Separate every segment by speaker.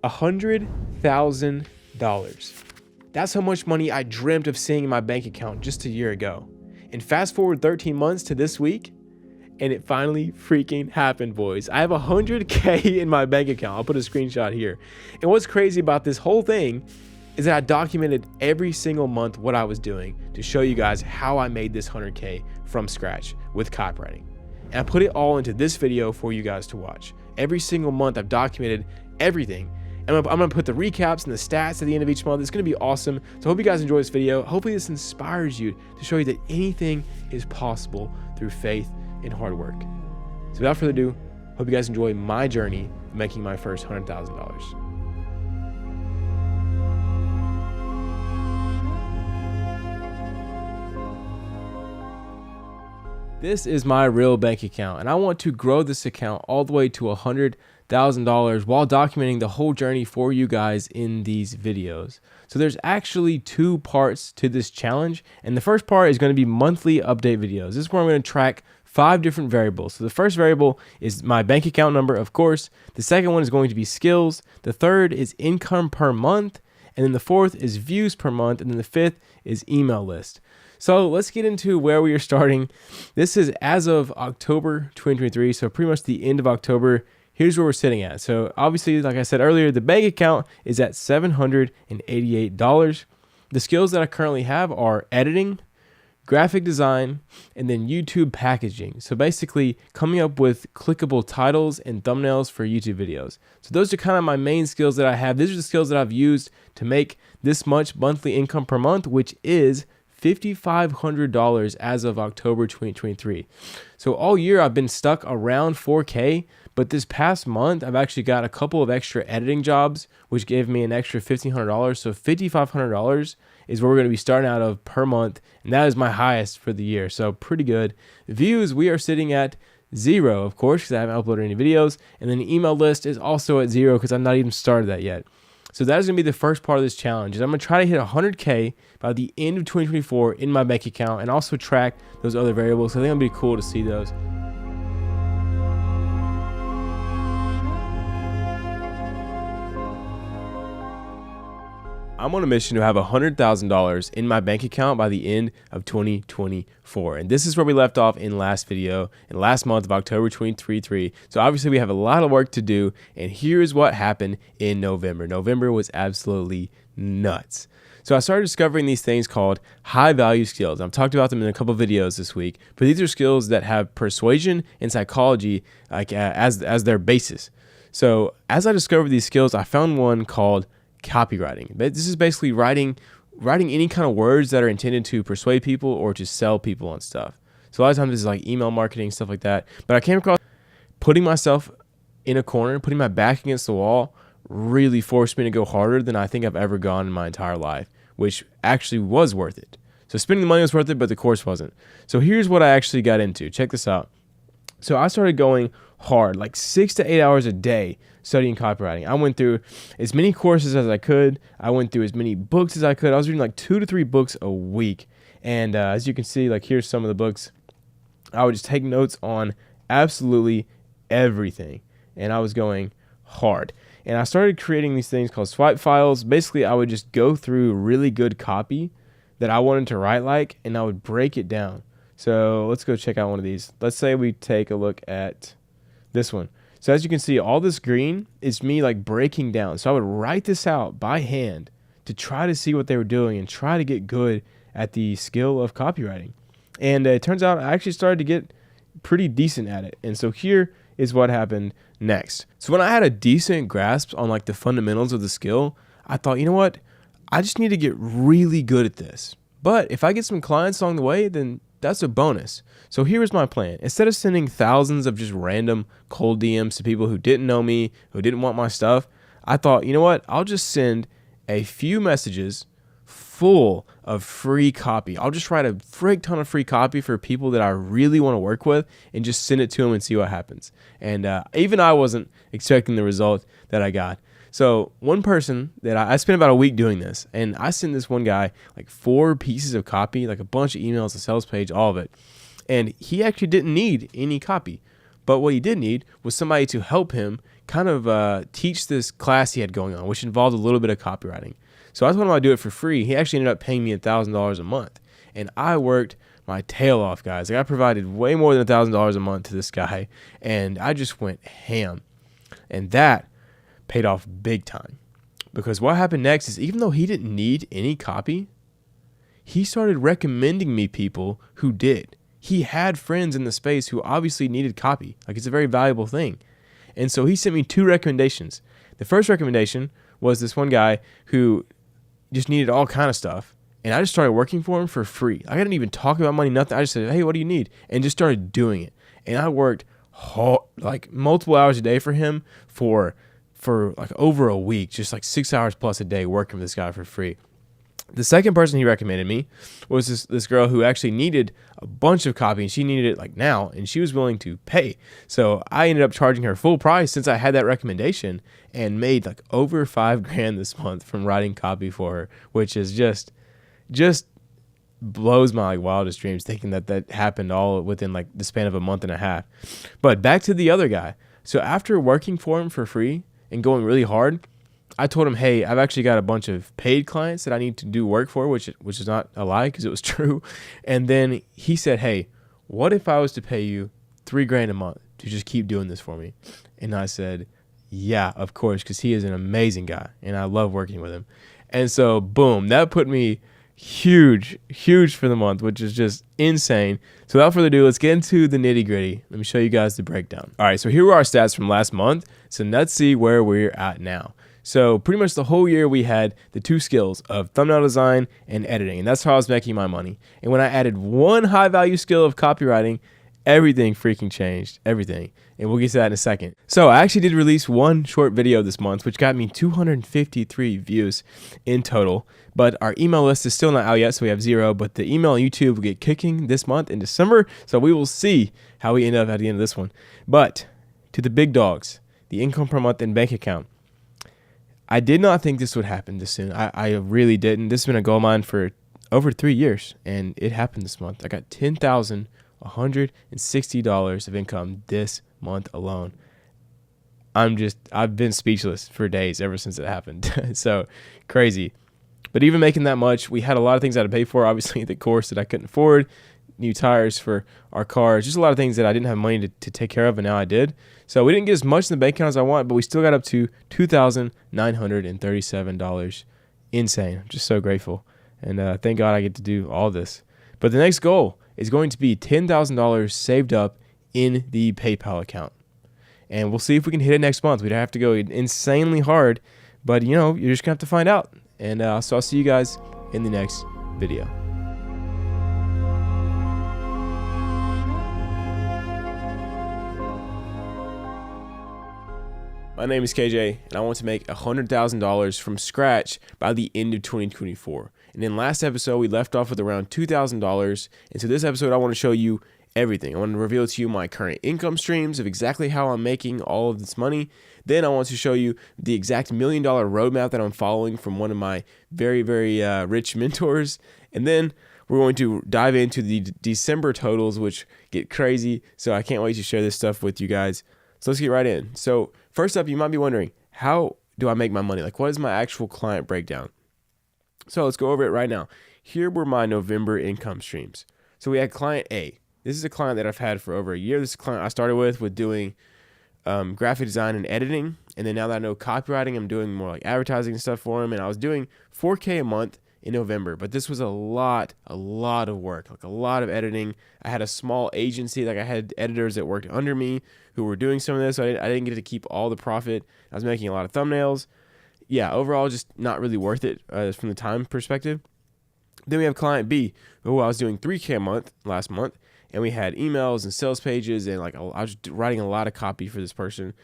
Speaker 1: $100,000. That's how much money I dreamt of seeing in my bank account just a year ago. And fast forward 13 months to this week, and it finally freaking happened, boys. I have $100K in my bank account. I'll put a screenshot here. And what's crazy about this whole thing is that I documented every single month what I was doing to show you guys how I made this $100K from scratch with copywriting. And I put it all into this video for you guys to watch. Every single month I've documented everything. And I'm gonna put the recaps and the stats at the end of each month. It's gonna be awesome. So I hope you guys enjoy this video. Hopefully this inspires you to show you that anything is possible through faith and hard work. So without further ado, hope you guys enjoy my journey of making my first $100,000. This is my real bank account, and I want to grow this account all the way to $100,000 while documenting the whole journey for you guys in these videos. So there's actually two parts to this challenge, and the first part is going to be monthly update videos. This is where I'm going to track 5 different variables. So the first variable is my bank account number, of course. The second one is going to be skills. The third is income per month. And then the fourth is views per month. And then the fifth is email list. So let's get into where we are starting. This is as of October 2023. So pretty much the end of October. Here's where we're sitting at. So obviously, like I said earlier, the bank account is at $788. The skills that I currently have are editing, graphic design, and then YouTube packaging. So basically coming up with clickable titles and thumbnails for YouTube videos. So those are kind of my main skills that I have. These are the skills that I've used to make this much monthly income per month, which is $5,500 as of October 2023. So all year I've been stuck around 4K, but this past month I've actually got a couple of extra editing jobs, which gave me an extra $1,500. So $5,500 is where we're going to be starting out of per month, and that is my highest for the year. So pretty good. Views, we are sitting at 0, of course, because I haven't uploaded any videos, and then the email list is also at 0 because I've not even started that yet. So that is going to be the first part of this challenge. Is I'm going to try to hit 100K by the end of 2024 in my bank account, and also track those other variables. So I think it'll be cool to see those. I'm on a mission to have $100,000 in my bank account by the end of 2024. And this is where we left off in last video, in last month of October 2023. So obviously we have a lot of work to do. And here's what happened in November. November was absolutely nuts. So I started discovering these things called high value skills. I've talked about them in a couple of videos this week, but these are skills that have persuasion and psychology as their basis. So as I discovered these skills, I found one called copywriting. This is basically writing any kind of words that are intended to persuade people or to sell people on stuff. So a lot of times this is like email marketing, stuff like that. But I came across putting myself in a corner, putting my back against the wall, really forced me to go harder than I think I've ever gone in my entire life, which actually was worth it. So spending the money was worth it, but the course wasn't. So here's what I actually got into. Check this out. So I started going hard, like 6 to 8 hours a day studying copywriting. I went through as many courses as I could. I went through as many books as I could. I was reading like 2 to 3 books a week. And as you can see, like here's some of the books. I would just take notes on absolutely everything. And I was going hard. And I started creating these things called swipe files. Basically, I would just go through really good copy that I wanted to write like, and I would break it down. So let's go check out one of these. Let's say we take a look at this one. So as you can see, all this green is me like breaking down. So I would write this out by hand to try to see what they were doing and try to get good at the skill of copywriting. And it turns out I actually started to get pretty decent at it. And so here is what happened next. So when I had a decent grasp on like the fundamentals of the skill, I thought, you know what? I just need to get really good at this. But if I get some clients along the way, then that's a bonus. So here's my plan. Instead of sending thousands of just random cold DMs to people who didn't know me, who didn't want my stuff, I thought, you know what? I'll just send a few messages full of free copy. I'll just write a frick ton of free copy for people that I really want to work with and just send it to them and see what happens. And even I wasn't expecting the result that I got. So one person that I spent about a week doing this, and I sent this one guy like 4 pieces of copy, like a bunch of emails, a sales page, all of it. And he actually didn't need any copy. But what he did need was somebody to help him kind of teach this class he had going on, which involved a little bit of copywriting. So I told him I'd do it for free. He actually ended up paying me $1,000 a month. And I worked my tail off, guys. Like, I provided way more than $1,000 a month to this guy, and I just went ham. And that paid off big time. Because what happened next is, even though he didn't need any copy, he started recommending me people who did. He had friends in the space who obviously needed copy. Like, it's a very valuable thing. And so he sent me 2 recommendations. The first recommendation was this one guy who just needed all kind of stuff. And I just started working for him for free. I didn't even talk about money, nothing. I just said, hey, what do you need? And just started doing it. And I worked like multiple hours a day for him for like over a week, just like 6 hours plus a day working with this guy for free. The second person he recommended me was this girl who actually needed a bunch of copy, and she needed it like now, and she was willing to pay. So I ended up charging her full price since I had that recommendation, and made like over $5,000 this month from writing copy for her, which is just blows my like wildest dreams, thinking that happened all within like the span of a month and a half. But back to the other guy. So after working for him for free and going really hard, I told him, hey, I've actually got a bunch of paid clients that I need to do work for, which is not a lie because it was true. And then he said, hey, what if I was to pay you $3,000 a month to just keep doing this for me? And I said, yeah, of course, because he is an amazing guy and I love working with him. And so, boom, that put me huge for the month, which is just insane. So without further ado, let's get into the nitty gritty. Let me show you guys the breakdown. All right, so here are our stats from last month. So let's see where we're at now. So pretty much the whole year we had the 2 skills of thumbnail design and editing, and that's how I was making my money. And when I added one high value skill of copywriting, everything freaking changed, everything. And we'll get to that in a second. So I actually did release one short video this month, which got me 253 views in total. But our email list is still not out yet, so we have 0. But the email on YouTube will get kicking this month in December. So we will see how we end up at the end of this one. But to the big dogs, the income per month and bank account. I did not think this would happen this soon. I really didn't. This has been a goal of mine for over 3 years, and it happened this month. I got $10,160 of income this month alone. I've been speechless for days ever since it happened. So crazy. But even making that much, we had a lot of things I had to pay for. Obviously, the course that I couldn't afford, new tires for our cars, just a lot of things that I didn't have money to take care of, and now I did. So we didn't get as much in the bank account as I want, but we still got up to $2,937. Insane. I'm just so grateful. And thank God I get to do all this. But the next goal is going to be $10,000 saved up in the PayPal account. And we'll see if we can hit it next month. We'd have to go insanely hard, but you're just going to have to find out. And so I'll see you guys in the next video. My name is KJ, and I want to make $100,000 from scratch by the end of 2024. And in last episode, we left off with around $2,000. And so this episode, I want to show you everything. I want to reveal to you my current income streams of exactly how I'm making all of this money. Then I want to show you the exact $1 million roadmap that I'm following from one of my very, very rich mentors. And then we're going to dive into the December totals, which get crazy. So I can't wait to share this stuff with you guys. So let's get right in. So first up, you might be wondering, how do I make my money? Like, what is my actual client breakdown? So let's go over it right now. Here were my November income streams. So we had client A. This is a client that I've had for over a year. This is a client I started with doing graphic design and editing. And then now that I know copywriting, I'm doing more like advertising and stuff for him. And I was doing $4K a month in November, but this was a lot of work, like a lot of editing. I had a small agency, like I had editors that worked under me who were doing some of this. So I didn't get to keep all the profit. I was making a lot of thumbnails. Yeah, overall, just not really worth it from the time perspective. Then we have client B, who I was doing $3K a month last month, and we had emails and sales pages, and like I was writing a lot of copy for this person.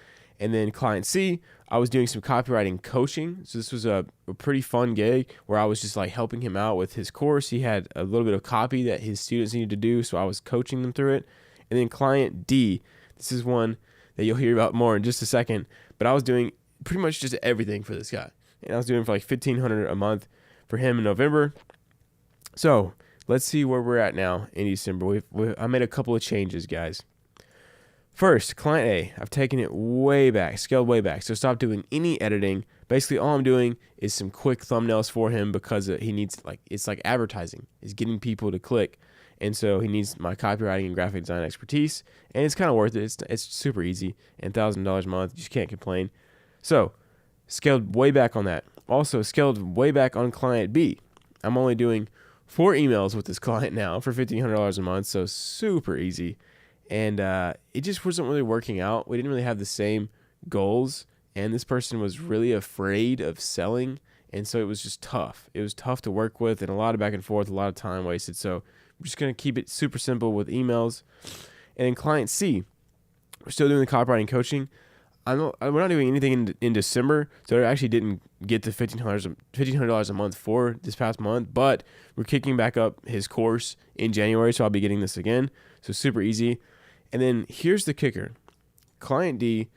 Speaker 1: And then client C, I was doing some copywriting coaching. So this was a pretty fun gig where I was just like helping him out with his course. He had a little bit of copy that his students needed to do, so I was coaching them through it. And then client D, this is one that you'll hear about more in just a second, but I was doing pretty much just everything for this guy. And I was doing for like $1,500 a month for him in November. So let's see where we're at now in December. I made a couple of changes, guys. First, client A, I've taken it way back, scaled way back. So stop doing any editing. Basically, all I'm doing is some quick thumbnails for him because he needs, it's like advertising. It's getting people to click. And so he needs my copywriting and graphic design expertise. And it's kind of worth it. It's super easy. And $1,000 a month, you just can't complain. So scaled way back on that. Also scaled way back on client B. I'm only doing 4 emails with this client now for $1,500 a month. So super easy. And it just wasn't really working out. We didn't really have the same goals. And this person was really afraid of selling. And so it was just tough. It was tough to work with and a lot of back and forth, a lot of time wasted. So I'm just going to keep it super simple with emails. And in client C, we're still doing the copywriting coaching. We're not doing anything in December. So I actually didn't get the $1,500 a month for this past month. But we're kicking back up his course in January. So I'll be getting this again. So super easy. And then here's the kicker. Client D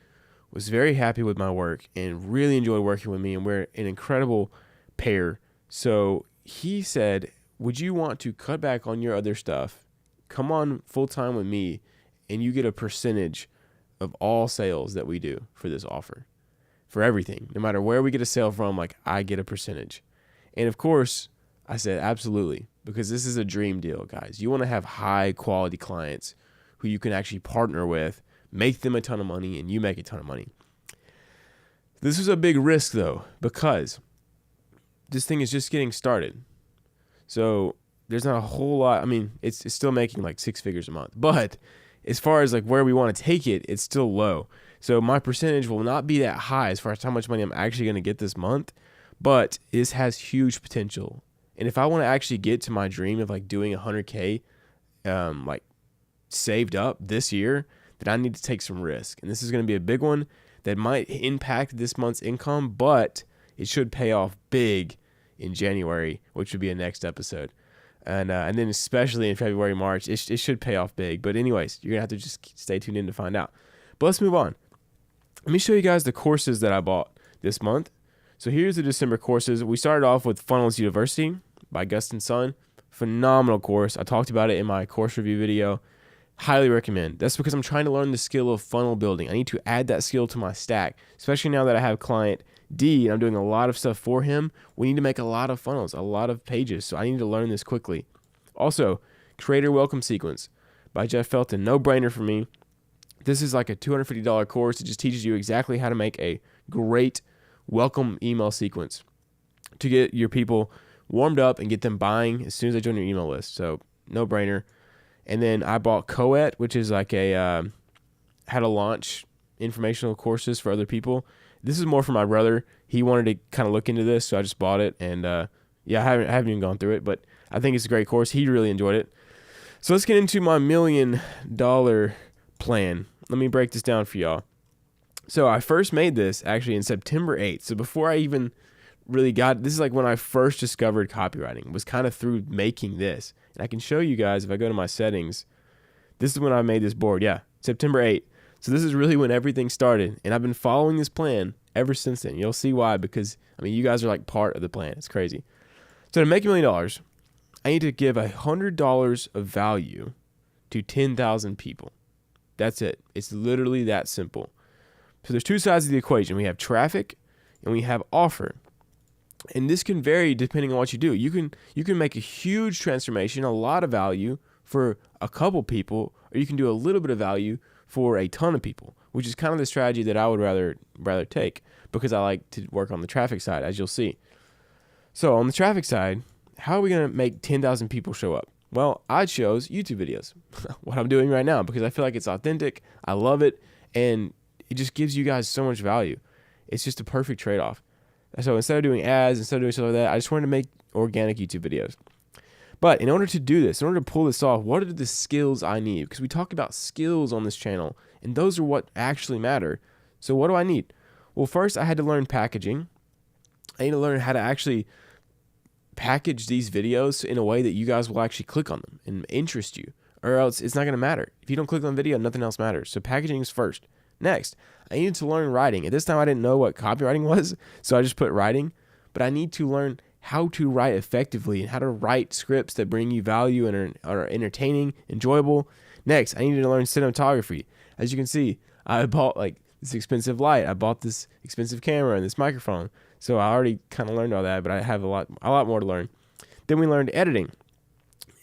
Speaker 1: was very happy with my work and really enjoyed working with me, and we're an incredible pair. So he said, would you want to cut back on your other stuff, come on full-time with me, and you get a percentage of all sales that we do for this offer, for everything. No matter where we get a sale from, I get a percentage. And of course, I said, absolutely, because this is a dream deal, guys. You want to have high-quality clients who you can actually partner with, make them a ton of money, and you make a ton of money. This was a big risk, though, because this thing is just getting started. So there's not a whole lot. I mean, it's still making 6 figures a month. But as far as where we want to take it, it's still low. So my percentage will not be that high as far as how much money I'm actually going to get this month. But this has huge potential. And if I want to actually get to my dream of doing 100K saved up this year, then I need to take some risk. And this is going to be a big one that might impact this month's income, but it should pay off big in January, which would be a next episode. And then especially in February, March, it should pay off big. But anyways, you're going to have to just stay tuned in to find out. But let's move on. Let me show you guys the courses that I bought this month. So here's the December courses. We started off with Funnels University by Gus & Son. Phenomenal course. I talked about it in my course review video. Highly recommend. That's because I'm trying to learn the skill of funnel building. I need to add that skill to my stack, especially now that I have client D and I'm doing a lot of stuff for him. We need to make a lot of funnels, a lot of pages. So I need to learn this quickly. Also, Creator Welcome Sequence by Jeff Felton. No brainer for me. This is like a $250 course. It just teaches you exactly how to make a great welcome email sequence to get your people warmed up and get them buying as soon as they join your email list. So no brainer. And then I bought Coet, which is like a how to launch informational courses for other people. This is more for my brother. He wanted to kind of look into this, so I just bought it. And I haven't even gone through it, but I think it's a great course. He really enjoyed it. So let's get into my $1 million plan. Let me break this down for y'all. So I first made this actually in September 8th. So before I even really this is like when I first discovered copywriting, was kind of through making this. And I can show you guys if I go to my settings. This is when I made this board. Yeah, September 8th. So this is really when everything started. And I've been following this plan ever since then. You'll see why, because, you guys are like part of the plan. It's crazy. So to make $1 million, I need to give $100 of value to 10,000 people. That's it. It's literally that simple. So there's 2 sides of the equation. We have traffic and we have offer. And this can vary depending on what you do. You can make a huge transformation, a lot of value for a couple people, or you can do a little bit of value for a ton of people, which is kind of the strategy that I would rather take, because I like to work on the traffic side, as you'll see. So on the traffic side, how are we going to make 10,000 people show up? Well, I chose YouTube videos, what I'm doing right now, because I feel like it's authentic. I love it. And it just gives you guys so much value. It's just a perfect trade-off. So instead of doing ads, instead of doing stuff like that, I just wanted to make organic YouTube videos. But in order to do this, in order to pull this off, what are the skills I need? Because we talk about skills on this channel, and those are what actually matter. So what do I need? Well, first I had to learn packaging. I need to learn how to actually package these videos in a way that you guys will actually click on them and interest you, or else it's not going to matter. If you don't click on the video, nothing else matters. So packaging is first. Next, I needed to learn writing. At this time, I didn't know what copywriting was, so I just put writing. But I need to learn how to write effectively and how to write scripts that bring you value and are entertaining, enjoyable. Next, I needed to learn cinematography. As you can see, I bought like this expensive light. I bought this expensive camera and this microphone. So I already kind of learned all that, but I have a lot more to learn. Then we learned editing.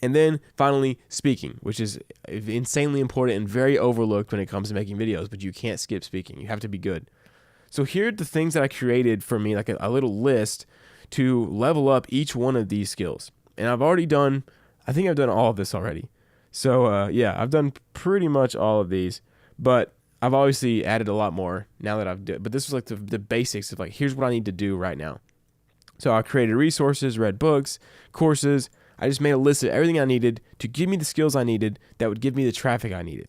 Speaker 1: And then finally, speaking, which is insanely important and very overlooked when it comes to making videos, but you can't skip speaking. You have to be good. So here are the things that I created for me, like a little list to level up each one of these skills. And I think I've done all of this already. So yeah, I've done pretty much all of these, but I've obviously added a lot more now that I've done. But this was like the basics of like, here's what I need to do right now. So I created resources, read books, courses. I just made a list of everything I needed to give me the skills I needed that would give me the traffic I needed.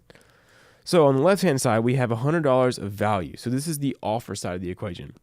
Speaker 1: So on the left-hand side, we have $100 of value. So this is the offer side of the equation.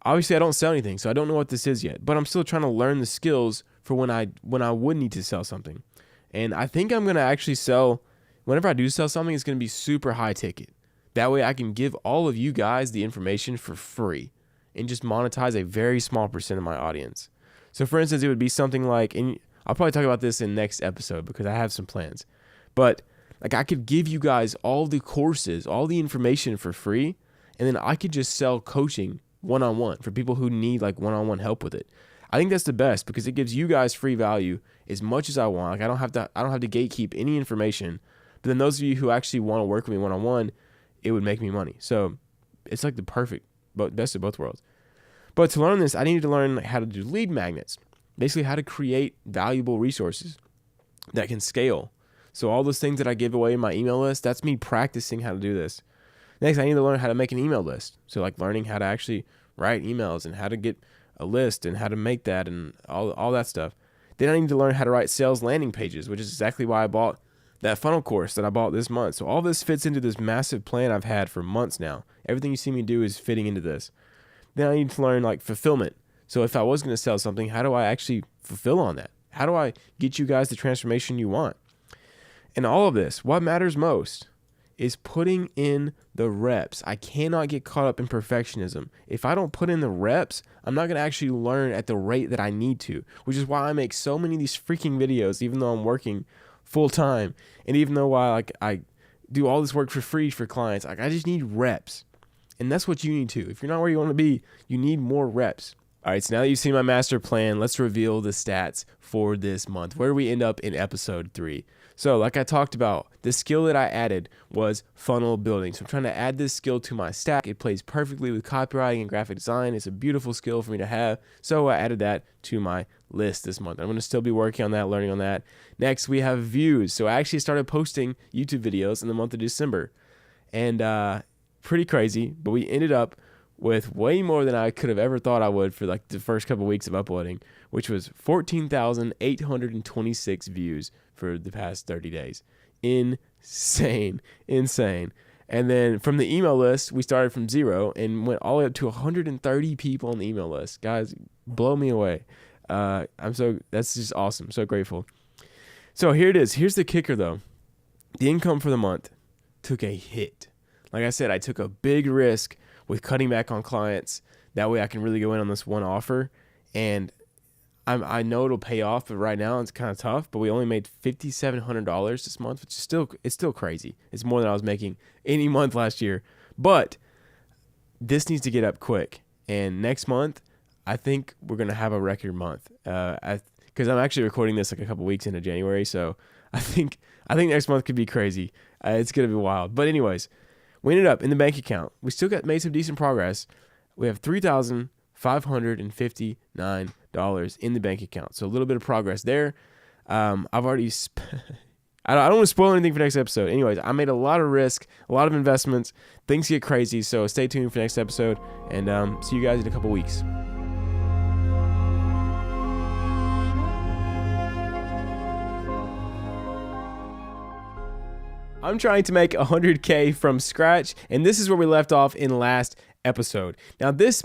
Speaker 1: Obviously, I don't sell anything, so I don't know what this is yet, but I'm still trying to learn the skills for when I would need to sell something. And I think I'm going to actually sell, whenever I do sell something, it's going to be super high ticket. That way I can give all of you guys the information for free and just monetize a very small percent of my audience. So for instance, it would be something like, and I'll probably talk about this in next episode because I have some plans, but like I could give you guys all the courses, all the information for free, and then I could just sell coaching one-on-one for people who need like one-on-one help with it. I think that's the best because it gives you guys free value as much as I want. Like I don't have to gatekeep any information. But then those of you who actually want to work with me one-on-one, it would make me money. So it's like the perfect, best of both worlds. But to learn this, I needed to learn how to do lead magnets. Basically how to create valuable resources that can scale. So all those things that I give away in my email list, that's me practicing how to do this. Next, I need to learn how to make an email list. So like learning how to actually write emails and how to get a list and how to make that and all that stuff. Then I need to learn how to write sales landing pages, which is exactly why I bought that funnel course that I bought this month. So all this fits into this massive plan I've had for months now. Everything you see me do is fitting into this. Then I need to learn like fulfillment. So if I was going to sell something, how do I actually fulfill on that? How do I get you guys the transformation you want? And all of this, what matters most is putting in the reps. I cannot get caught up in perfectionism. If I don't put in the reps, I'm not going to actually learn at the rate that I need to, which is why I make so many of these freaking videos, even though I'm working full time. And even though I do all this work for free for clients, like I just need reps. And that's what you need too. If you're not where you want to be, you need more reps. All right, so now that you've seen my master plan, let's reveal the stats for this month. Where do we end up in episode 3? So like I talked about, the skill that I added was funnel building. So I'm trying to add this skill to my stack. It plays perfectly with copywriting and graphic design. It's a beautiful skill for me to have. So I added that to my list this month. I'm going to still be working on that, learning on that. Next, we have views. So I actually started posting YouTube videos in the month of December. And pretty crazy, but we ended up with way more than I could have ever thought I would for like the first couple of weeks of uploading, which was 14,826 views for the past 30 days. Insane. And then from the email list, we started from 0 and went all the way up to 130 people on the email list. Guys, blow me away. That's just awesome. I'm so grateful. So here it is. Here's the kicker though. The income for the month took a hit. Like I said, I took a big risk with cutting back on clients. That way I can really go in on this one offer. And I know it'll pay off, but right now it's kind of tough. But we only made $5,700 this month, which is still crazy. It's more than I was making any month last year. But this needs to get up quick. And next month, I think we're going to have a record month. Because I'm actually recording this like a couple weeks into January. So I think next month could be crazy. It's going to be wild. But anyways, we ended up in the bank account. We still made some decent progress. We have $3,559 in the bank account. So a little bit of progress there. I've already I don't want to spoil anything for next episode. Anyways, I made a lot of risk, a lot of investments. Things get crazy. So stay tuned for next episode and see you guys in a couple weeks. I'm trying to make 100K from scratch, and this is where we left off in last episode. Now this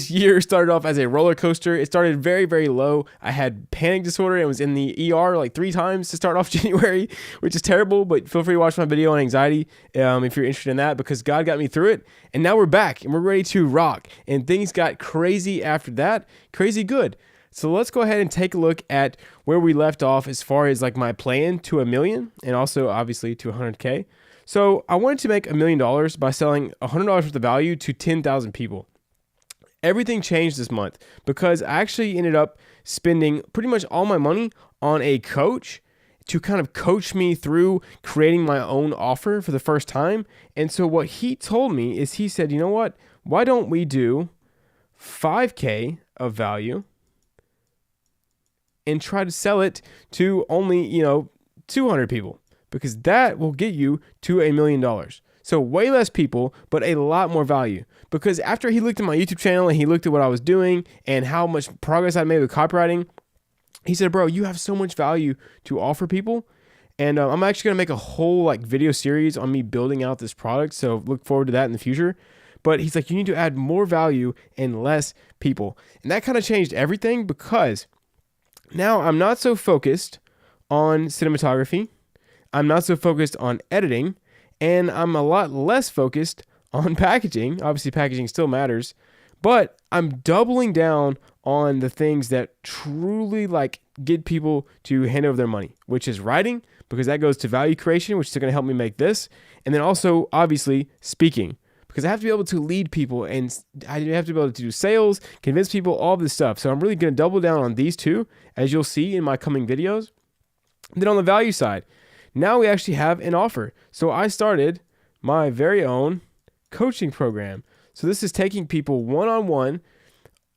Speaker 1: year started off as a roller coaster. It started very, very low. I had panic disorder and was in the ER like 3 times to start off January, which is terrible, but feel free to watch my video on anxiety if you're interested in that, because God got me through it. And now we're back and we're ready to rock. And things got crazy after that, crazy good. So let's go ahead and take a look at where we left off as far as like my plan to $1 million and also obviously to 100K. So I wanted to make $1 million by selling $100 worth of value to 10,000 people. Everything changed this month because I actually ended up spending pretty much all my money on a coach to kind of coach me through creating my own offer for the first time. And so what he told me is he said, you know what? Why don't we do 5K of value and try to sell it to only, 200 people, because that will get you to $1 million. So way less people, but a lot more value. Because after he looked at my YouTube channel and he looked at what I was doing and how much progress I made with copywriting, he said, bro, you have so much value to offer people. And I'm actually going to make a whole video series on me building out this product. So look forward to that in the future. But he's like, you need to add more value and less people. And that kind of changed everything, because now I'm not so focused on cinematography. I'm not so focused on editing. And I'm a lot less focused on packaging. Obviously, packaging still matters. But I'm doubling down on the things that truly get people to hand over their money, which is writing, because that goes to value creation, which is going to help me make this. And then also, obviously, speaking, because I have to be able to lead people and I have to be able to do sales, convince people, all this stuff. So I'm really going to double down on these two, as you'll see in my coming videos. And then on the value side, now we actually have an offer. So I started my very own coaching program. So this is taking people one-on-one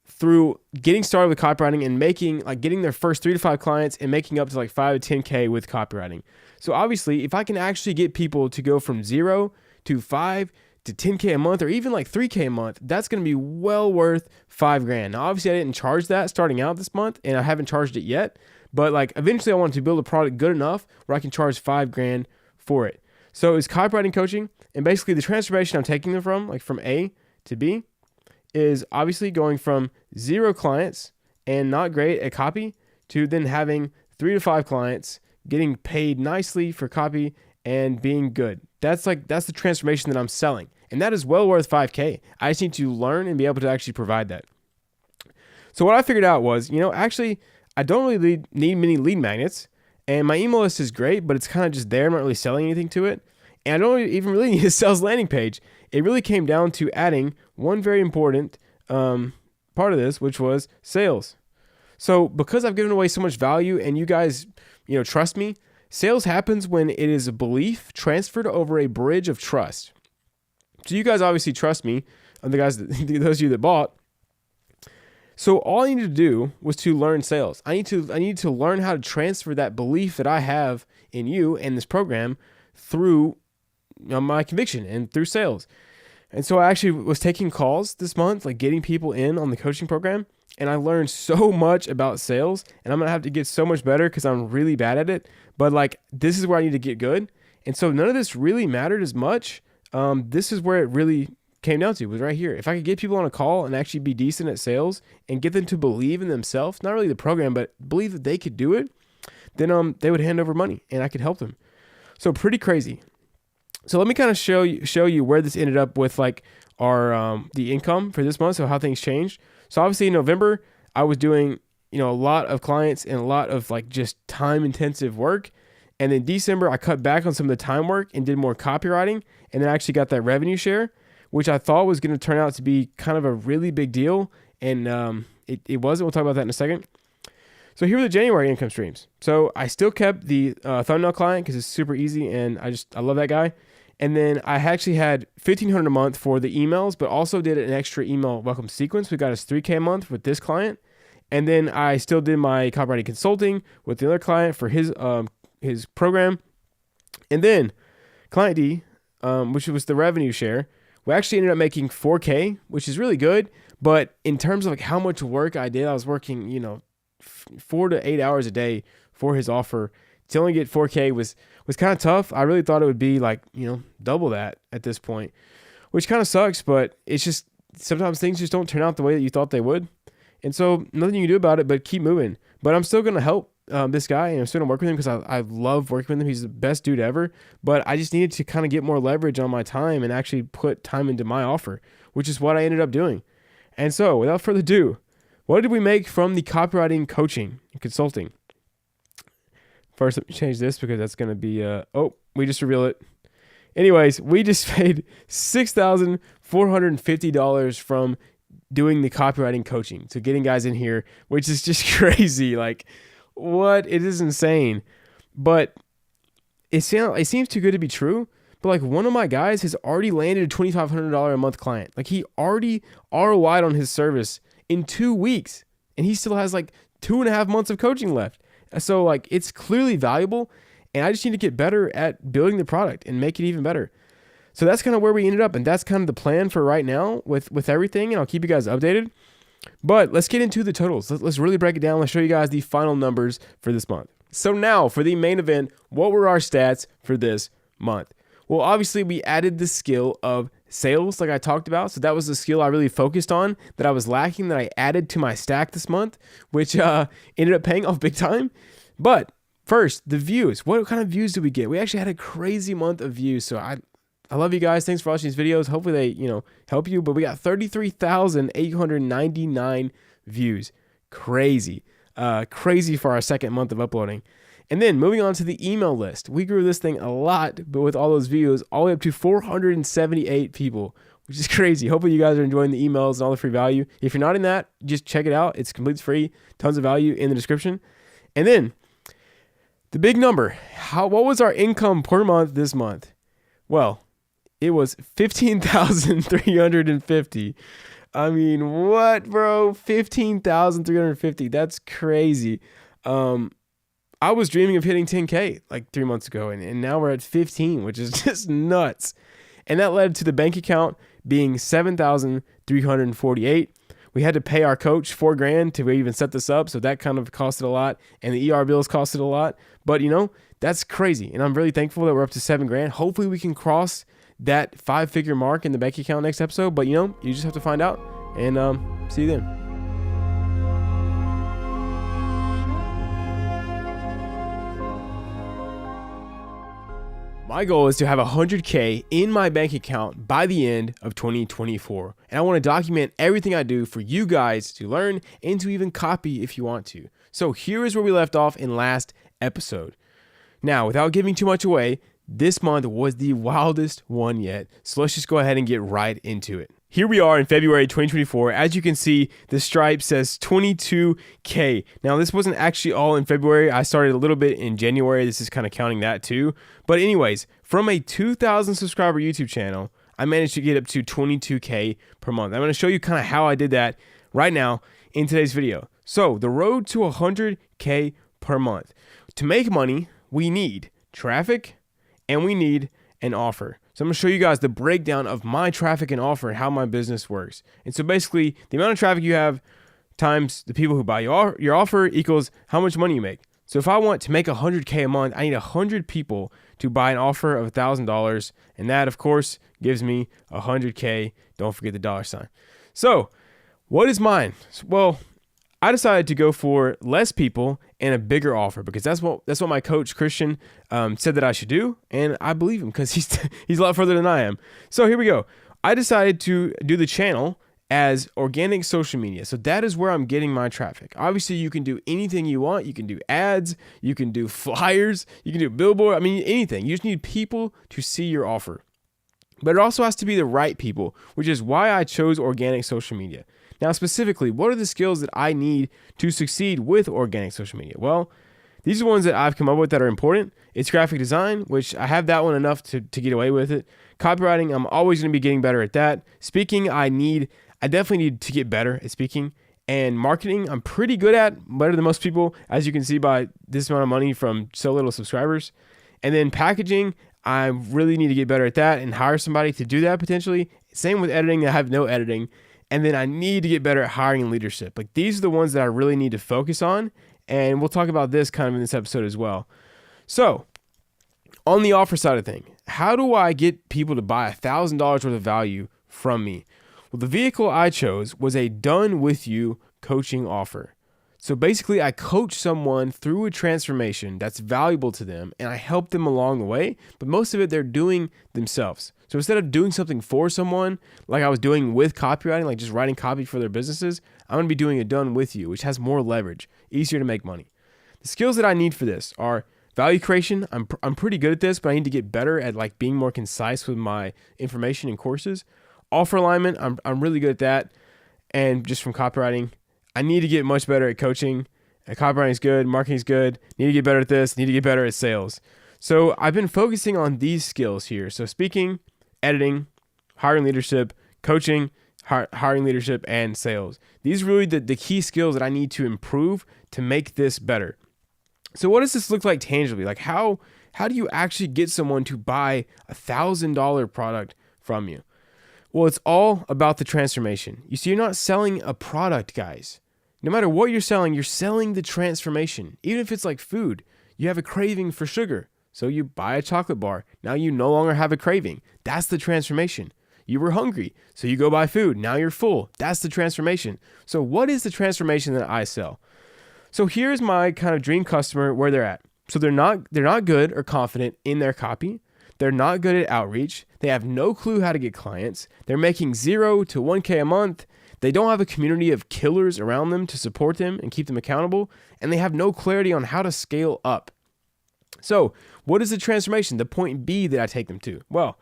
Speaker 1: through getting started with copywriting and getting their first 3 to 5 clients and making up to 5 to 10K with copywriting. So obviously, if I can actually get people to go from 0 to 5 to 10K a month, or even 3K a month, that's going to be well worth $5,000. Now, obviously I didn't charge that starting out this month, and I haven't charged it yet, but eventually I wanted to build a product good enough where I can charge $5,000 for it. So it's copywriting coaching, and basically the transformation I'm taking them from A to B is obviously going from 0 clients and not great at copy to then having 3 to 5 clients, getting paid nicely for copy and being good. That's the transformation that I'm selling. And that is well worth $5,000. I just need to learn and be able to actually provide that. So what I figured out was, actually, I don't really need many lead magnets, and my email list is great, but it's kind of just there. I'm not really selling anything to it. And I don't even really need a sales landing page. It really came down to adding one very important part of this, which was sales. So because I've given away so much value and you guys, trust me, sales happens when it is a belief transferred over a bridge of trust. So you guys obviously trust me, those of you that bought. So all I needed to do was to learn sales. I need to learn how to transfer that belief that I have in you and this program through my conviction and through sales. And so I actually was taking calls this month, getting people in on the coaching program. And I learned so much about sales, and I'm going to have to get so much better because I'm really bad at it. But this is where I need to get good. And so none of this really mattered as much. This is where it really came down to, was right here. If I could get people on a call and actually be decent at sales and get them to believe in themselves, not really the program, but believe that they could do it, then they would hand over money and I could help them. So pretty crazy. So let me kind of show you where this ended up with our the income for this month. So how things changed. So obviously in November, I was doing, a lot of clients and a lot of just time intensive work. And then December, I cut back on some of the time work and did more copywriting, and then I actually got that revenue share, which I thought was going to turn out to be kind of a really big deal. And it wasn't. We'll talk about that in a second. So here are the January income streams. So I still kept the thumbnail client because it's super easy and I love that guy. And then I actually had $1,500 a month for the emails, but also did an extra email welcome sequence. We got us $3,000 a month with this client. And then I still did my copywriting consulting with the other client for his program. And then client D, which was the revenue share, we actually ended up making $4,000, which is really good. But in terms of how much work I did, I was working, 4 to 8 hours a day for his offer. To only get $4,000 was kind of tough. I really thought it would be double that at this point, which kind of sucks, but it's just sometimes things just don't turn out the way that you thought they would. And so nothing you can do about it but keep moving. But I'm still going to help this guy, and I'm still going to work with him because I love working with him. He's the best dude ever. But I just needed to kind of get more leverage on my time and actually put time into my offer, which is what I ended up doing. And so without further ado, what did we make from the copywriting coaching and consulting? First, let me change this because that's going to be, we just reveal it. Anyways, we just paid $6,450 from doing the copywriting coaching. So getting guys in here, which is just crazy. Like, what? It is insane. But it seems too good to be true. But like, one of my guys has already landed a $2,500 a month client. Like, he already ROI'd on his service in 2 weeks, and he still has like 2.5 months of coaching left. So like, it's clearly valuable, and I just need to get better at building the product and make it even better. So that's kind of where we ended up, and that's kind of the plan for right now with everything, and I'll keep you guys updated. But let's get into the totals. Let's really break it down. Let's show you guys the final numbers for this month. So now for the main event, what were our stats for this month? Well, obviously we added the skill of sales like I talked about. So that was the skill I really focused on that I was lacking, that I added to my stack this month, which ended up paying off big time. But first, the views. What kind of views did we get? We actually had a crazy month of views. So I love you guys. Thanks for watching these videos. Hopefully they, help you. But we got 33,899 views. Crazy. Crazy for our second month of uploading. And then moving on to the email list. We grew this thing a lot, but with all those views, all the way up to 478 people, which is crazy. Hopefully you guys are enjoying the emails and all the free value. If you're not in that, just check it out. It's completely free. Tons of value in the description. And then the big number. What was our income per month this month? Well, it was $15,350. I mean, what, bro? $15,350. That's crazy. I was dreaming of hitting 10K like 3 months ago, and now we're at 15, which is just nuts. And that led to the bank account being $7,348. We had to pay our coach $4,000 to even set this up, so that kind of costed a lot, and the ER bills costed a lot. But that's crazy, and I'm really thankful that we're up to $7,000. Hopefully, we can cross that 5-figure mark in the bank account next episode. But you just have to find out, and see you then. My goal is to have 100K in my bank account by the end of 2024. And I want to document everything I do for you guys to learn and to even copy if you want to. So here is where we left off in last episode. Now, without giving too much away, this month was the wildest one yet. So let's just go ahead and get right into it. Here we are in February 2024. As you can see, the stripe says 22K. Now, this wasn't actually all in February. I started a little bit in January. This is kind of counting that too. But anyways, from a 2,000 subscriber YouTube channel, I managed to get up to 22K per month. I'm going to show you kind of how I did that right now in today's video. So the road to 100K per month. To make money, we need traffic and we need an offer. So I'm going to show you guys the breakdown of my traffic and offer and how my business works. And so basically, the amount of traffic you have times the people who buy your offer equals how much money you make. So if I want to make 100K a month, I need 100 people to buy an offer of $1,000. And that, of course, gives me 100K. Don't forget the dollar sign. So what is mine? Well, I decided to go for less people and a bigger offer because that's what my coach Christian said that I should do, and I believe him because he's a lot further than I am. So here we go. I decided to do the channel as organic social media. So that is where I'm getting my traffic. Obviously, you can do anything you want. You can do ads, you can do flyers, you can do billboard. I mean, anything. You just need people to see your offer. But it also has to be the right people, which is why I chose organic social media. Now, specifically, what are the skills that I need to succeed with organic social media? Well, these are ones that I've come up with that are important. It's graphic design, which I have that one enough to get away with it. Copywriting, I'm always going to be getting better at that. Speaking, I definitely need to get better at speaking. And marketing, I'm pretty good at, better than most people, as you can see by this amount of money from so little subscribers. And then packaging, I really need to get better at that and hire somebody to do that potentially. Same with editing, I have no editing. And then I need to get better at hiring and leadership. Like, these are the ones that I really need to focus on. And we'll talk about this kind of in this episode as well. So on the offer side of things, how do I get people to buy $1,000 worth of value from me? Well, the vehicle I chose was a done with you coaching offer. So basically, I coach someone through a transformation that's valuable to them, and I help them along the way, but most of it they're doing themselves. So instead of doing something for someone, like I was doing with copywriting, like just writing copy for their businesses, I'm going to be doing a done with you, which has more leverage, easier to make money. The skills that I need for this are Value creation, I'm pretty good at this, but I need to get better at like being more concise with my information in courses. Offer alignment, I'm really good at that. And just from copywriting, I need to get much better at coaching. Copywriting is good, marketing is good. Need to get better at this, need to get better at sales. So I've been focusing on these skills here. So speaking, editing, hiring leadership, coaching, hiring leadership, and sales. These are really the key skills that I need to improve to make this better. So what does this look like tangibly? Like how do you actually get someone to buy $1,000 product from you? Well, it's all about the transformation. You see, you're not selling a product, guys. No matter what you're selling the transformation. Even if it's like food, you have a craving for sugar. So you buy a chocolate bar. Now you no longer have a craving. That's the transformation. You were hungry, so you go buy food. Now you're full. That's the transformation. So what is the transformation that I sell? So here's my kind of dream customer where they're at. So they're not good or confident in their copy. They're not good at outreach. They have no clue how to get clients. They're making 0 to 1K a month. They don't have a community of killers around them to support them and keep them accountable. And they have no clarity on how to scale up. So what is the transformation? The point B that I take them to? Well,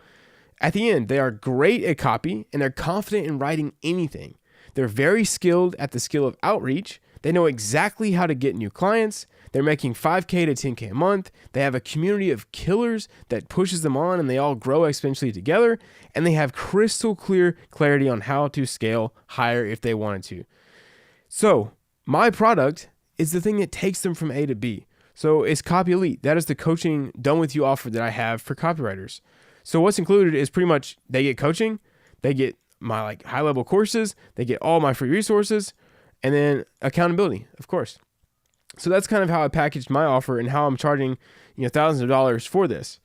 Speaker 1: at the end, they are great at copy and they're confident in writing anything. They're very skilled at the skill of outreach. They know exactly how to get new clients. They're making 5K to 10K a month. They have a community of killers that pushes them on and they all grow exponentially together. And they have crystal clear clarity on how to scale higher if they wanted to. So my product is the thing that takes them from A to B. So it's Copy Elite. That is the coaching done with you offer that I have for copywriters. So what's included is pretty much they get coaching, they get my like high level courses, they get all my free resources, and then accountability, of course. So that's kind of how I packaged my offer and how I'm charging, thousands of dollars for this.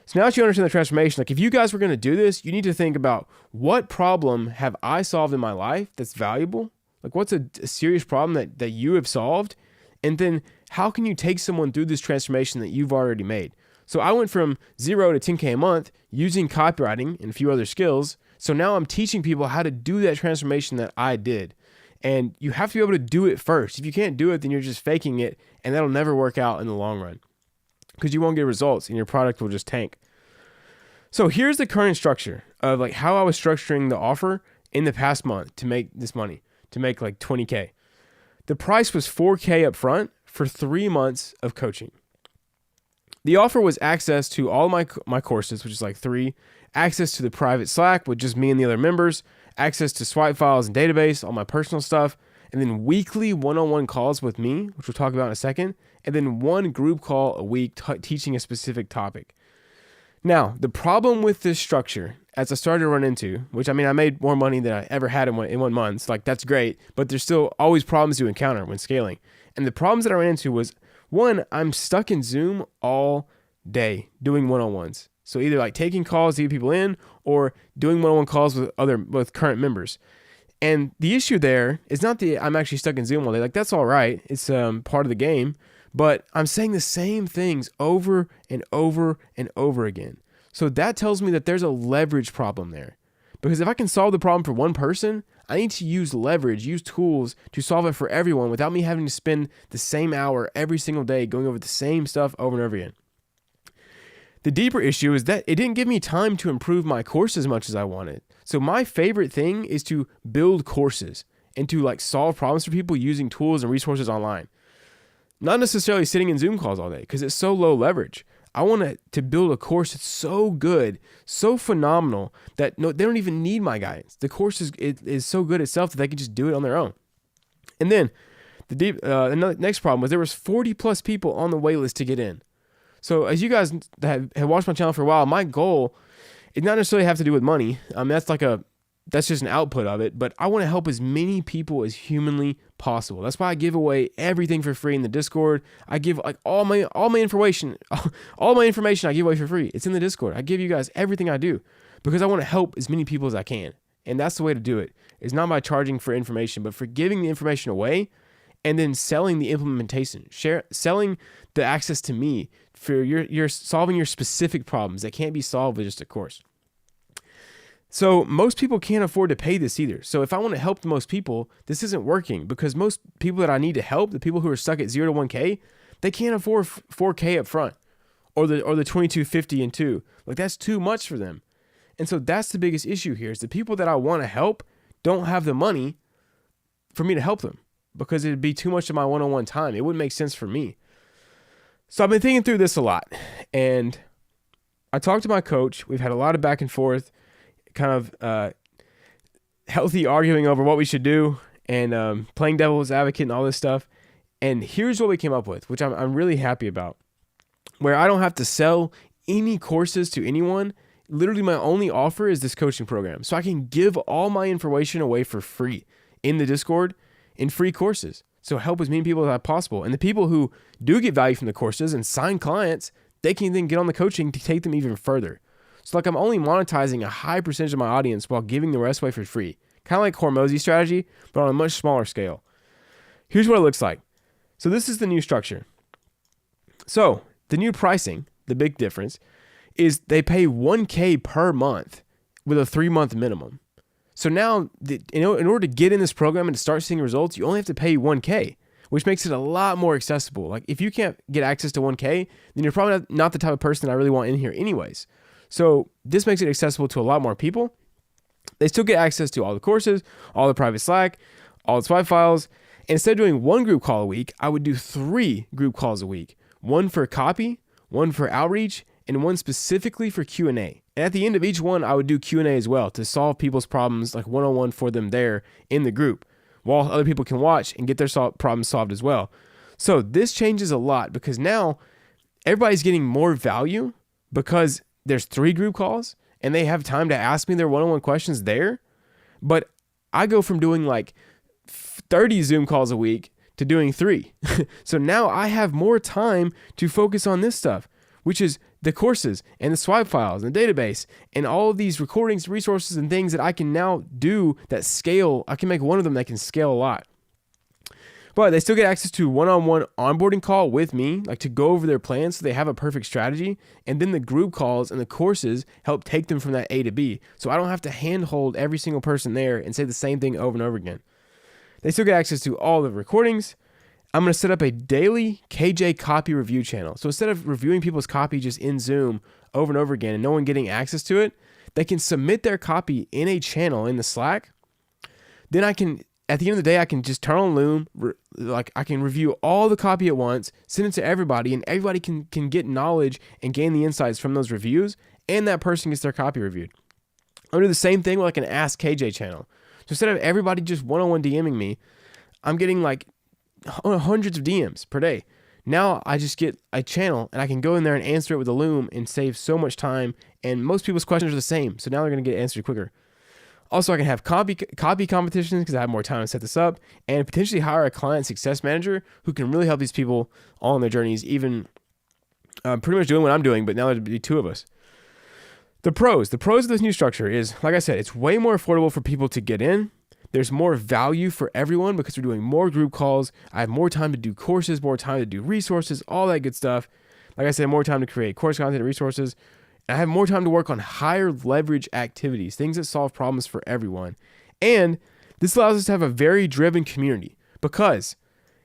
Speaker 1: So now that you understand the transformation, like if you guys were going to do this, you need to think about what problem have I solved in my life that's valuable? Like what's a serious problem that you have solved? And then how can you take someone through this transformation that you've already made? So I went from 0 to 10K a month using copywriting and a few other skills. So now I'm teaching people how to do that transformation that I did. And you have to be able to do it first. If you can't do it, then you're just faking it, and that'll never work out in the long run because you won't get results and your product will just tank. So here's the current structure of like how I was structuring the offer in the past month to make this money, to make like 20K. The price was 4K up front for 3 months of coaching. The offer was access to all my courses, which is like 3, access to the private Slack with just me and the other members, access to swipe files and database, all my personal stuff, and then weekly one-on-one calls with me, which we'll talk about in a second, and then 1 group call a week teaching a specific topic. Now, the problem with this structure, as I started to run into, which I made more money than I ever had in 1 month, so like that's great, but there's still always problems you encounter when scaling. And the problems that I ran into was, 1, I'm stuck in Zoom all day doing one-on-ones. So either like taking calls to get people in or doing one-on-one calls with current members. And the issue there is not that I'm actually stuck in Zoom all day. Like that's all right. It's part of the game. But I'm saying the same things over and over and over again. So that tells me that there's a leverage problem there. Because if I can solve the problem for one person, I need to use leverage, use tools to solve it for everyone without me having to spend the same hour every single day going over the same stuff over and over again. The deeper issue is that it didn't give me time to improve my course as much as I wanted. So my favorite thing is to build courses and to like solve problems for people using tools and resources online. Not necessarily sitting in Zoom calls all day because it's so low leverage. I want to build a course that's so good, so phenomenal that they don't even need my guidance. The course is so good itself that they can just do it on their own. And then the next problem was there was 40 plus people on the wait list to get in. So as you guys have watched my channel for a while, my goal is not necessarily have to do with money. That's just an output of it, but I want to help as many people as humanly possible. That's why I give away everything for free in the Discord. I give like all my information, all my information I give away for free. It's in the Discord. I give you guys everything I do because I want to help as many people as I can. And that's the way to do it. It's not by charging for information, but for giving the information away and then selling the implementation, selling the access to me for your solving your specific problems that can't be solved with just a course. So most people can't afford to pay this either. So if I want to help the most people, this isn't working because most people that I need to help, the people who are stuck at 0 to 1K, They can't afford 4K up front or the 2250 and 2. Like, that's too much for them. And so that's the biggest issue here is the people that I want to help don't have the money for me to help them because it'd be too much of my one-on-one time. It wouldn't make sense for me. So I've been thinking through this a lot, and I talked to my coach. We've had a lot of back and forth, kind of healthy arguing over what we should do and playing devil's advocate and all this stuff. And here's what we came up with, which I'm really happy about, where I don't have to sell any courses to anyone. Literally, my only offer is this coaching program. So I can give all my information away for free in the Discord in free courses. So help as many people as possible. And the people who do get value from the courses and sign clients, they can then get on the coaching to take them even further. So like I'm only monetizing a high percentage of my audience while giving the rest away for free. Kind of like Hormozy strategy, but on a much smaller scale. Here's what it looks like. So this is the new structure. So the new pricing, the big difference, is they pay $1K per month with a 3-month minimum. So now, in order to get in this program and to start seeing results, you only have to pay $1K, which makes it a lot more accessible. Like if you can't get access to $1K, then you're probably not the type of person I really want in here anyways. So this makes it accessible to a lot more people. They still get access to all the courses, all the private Slack, all the swipe files. And instead of doing 1 group call a week, I would do 3 group calls a week. 1 for copy, 1 for outreach, and 1 specifically for Q&A. And at the end of each one, I would do Q&A as well to solve people's problems, like one-on-one for them there in the group, while other people can watch and get their problems solved as well. So this changes a lot because now everybody's getting more value because there's 3 group calls and they have time to ask me their one-on-one questions there. But I go from doing like 30 Zoom calls a week to doing 3. So now I have more time to focus on this stuff, which is the courses and the swipe files and the database and all of these recordings, resources, and things that I can now do that scale. I can make one of them that can scale a lot. But they still get access to one-on-one onboarding call with me, like to go over their plans so they have a perfect strategy. And then the group calls and the courses help take them from that A to B. So I don't have to handhold every single person there and say the same thing over and over again. They still get access to all the recordings. I'm going to set up a daily KJ copy review channel. So instead of reviewing people's copy just in Zoom over and over again and no one getting access to it, they can submit their copy in a channel in the Slack. Then I can, at the end of the day, I can just turn on Loom, I can review all the copy at once, send it to everybody, and everybody can get knowledge and gain the insights from those reviews, and that person gets their copy reviewed. I'll do the same thing with like an Ask KJ channel. So instead of everybody just one-on-one DMing me, I'm getting like hundreds of DMs per day. Now I just get a channel and I can go in there and answer it with a Loom and save so much time. And most people's questions are the same. So now they're going to get answered quicker. Also, I can have copy competitions because I have more time to set this up and potentially hire a client success manager who can really help these people all on their journeys, even pretty much doing what I'm doing, but now there'd be 2 of us. The pros of this new structure is, like I said, it's way more affordable for people to get in. There's more value for everyone because we're doing more group calls. I have more time to do courses, more time to do resources, all that good stuff. Like I said, more time to create course content and resources. And I have more time to work on higher leverage activities, things that solve problems for everyone. And this allows us to have a very driven community because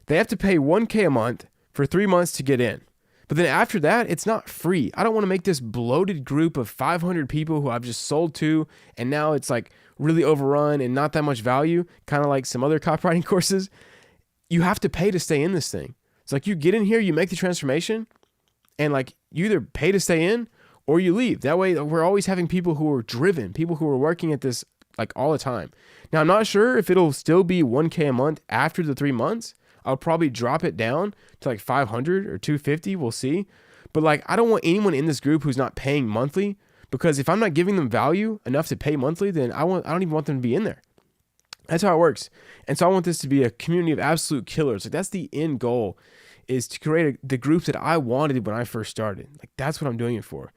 Speaker 1: they have to pay $1K a month for 3 months to get in. But then after that, it's not free. I don't want to make this bloated group of 500 people who I've just sold to, and now it's like really overrun and not that much value, kind of like some other copywriting courses. You have to pay to stay in this thing. It's like you get in here, you make the transformation, and like you either pay to stay in or you leave. That way we're always having people who are driven, people who are working at this like all the time. Now, I'm not sure if it'll still be $1K a month after the 3 months. I'll probably drop it down to like 500 or 250. We'll see. But like, I don't want anyone in this group who's not paying monthly, because if I'm not giving them value enough to pay monthly, then I don't even want them to be in there. That's how it works. And so I want this to be a community of absolute killers. Like that's the end goal, is to create the groups that I wanted when I first started. Like that's what I'm doing it for.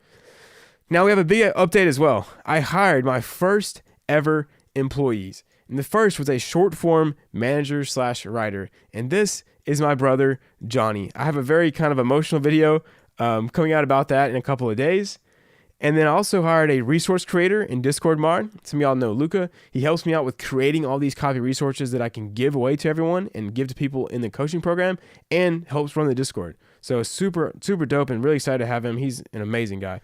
Speaker 1: Now we have a big update as well. I hired my first ever employees. And the first was a short form manager/writer. And this is my brother, Johnny. I have a very kind of emotional video coming out about that in a couple of days. And then I also hired a resource creator in Discord mod. Some of y'all know Luca. He helps me out with creating all these copy resources that I can give away to everyone and give to people in the coaching program, and helps run the Discord. So super, super dope, and really excited to have him. He's an amazing guy.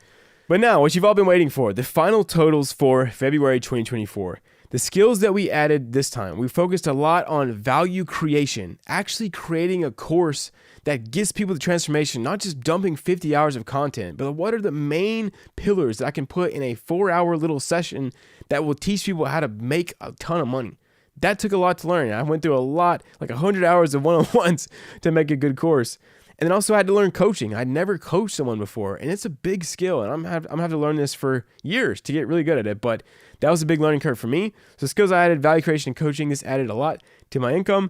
Speaker 1: But now, what you've all been waiting for, the final totals for February 2024. The skills that we added this time, we focused a lot on value creation, actually creating a course that gets people the transformation, not just dumping 50 hours of content, but what are the main pillars that I can put in a 4-hour little session that will teach people how to make a ton of money. That took a lot to learn. I went through a lot, like 100 hours of one-on-ones to make a good course. And then also I had to learn coaching. I'd never coached someone before, and it's a big skill, and I'm having to learn this for years to get really good at it, but that was a big learning curve for me. So skills I added, value creation and coaching, this added a lot to my income.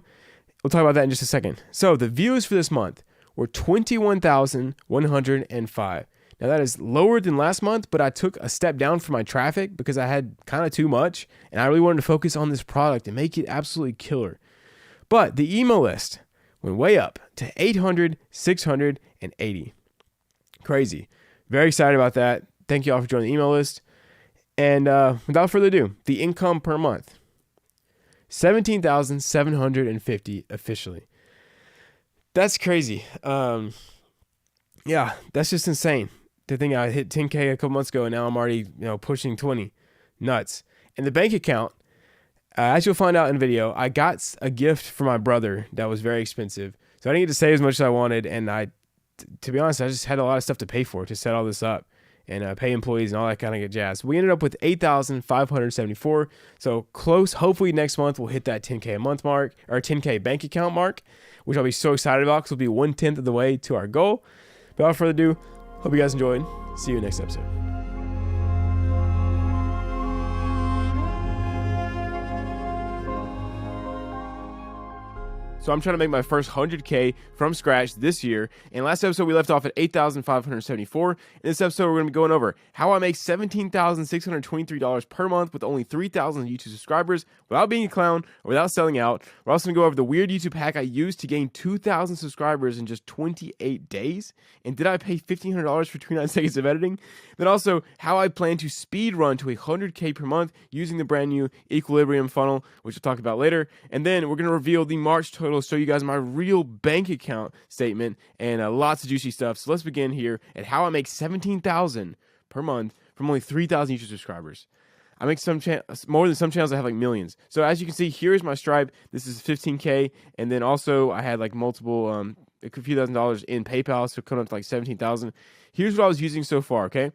Speaker 1: We'll talk about that in just a second. So the views for this month were 21,105. Now that is lower than last month, but I took a step down for my traffic because I had kind of too much, and I really wanted to focus on this product and make it absolutely killer. But the email list went way up to 680. Crazy. Very excited about that. Thank you all for joining the email list. And without further ado, the income per month, 17,750 officially. That's crazy. Yeah, that's just insane. To think I hit 10K a couple months ago, and now I'm already pushing 20. Nuts. And the bank account, as you'll find out in the video, I got a gift from my brother that was very expensive. So I didn't get to save as much as I wanted. And to be honest, I just had a lot of stuff to pay for to set all this up and pay employees and all that kind of good jazz. We ended up with 8,574. So close. Hopefully next month we'll hit that 10K a month mark, or 10K bank account mark, which I'll be so excited about because we'll be 1/10 of the way to our goal. But without further ado, hope you guys enjoyed. See you next episode. So I'm trying to make my first 100K from scratch this year. And last episode, we left off at 8,574. In this episode, we're going to be going over how I make $17,623 per month with only 3,000 YouTube subscribers without being a clown or without selling out. We're also going to go over the weird YouTube hack I used to gain 2,000 subscribers in just 28 days. And did I pay $1,500 for 29 seconds of editing? Then also how I plan to speed run to 100K per month using the brand new Equilibrium funnel, which we'll talk about later. And then we're going to reveal the March total, show you guys my real bank account statement, and lots of juicy stuff. So let's begin here at how I make $17,000 per month from only 3,000 YouTube subscribers. I make more than some channels that have like millions. So as you can see, here's my Stripe. This is 15K, and then also I had like multiple a few $1,000s in PayPal, so coming up to like 17,000. Here's what I was using so far. Okay,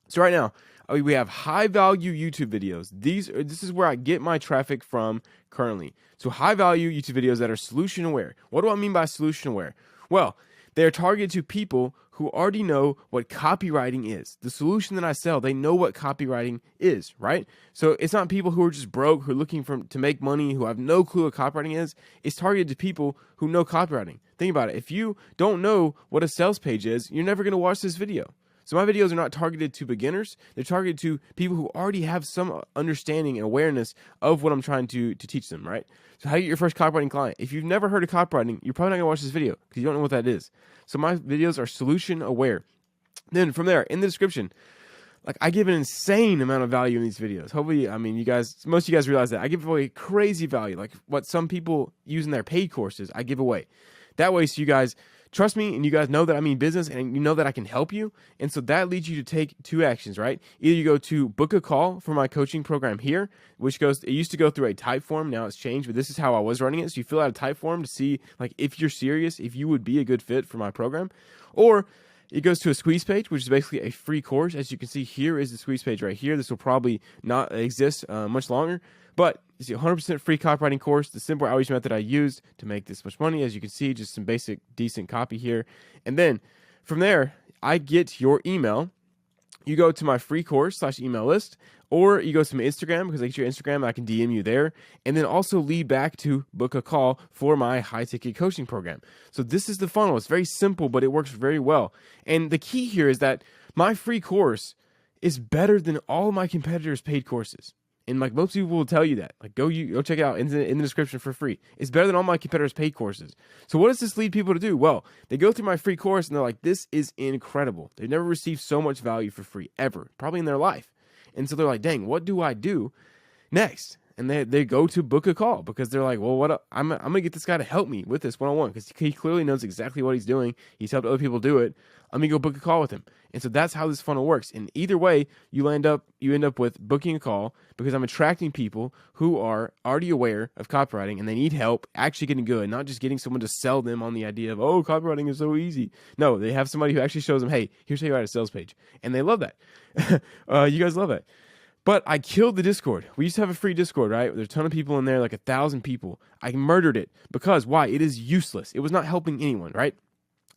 Speaker 1: so right now we have high value YouTube videos. This is where I get my traffic from currently. So high value YouTube videos that are solution aware. What do I mean by solution aware? Well, they're targeted to people who already know what copywriting is. The solution that I sell, they know what copywriting is, right? So it's not people who are just broke, who are looking to make money, who have no clue what copywriting is. It's targeted to people who know copywriting. Think about it. If you don't know what a sales page is, you're never going to watch this video. So my videos are not targeted to beginners. They're targeted to people who already have some understanding and awareness of what I'm trying to teach them, right? So how do you get your first copywriting client? If you've never heard of copywriting, you're probably not going to watch this video because you don't know what that is. So my videos are solution aware. Then from there, in the description, like I give an insane amount of value in these videos. Hopefully, I mean, most of you guys realize that. I give away crazy value, like what some people use in their paid courses, I give away. That way, so you guys trust me, and you guys know that I mean business, and you know that I can help you. And so that leads you to take two actions, right? Either you go to book a call for my coaching program here, it used to go through a type form. Now it's changed, but this is how I was running it. So you fill out a type form to see like if you're serious, if you would be a good fit for my program. Or it goes to a squeeze page, which is basically a free course. As you can see, here is the squeeze page right here. This will probably not exist much longer, but it's a 100% free copywriting course, the simple outreach method I used to make this much money. As you can see, just some basic, decent copy here. And then from there, I get your email. You go to my free course / email list, or you go to my Instagram because I get your Instagram. I can DM you there. And then also lead back to book a call for my high ticket coaching program. So this is the funnel. It's very simple, but it works very well. And the key here is that my free course is better than all my competitors' paid courses. And like most people will tell you that. Like go check it out in the description for free. It's better than all my competitors' paid courses. So what does this lead people to do? Well, they go through my free course and they're like, this is incredible. They've never received so much value for free ever, probably in their life. And so they're like, dang, what do I do next? And they go to book a call because they're like, well, I'm going to get this guy to help me with this one-on-one because he clearly knows exactly what he's doing. He's helped other people do it. I'm going to go book a call with him. And so that's how this funnel works. And either way, you end up with booking a call because I'm attracting people who are already aware of copywriting and they need help actually getting good, not just getting someone to sell them on the idea of, oh, copywriting is so easy. No, they have somebody who actually shows them, hey, here's how you write a sales page. And they love that. You guys love that. But I killed the Discord. We used to have a free Discord, right? There's a ton of people in there, like 1,000 people. I murdered it because why? It is useless. It was not helping anyone, right?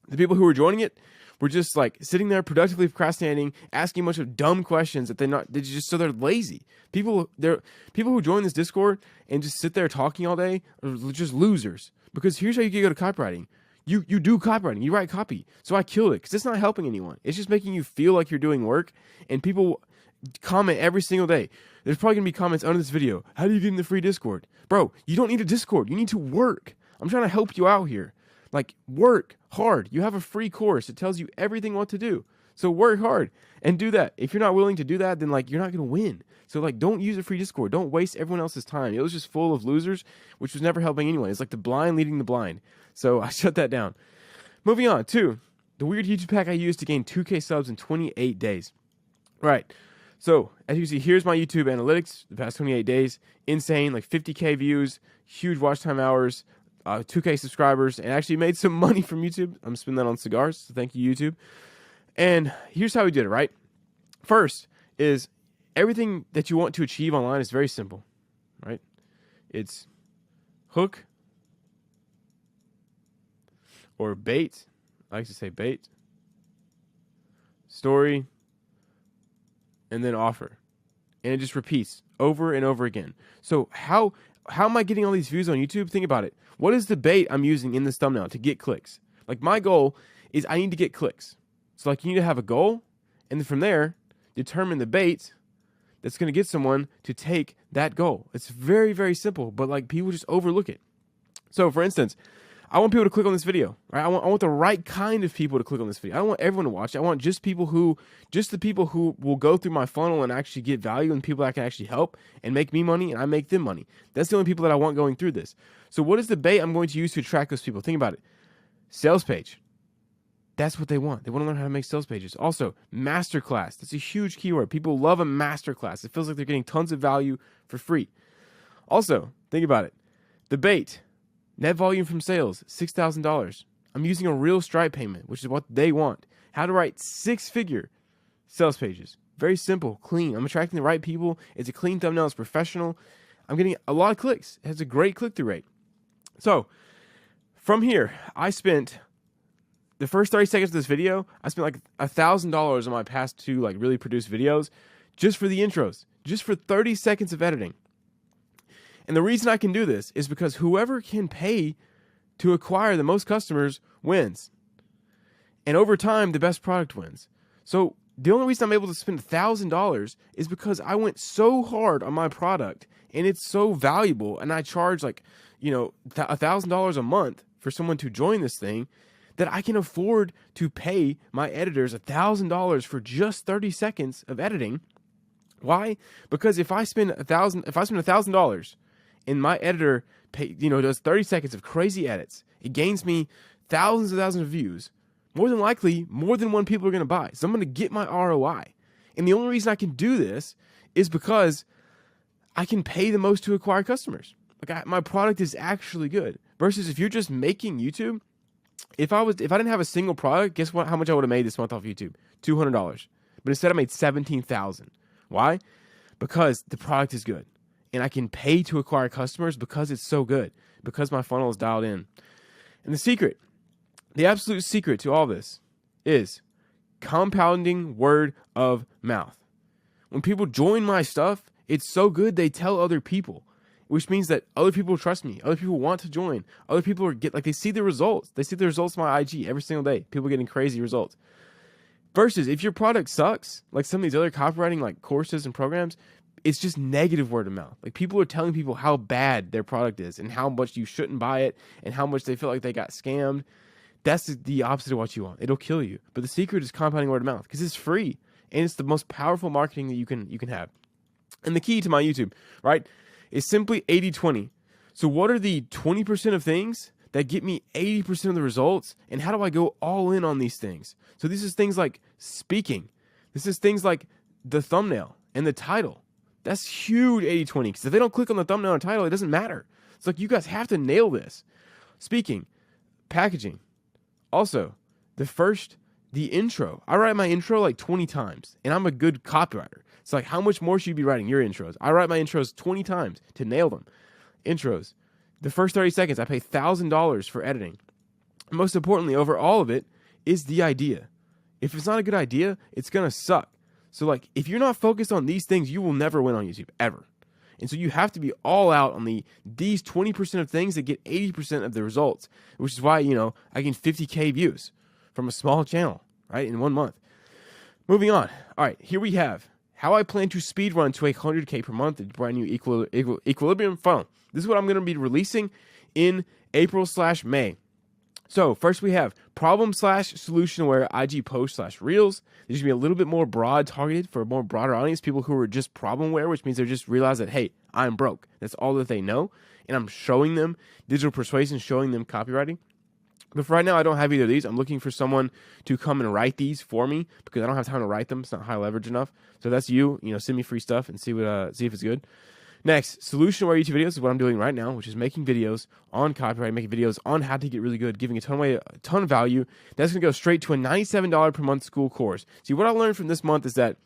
Speaker 1: The people who were joining it were just like sitting there productively procrastinating, asking a bunch of dumb questions that they're lazy. People who join this Discord and just sit there talking all day are just losers. Because here's how you can go to copywriting. You do copywriting. You write copy. So I killed it because it's not helping anyone. It's just making you feel like you're doing work, and people comment every single day. There's probably gonna be comments under this video. How do you get in the free Discord? Bro, you don't need a Discord. You need to work. I'm trying to help you out here. Like, work hard. You have a free course. It tells you everything what to do. So work hard and do that. If you're not willing to do that, then like you're not gonna win. So like don't use a free Discord. Don't waste everyone else's time. It was just full of losers, which was never helping anyone. It's like the blind leading the blind. So I shut that down. Moving on to the weird YouTube hack I used to gain 2K subs in 28 days. Right. So, as you can see, here's my YouTube analytics the past 28 days. Insane, like 50K views, huge watch time hours, 2K subscribers, and actually made some money from YouTube. I'm spending that on cigars, so thank you, YouTube. And here's how we did it, right? First is everything that you want to achieve online is very simple, right? It's hook or bait. I like to say bait. Story. And then offer. And it just repeats over and over again. So how am I getting all these views on YouTube? Think about it. What is the bait I'm using in this thumbnail to get clicks? Like my goal is I need to get clicks. So like you need to have a goal, and then from there, determine the bait that's going to get someone to take that goal. It's very, very simple, but like people just overlook it. So for instance, I want people to click on this video, right? I want the right kind of people to click on this video. I don't want everyone to watch it. I want just the people who will go through my funnel and actually get value, and people that I can actually help and make me money and I make them money. That's the only people that I want going through this. So what is the bait I'm going to use to attract those people? Think about it. Sales page. That's what they want. They want to learn how to make sales pages. Also, masterclass. That's a huge keyword. People love a masterclass. It feels like they're getting tons of value for free. Also, think about it. The bait. Net volume from sales, $6,000. I'm using a real Stripe payment, which is what they want. How to write 6-figure sales pages. Very simple, clean. I'm attracting the right people. It's a clean thumbnail. It's professional. I'm getting a lot of clicks. It has a great click-through rate. So from here, I spent the first 30 seconds of this video, I spent like $1,000 on my past 2 like really produced videos just for the intros, just for 30 seconds of editing. And the reason I can do this is because whoever can pay to acquire the most customers wins. And over time, the best product wins. So the only reason I'm able to spend $1,000 is because I went so hard on my product and it's so valuable. And I charge like, $1,000 a month for someone to join this thing that I can afford to pay my editors $1,000 for just 30 seconds of editing. Why? Because if I spend $1,000 and my editor does 30 seconds of crazy edits, it gains me thousands of views. More than likely, more than one people are going to buy. So I'm going to get my ROI. And the only reason I can do this is because I can pay the most to acquire customers. Like my product is actually good. Versus if you're just making YouTube, if I didn't have a single product, guess what? How much I would have made this month off YouTube? $200. But instead I made $17,000. Why? Because the product is good. And I can pay to acquire customers because it's so good, because my funnel is dialed in. And the absolute secret to all this is compounding word of mouth. When people join my stuff, it's so good they tell other people, which means that other people trust me. Other people want to join. Other people they see the results. They see the results on my IG every single day. People getting crazy results. Versus if your product sucks, like some of these other copywriting like courses and programs, it's just negative word of mouth. Like people are telling people how bad their product is and how much you shouldn't buy it and how much they feel like they got scammed. That's the opposite of what you want. It'll kill you. But the secret is compounding word of mouth because it's free and it's the most powerful marketing that you can have. And the key to my YouTube, right, is simply 80-20. So what are the 20% of things that get me 80% of the results? And how do I go all in on these things? So this is things like speaking. This is things like the thumbnail and the title. That's huge 80-20 because if they don't click on the thumbnail and title, it doesn't matter. It's like you guys have to nail this. Speaking, packaging. Also, the intro. I write my intro like 20 times and I'm a good copywriter. It's like how much more should you be writing your intros? I write my intros 20 times to nail them. Intros. The first 30 seconds, I pay $1,000 for editing. Most importantly, over all of it is the idea. If it's not a good idea, it's going to suck. So like, if you're not focused on these things, you will never win on YouTube, ever. And so you have to be all out on these 20% of things that get 80% of the results, which is why, I get 50K views from a small channel, right, in 1 month. Moving on. All right, here we have how I plan to speed run to 100K per month, a brand new equilibrium funnel. This is what I'm going to be releasing in April/May. So first we have problem/solution aware IG post/reels. These should be a little bit more broad targeted for a more broader audience, people who are just problem aware, which means they just realize that, hey, I'm broke. That's all that they know. And I'm showing them digital persuasion, showing them copywriting. But for right now, I don't have either of these. I'm looking for someone to come and write these for me because I don't have time to write them. It's not high leverage enough. So that's you. Send me free stuff and see if it's good. Next, solution-aware YouTube videos is what I'm doing right now, which is making videos on copyright, making videos on how to get really good, giving a ton of value. That's going to go straight to a $97 per month school course. See, what I learned from this month is that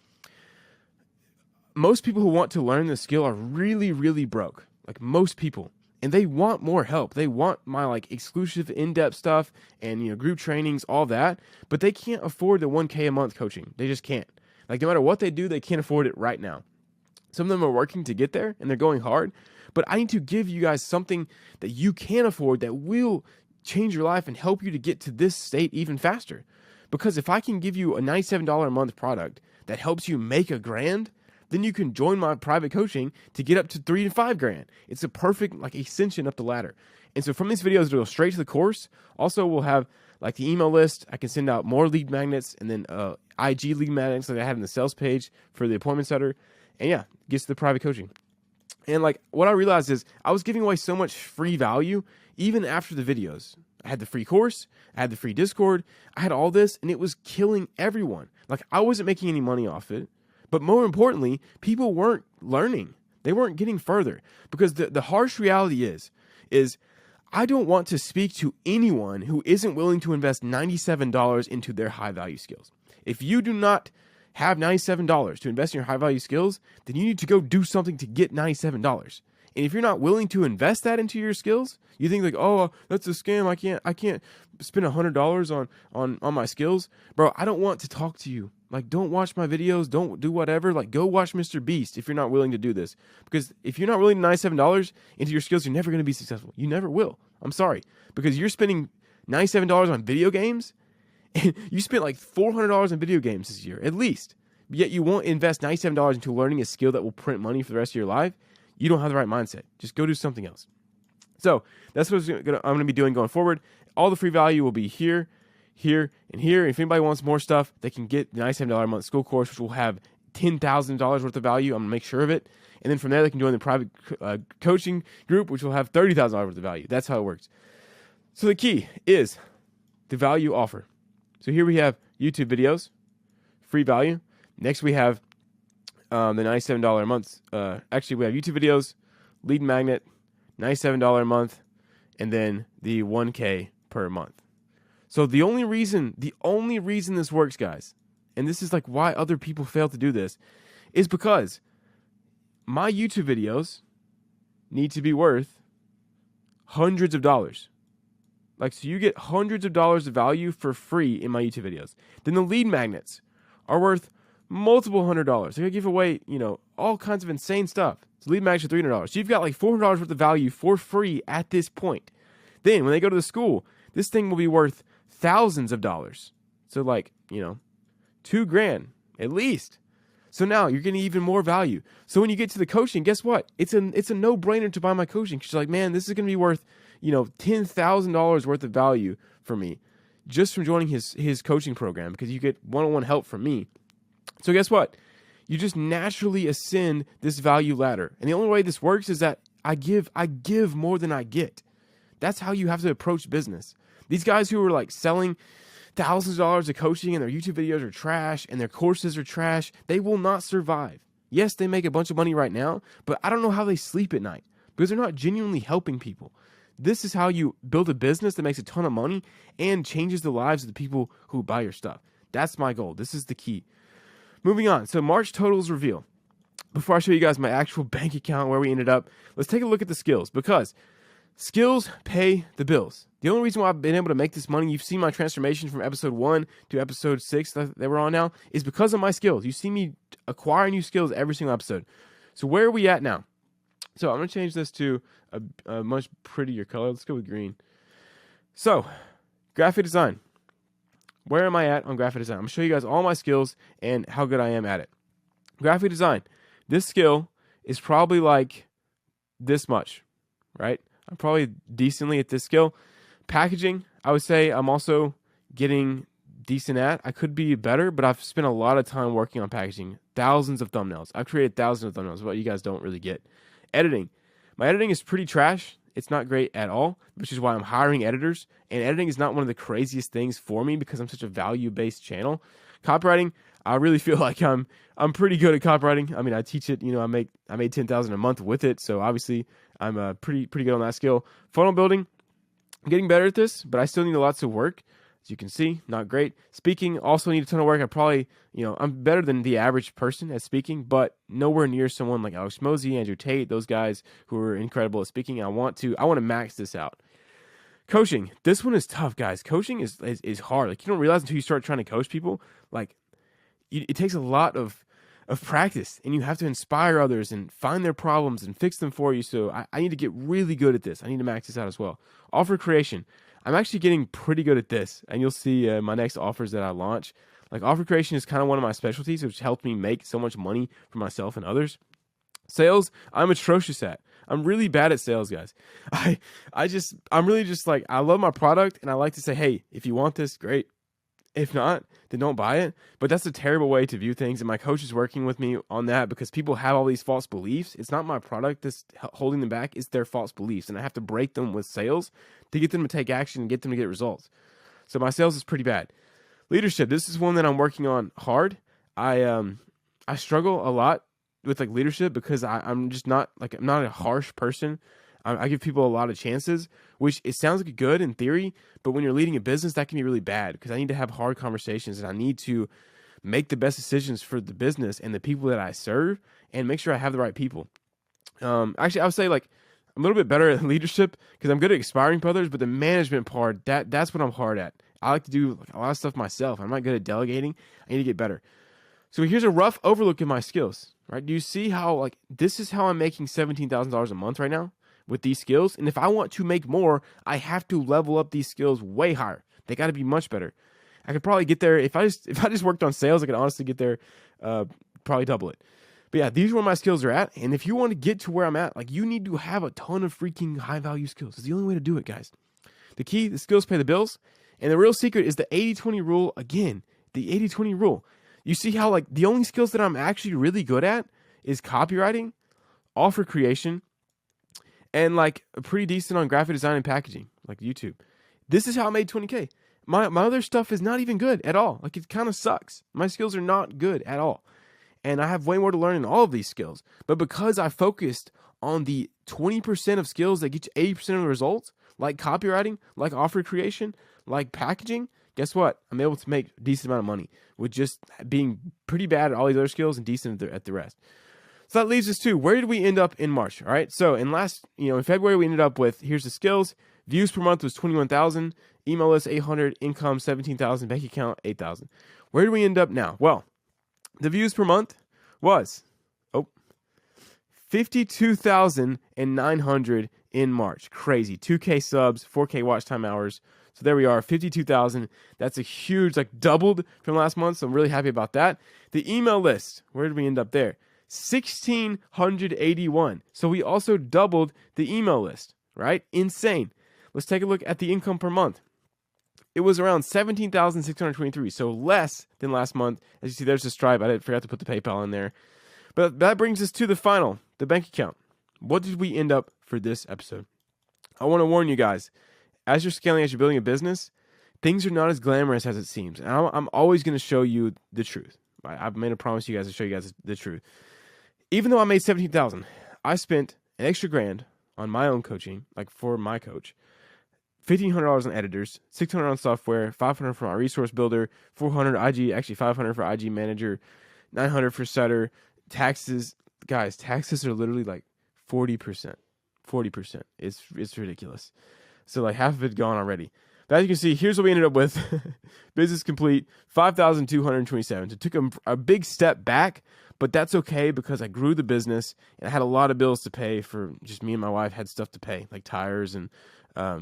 Speaker 1: most people who want to learn this skill are really, really broke. Like most people. And they want more help. They want my exclusive in-depth stuff and group trainings, all that. But they can't afford the $1K a month coaching. They just can't. Like no matter what they do, they can't afford it right now. Some of them are working to get there and they're going hard. But I need to give you guys something that you can afford that will change your life and help you to get to this state even faster. Because if I can give you a $97 a month product that helps you make $1,000, then you can join my private coaching to get up to $3,000 to $5,000. It's a perfect ascension up the ladder. And so from these videos, it'll go straight to the course. Also, we'll have the email list. I can send out more lead magnets and then IG lead magnets like I have in the sales page for the appointment setter. And yeah, gets to the private coaching. And what I realized is I was giving away so much free value even after the videos. I had the free course, I had the free Discord, I had all this, and it was killing everyone. I wasn't making any money off it. But more importantly, people weren't learning. They weren't getting further. Because the harsh reality is I don't want to speak to anyone who isn't willing to invest $97 into their high value skills. If you do not have $97 to invest in your high value skills, then you need to go do something to get $97. And if you're not willing to invest that into your skills, you think oh, that's a scam. I can't spend $100 on my skills. Bro, I don't want to talk to you. Don't watch my videos. Don't do whatever. Go watch Mr. Beast if you're not willing to do this. Because if you're not willing to $97 into your skills, you're never going to be successful. You never will. I'm sorry. Because you're spending $97 on video games, and you spent $400 on video games this year, at least. Yet you won't invest $97 into learning a skill that will print money for the rest of your life. You don't have the right mindset. Just go do something else. So that's what I'm going to be doing going forward. All the free value will be here, here, and here. If anybody wants more stuff, they can get the $97 a month school course, which will have $10,000 worth of value. I'm going to make sure of it. And then from there, they can join the private coaching group, which will have $30,000 worth of value. That's how it works. So the key is the value offer. So here we have YouTube videos, free value. Next, we have the $97 a month. Actually, we have YouTube videos, lead magnet, $97 a month, and then the $1K per month. So the only reason this works, guys, and this is why other people fail to do this, is because my YouTube videos need to be worth hundreds of dollars. So you get hundreds of dollars of value for free in my YouTube videos. Then the lead magnets are worth multiple $100s. They're going to give away, all kinds of insane stuff. So lead magnets are $300. So you've got $400 worth of value for free at this point. Then when they go to the school, this thing will be worth thousands of dollars. So $2,000 at least. So now you're getting even more value. So when you get to the coaching, guess what? It's a no-brainer to buy my coaching. Because you're like, man, this is going to be worth, $10,000 worth of value for me just from joining his coaching program, because you get one-on-one help from me. So guess what? You just naturally ascend this value ladder. And the only way this works is that I give more than I get. That's how you have to approach business. These guys who are like selling thousands of dollars of coaching and their YouTube videos are trash and their courses are trash, they will not survive. Yes, they make a bunch of money right now, but I don't know how they sleep at night because they're not genuinely helping people. This is how you build a business that makes a ton of money and changes the lives of the people who buy your stuff. That's my goal. This is the key. Moving on. So March totals reveal. Before I show you guys my actual bank account where we ended up, let's take a look at the skills, because skills pay the bills. The only reason why I've been able to make this money, you've seen my transformation from episode 1 to episode 6 that we're on now, is because of my skills. You see me acquire new skills every single episode. So where are we at now? So I'm going to change this to a much prettier color. Let's go with green. So graphic design. Where am I at on graphic design? I'm going to show you guys all my skills and how good I am at it. Graphic design. This skill is probably like this much, right? I'm probably decently at this skill. Packaging, I would say I'm also getting decent at. I could be better, but I've spent a lot of time working on packaging. Thousands of thumbnails. I've created thousands of thumbnails, what you guys don't really get. Editing. My editing is pretty trash. It's not great at all, which is why I'm hiring editors. And editing is not one of the craziest things for me because I'm such a value-based channel. Copywriting, I really feel like I'm pretty good at copywriting. I mean, I teach it. I made $10,000 a month with it, so obviously I'm pretty good on that skill. Funnel building, I'm getting better at this, but I still need lots of work. As you can see, not great. Speaking, also need a ton of work. I probably, I'm better than the average person at speaking, but nowhere near someone like Alex Mosey, Andrew Tate, those guys who are incredible at speaking. I want to max this out. Coaching, this one is tough, guys. Coaching is hard. Like, you don't realize until you start trying to coach people. Like, it takes a lot of practice, and you have to inspire others and find their problems and fix them for you. So I need to get really good at this. I need to max this out as well. Offer creation. I'm actually getting pretty good at this, and you'll see my next offers that I launch. Like, offer creation is kind of one of my specialties, which helped me make so much money for myself and others. Sales, I'm atrocious at. I'm really bad at sales, guys. I'm really just like, I love my product, and I like to say, hey, if you want this, great. If not, then don't buy it. But that's a terrible way to view things. And my coach is working with me on that because people have all these false beliefs. It's not my product that's holding them back. It's their false beliefs. And I have to break them with sales to get them to take action and get them to get results. So my sales is pretty bad. Leadership. This is one that I'm working on hard. I struggle a lot with like leadership because I'm just not like, I'm not a harsh person. I give people a lot of chances, which it sounds like good in theory, but when you're leading a business, that can be really bad because I need to have hard conversations and I need to make the best decisions for the business and the people that I serve and make sure I have the right people. Actually, I would say like I'm a little bit better at leadership because I'm good at inspiring others, but the management part, that's what I'm hard at. I like to do like a lot of stuff myself. I'm not good at delegating. I need to get better. So here's a rough overlook of my skills, right? Do you see how like this is how I'm making $17,000 a month right now? With these skills, and if I want to make more, I have to level up these skills way higher. They got to be much better. I could probably get there if I just worked on sales. I could honestly get there, probably double it. But yeah, these are where my skills are at. And if you want to get to where I'm at, like you need to have a ton of freaking high value skills. It's the only way to do it, guys. The key, the skills pay the bills, and the real secret is the 80-20 rule. Again, the 80-20 rule. You see how like the only skills that I'm actually really good at is copywriting, offer creation, and like pretty decent on graphic design and packaging, like YouTube. This is how I made 20K. My other stuff is not even good at all. Like it kind of sucks. My skills are not good at all. And I have way more to learn in all of these skills. But because I focused on the 20% of skills that get you 80% of the results, like copywriting, like offer creation, like packaging, guess what? I'm able to make a decent amount of money with just being pretty bad at all these other skills and decent at the rest. So that leaves us to where did we end up in March? All right. So in February, we ended up with, here's the skills. Views per month was 21,000. Email list 800. Income 17,000. Bank account 8,000. Where do we end up now? Well, the views per month was 52,900 in March. Crazy. 2K subs, 4K watch time hours. So there we are, 52,000. That's a huge, like doubled from last month. So I'm really happy about that. The email list, where did we end up there? 1,681. So we also doubled the email list, right? Insane. Let's take a look at the income per month. It was around 17,623, so less than last month. As you see, there's the Stripe. I forgot to put the PayPal in there. But that brings us to the final, the bank account. What did we end up for this episode? I want to warn you guys, as you're scaling, as you're building a business, things are not as glamorous as it seems. And I'm always going to show you the truth. I've made a promise to you guys to show you guys the truth. Even though I made 17,000, I spent an extra grand on my own coaching, like for my coach. $1,500 on editors, $600 on software, $500 for my resource builder, $400 IG, actually $500 for IG manager, $900 for setter. Taxes, guys, taxes are literally like 40%. 40%. It's ridiculous. So like half of it gone already. But as you can see, here's what we ended up with. Business complete, 5,227. So it took a big step back, but that's okay because I grew the business and I had a lot of bills to pay for just me and my wife had stuff to pay, like tires and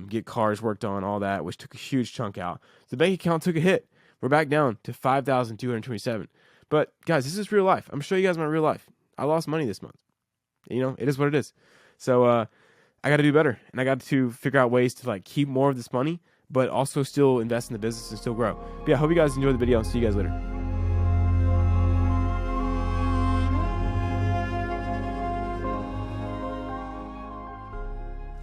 Speaker 1: get cars worked on, all that, which took a huge chunk out. The bank account took a hit. We're back down to 5,227. But guys, this is real life. I'm going to show you guys my real life. I lost money this month. You know, it is what it is. So I got to do better, and I got to figure out ways to like keep more of this money, but also still invest in the business and still grow. But yeah, hope you guys enjoyed the video. I'll see you guys later.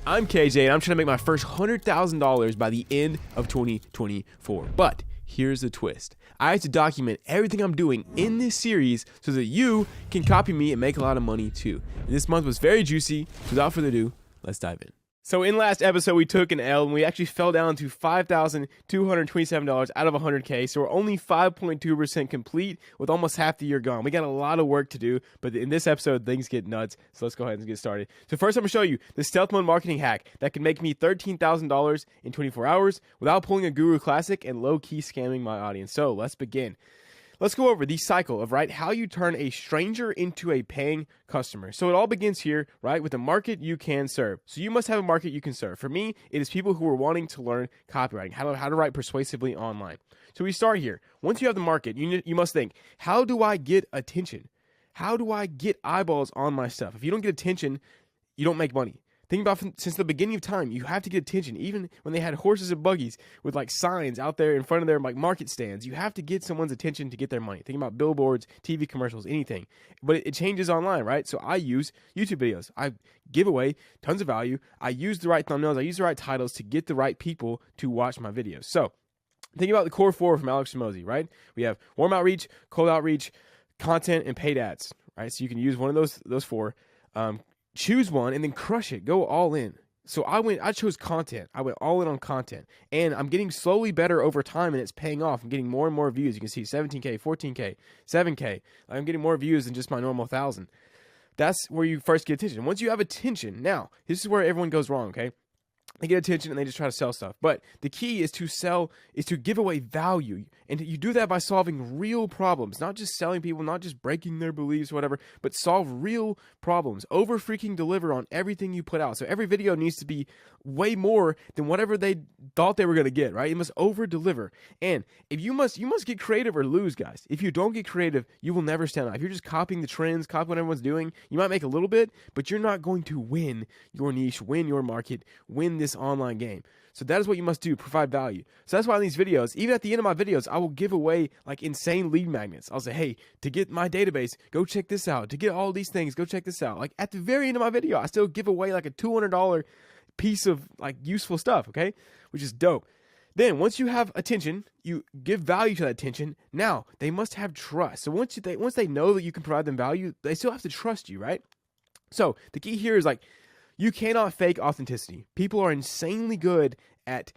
Speaker 1: I'm KJ, and I'm trying to make my first $100,000 by the end of 2024. But here's the twist. I have to document everything I'm doing in this series so that you can copy me and make a lot of money too. And this month was very juicy. Without further ado, let's dive in. So in last episode, we took an L and we actually fell down to $5,227 out of 100K. So we're only 5.2% complete with almost half the year gone. We got a lot of work to do, but in this episode, things get nuts. So let's go ahead and get started. So first, I'm going to show you the stealth mode marketing hack that can make me $13,000 in 24 hours without pulling a guru classic and low-key scamming my audience. So let's begin. Let's go over the cycle of, right, how you turn a stranger into a paying customer. So it all begins here, right, with a market you can serve. So you must have a market you can serve. For me, it is people who are wanting to learn copywriting, how to write persuasively online. So we start here. Once you have the market, you must think, how do I get attention? How do I get eyeballs on my stuff? If you don't get attention, you don't make money. Think about since the beginning of time, you have to get attention. Even when they had horses and buggies with like signs out there in front of their like market stands, you have to get someone's attention to get their money. Think about billboards, TV commercials, anything. But it changes online, right? So I use YouTube videos. I give away tons of value. I use the right thumbnails. I use the right titles to get the right people to watch my videos. So think about the core four from Alex Hormozi, right? We have warm outreach, cold outreach, content, and paid ads, right? So you can use one of those four. Choose one and then crush it. Go all in. So I chose content. I went all in on content. And I'm getting slowly better over time and it's paying off. I'm getting more and more views. You can see 17K, 14K, 7K. I'm getting more views than just my normal 1,000. That's where you first get attention. Once you have attention, now, this is where everyone goes wrong, okay? They get attention and they just try to sell stuff. But the key is to give away value. And you do that by solving real problems, not just selling people, not just breaking their beliefs or whatever, but solve real problems. Over freaking deliver on everything you put out. So every video needs to be way more than whatever they thought they were going to get, right? You must over deliver. And if you must get creative or lose, guys. If you don't get creative, you will never stand out. If you're just copying the trends, copying what everyone's doing, you might make a little bit, but you're not going to win your niche, win your market, win this online game. So that is what you must do, provide value. So that's why in these videos, even at the end of my videos, I will give away like insane lead magnets. I'll say, hey, to get my database, go check this out. To get all these things, go check this out. Like at the very end of my video, I still give away like a $200 piece of like useful stuff, okay? Which is dope. Then once you have attention, you give value to that attention. Now they must have trust. So once they know that you can provide them value, they still have to trust you, right? So the key here is like, you cannot fake authenticity. People are insanely good at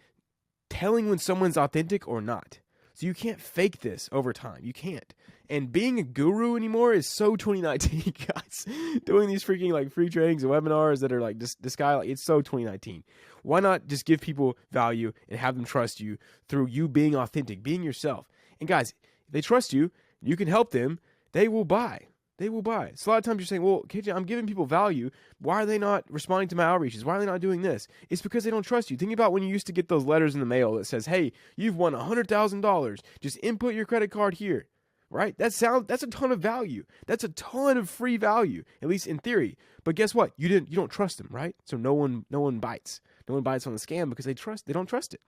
Speaker 1: telling when someone's authentic or not. So you can't fake this over time. You can't. And being a guru anymore is so 2019, guys. Doing these freaking like free trainings and webinars that are like this guy, like it's so 2019. Why not just give people value and have them trust you through you being authentic, being yourself? And guys, if they trust you, you can help them, they will buy. They will buy. So a lot of times you're saying, well, KJ, I'm giving people value. Why are they not responding to my outreaches? Why are they not doing this? It's because they don't trust you. Think about when you used to get those letters in the mail that says, hey, you've won $100,000. Just input your credit card here, right? That's a ton of value. That's a ton of free value, at least in theory. But guess what? You don't trust them, right? So no one bites. No one bites on the scam because they don't trust it.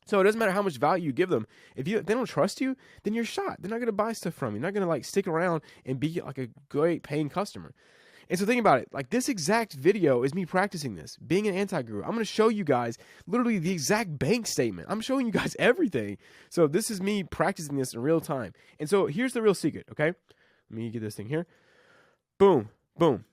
Speaker 1: So it doesn't matter how much value you give them. If they don't trust you, then you're shot. They're not going to buy stuff from you. They're not going to like stick around and be like a great paying customer. And so think about it. Like this exact video is me practicing this, being an anti-guru. I'm going to show you guys literally the exact bank statement. I'm showing you guys everything. So this is me practicing this in real time. And so here's the real secret, okay? Let me get this thing here. Boom, boom.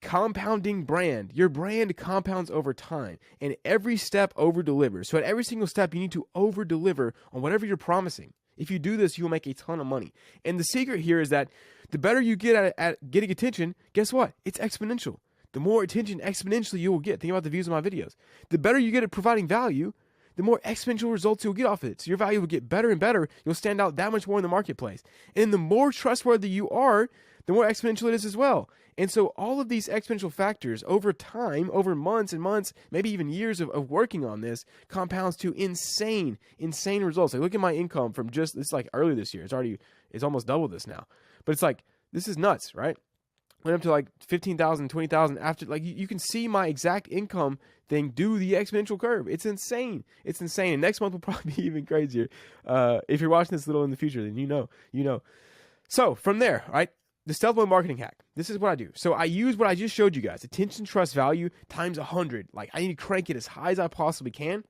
Speaker 1: Compounding brand. Your brand compounds over time, and every step over delivers. So at every single step, you need to over deliver on whatever you're promising. If you do this, you will make a ton of money. And the secret here is that the better you get at getting attention, guess what? It's exponential. The more attention exponentially you will get. Think about the views of my videos. The better you get at providing value, the more exponential results you'll get off of it. So your value will get better and better. You'll stand out that much more in the marketplace. And the more trustworthy you are, the more exponential it is as well. And so all of these exponential factors over time, over months and months, maybe even years of working on this, compounds to insane results. Like look at my income from it's like early this year. It's almost double this now. But it's like, this is nuts, right? Went up to like 15,000, 20,000 after, like you can see my exact income thing do the exponential curve. It's insane. It's insane. And next month will probably be even crazier. If you're watching this little in the future, then you know. So from there, right? The stealth mode marketing hack. This is what I do. So I use what I just showed you guys. Attention, trust, value times 100. Like I need to crank it as high as I possibly can.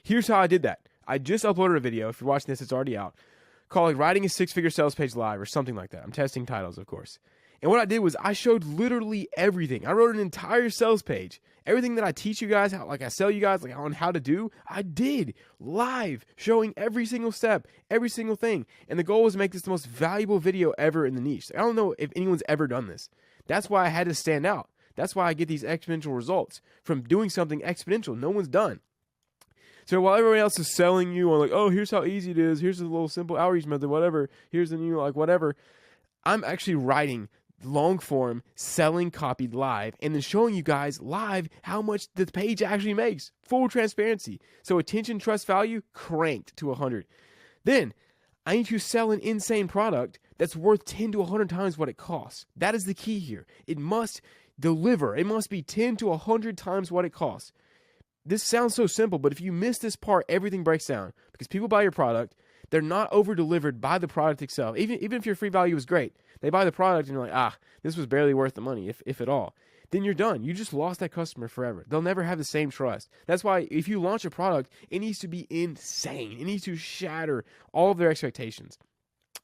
Speaker 1: Here's how I did that. I just uploaded a video. If you're watching this, it's already out. Called like writing a 6-figure sales page live or something like that. I'm testing titles, of course. And what I did was I showed literally everything. I wrote an entire sales page. Everything that I teach you guys, how, like I sell you guys, like on how to do, I did live, showing every single step, every single thing. And the goal was to make this the most valuable video ever in the niche. I don't know if anyone's ever done this. That's why I had to stand out. That's why I get these exponential results from doing something exponential. No one's done. So while everyone else is selling you on like, oh, here's how easy it is. Here's a little simple outreach method, whatever. Here's the new, like whatever. I'm actually writing long form selling copy live and then showing you guys live how much the page actually makes. Full transparency. So attention, trust, value cranked to 100. Then I need to sell an insane product that's worth 10 to 100 times what it costs. That is the key here. It must deliver. It must be 10 to 100 times what it costs. This sounds so simple, but if you miss this part, everything breaks down because people buy your product. They're not over-delivered by the product itself. Even if your free value is great, they buy the product and you're like, this was barely worth the money, if at all. Then you're done. You just lost that customer forever. They'll never have the same trust. That's why if you launch a product, it needs to be insane. It needs to shatter all of their expectations.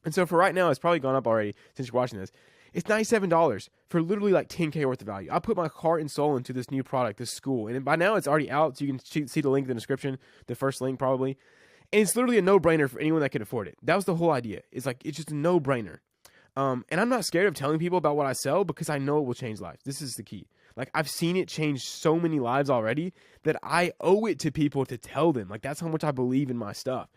Speaker 1: And so for right now, it's probably gone up already since you're watching this. It's $97 for literally like $10K worth of value. I put my heart and soul into this new product, this school. And by now it's already out, so you can see the link in the description, the first link probably. And it's literally a no-brainer for anyone that can afford it. That was the whole idea. It's just a no-brainer. And I'm not scared of telling people about what I sell because I know it will change lives. This is the key. Like I've seen it change so many lives already that I owe it to people to tell them. Like that's how much I believe in my stuff.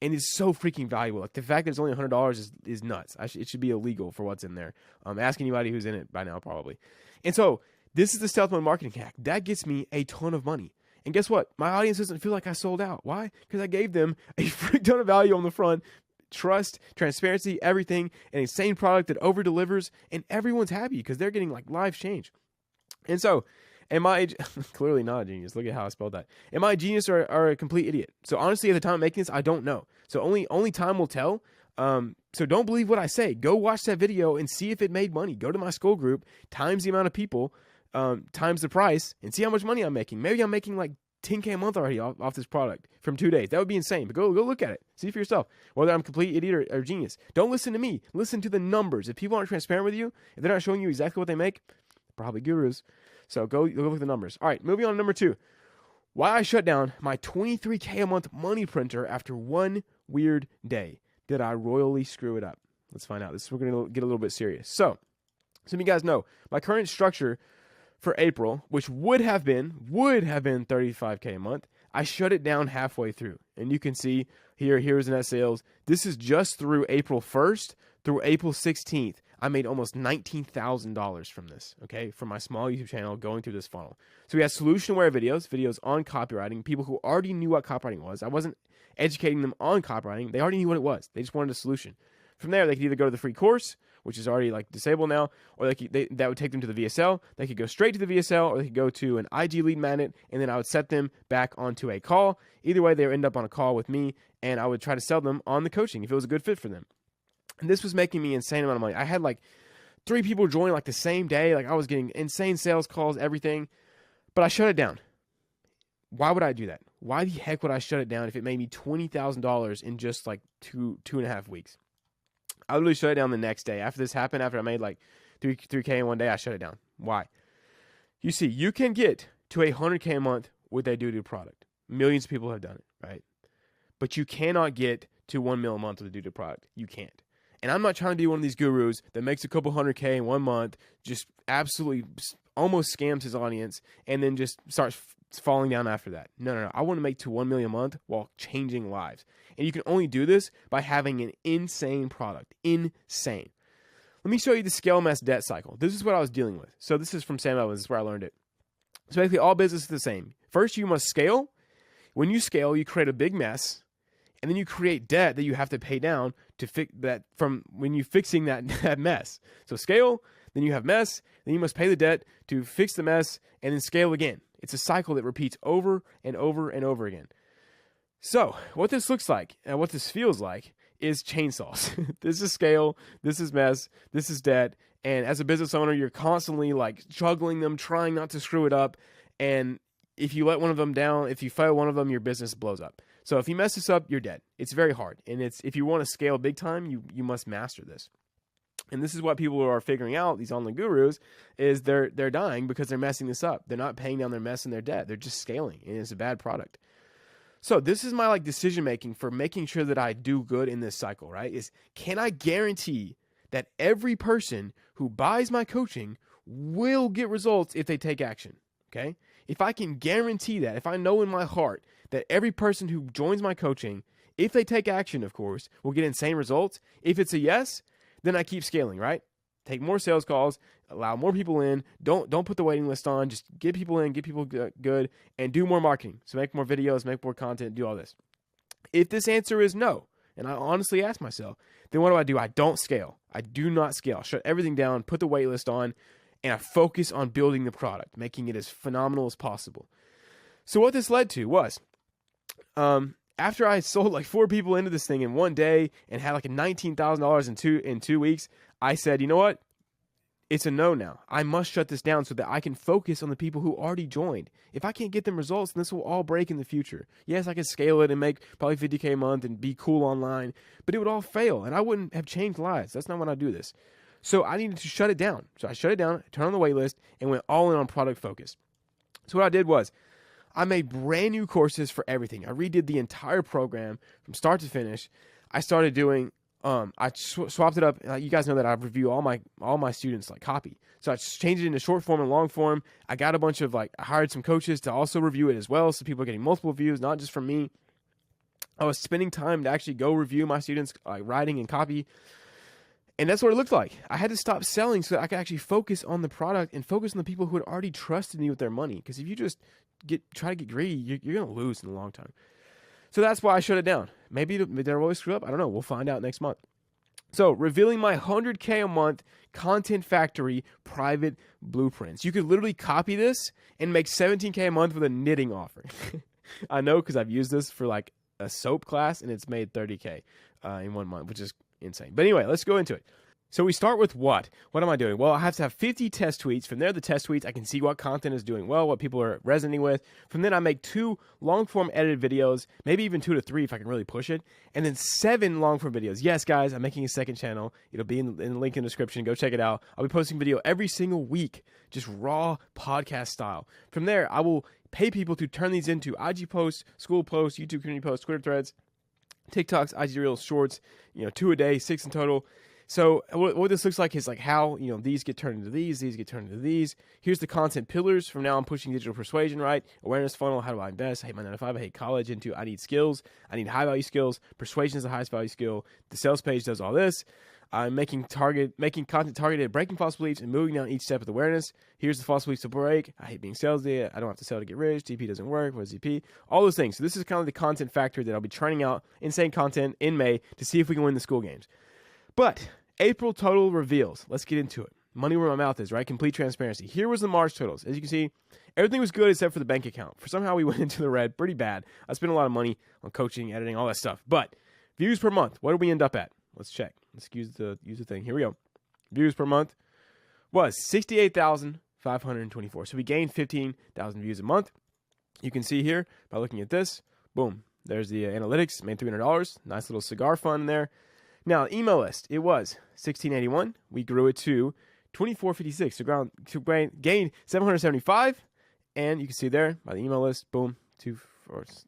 Speaker 1: And it's so freaking valuable. Like the fact that it's only $100 is nuts. It should be illegal for what's in there. Ask anybody who's in it by now probably. And so this is the stealth mode marketing hack. That gets me a ton of money. And guess what? My audience doesn't feel like I sold out. Why? Because I gave them a freak ton of value on the front, trust, transparency, everything, an insane product that over delivers, and everyone's happy because they're getting like live change. And so, am I clearly not a genius? Look at how I spelled that. Am I a genius or a complete idiot? So honestly, at the time of making this, I don't know. So only time will tell. So don't believe what I say. Go watch that video and see if it made money. Go to my school group, times the amount of people, times the price, and see how much money I'm making. Maybe I'm making like $10K a month already off this product from 2 days. That would be insane. But go look at it. See for yourself whether I'm a complete idiot or genius. Don't listen to me. Listen to the numbers. If people aren't transparent with you, if they're not showing you exactly what they make, probably gurus. So go look at the numbers. All right, moving on to number 2. Why I shut down my $23K a month money printer after one weird day. Did I royally screw it up? Let's find out. We're going to get a little bit serious. So some of you guys know my current structure for April, which would have been $35K a month. I shut it down halfway through. And you can see here's net sales. This is just through April 1st through April 16th. I made almost $19,000 from this, okay, from my small YouTube channel going through this funnel. So we had solution-aware videos on copywriting, people who already knew what copywriting was. I wasn't educating them on copywriting. They already knew what it was. They just wanted a solution. From there, they could either go to the free course, which is already like disabled now, or that would take them to the VSL. They could go straight to the VSL, or they could go to an IG lead magnet, and then I would set them back onto a call. Either way, they would end up on a call with me, and I would try to sell them on the coaching if it was a good fit for them. And this was making me insane amount of money. I had like 3 people join like the same day. Like I was getting insane sales calls, everything, but I shut it down. Why would I do that? Why the heck would I shut it down if it made me $20,000 in just like two and a half weeks? I literally shut it down the next day. After this happened, after I made like 3K in one day, I shut it down. Why? You see, you can get to $100K a month with a doo-doo product. Millions of people have done it, right? But you cannot get to $1 million a month with a doo-doo product. You can't. And I'm not trying to be one of these gurus that makes a couple $100K in 1 month, just absolutely almost scams his audience, and then just starts falling down after that. No. I want to make to $1 million a month while changing lives. And you can only do this by having an insane product. Insane. Let me show you the scale mess debt cycle. This is what I was dealing with. So this is from Sam Evans. This is where I learned it. So basically all business is the same. First, you must scale. When you scale, you create a big mess. And then you create debt that you have to pay down to fix that from when you're fixing that mess. So scale, then you have mess, then you must pay the debt to fix the mess, and then scale again. It's a cycle that repeats over and over and over again. So what this looks like and what this feels like is chainsaws. This is scale, this is mess, this is debt. And as a business owner, you're constantly like juggling them, trying not to screw it up. And if you let one of them down, if you fail one of them, your business blows up. So if you mess this up, you're dead. It's very hard. And if you want to scale big time, you must master this. And this is what people are figuring out, these online gurus, is they're dying because they're messing this up. They're not paying down their mess and their debt. They're just scaling, and it's a bad product. So this is my like decision making for making sure that I do good in this cycle, right? Is can I guarantee that every person who buys my coaching will get results if they take action? Okay? If I can guarantee that, if I know in my heart that every person who joins my coaching, if they take action, of course, will get insane results. If it's a yes, then I keep scaling, right? Take more sales calls, allow more people in. Don't put the waiting list on. Just get people in, get people good, and do more marketing. So make more videos, make more content, do all this. If this answer is no, and I honestly ask myself, then what do? I don't scale. I do not scale. Shut everything down, put the wait list on, and I focus on building the product, making it as phenomenal as possible. So what this led to was, after I sold like 4 people into this thing in one day and had like a $19,000 in 2 weeks, I said, you know what? It's a no now. I must shut this down so that I can focus on the people who already joined. If I can't get them results, then this will all break in the future. Yes, I could scale it and make probably $50K a month and be cool online, but it would all fail and I wouldn't have changed lives. That's not when I do this. So I needed to shut it down. So I shut it down, turned on the wait list, and went all in on product focus. So what I did was I made brand new courses for everything. I redid the entire program from start to finish. I started doing, I swapped it up. You guys know that I review all my students like copy. So I changed it into short form and long form. I got a bunch of I hired some coaches to also review it as well. So people are getting multiple views, not just from me. I was spending time to actually go review my students' writing and copy. And that's what it looked like. I had to stop selling so that I could actually focus on the product and focus on the people who had already trusted me with their money. Because if you just try to get greedy, you're going to lose in the long term. So that's why I shut it down. Maybe they'll always screw up. I don't know. We'll find out next month. So revealing my $100K a month Content Factory private blueprints. You could literally copy this and make $17K a month with a knitting offer. I know because I've used this for like a soap class and it's made $30K in 1 month, which is insane. But anyway, let's go into it. So we start with what? What am I doing? Well, I have to have 50 test tweets. From there, the test tweets, I can see what content is doing well, what people are resonating with. From then, I make 2 long-form edited videos, maybe even 2 to 3 if I can really push it, and then 7 long-form videos. Yes, guys, I'm making a second channel. It'll be in the link in the description. Go check it out. I'll be posting video every single week, just raw podcast style. From there, I will pay people to turn these into IG posts, school posts, YouTube community posts, Twitter threads, TikToks, IG Reels, Shorts, 2 a day, 6 in total. So what this looks like is like how, these get turned into these get turned into these. Here's the content pillars. From now I'm pushing digital persuasion, right? Awareness funnel, how do I invest? I hate my 9 to 5, I hate college. Into I need skills. I need high value skills. Persuasion is the highest value skill. The sales page does all this. I'm making content targeted at breaking false beliefs and moving down each step of the awareness. Here's the false beliefs to break. I hate being salesy. I don't have to sell to get rich. GP doesn't work. What is GP? All those things. So this is kind of the content factory that I'll be trying out insane content in May to see if we can win the school games. But April total reveals. Let's get into it. Money where my mouth is, right? Complete transparency. Here was the March totals. As you can see, everything was good except for the bank account. For somehow we went into the red pretty bad. I spent a lot of money on coaching, editing, all that stuff. But views per month, what did we end up at? Let's check. Let's use the thing. Here we go. Views per month was 68,524. So we gained 15,000 views a month. You can see here by looking at this. Boom. There's the analytics. Made $300. Nice little cigar fund there. Now, email list. It was 1681. We grew it to 2456. So gained 775. And you can see there by the email list. Boom.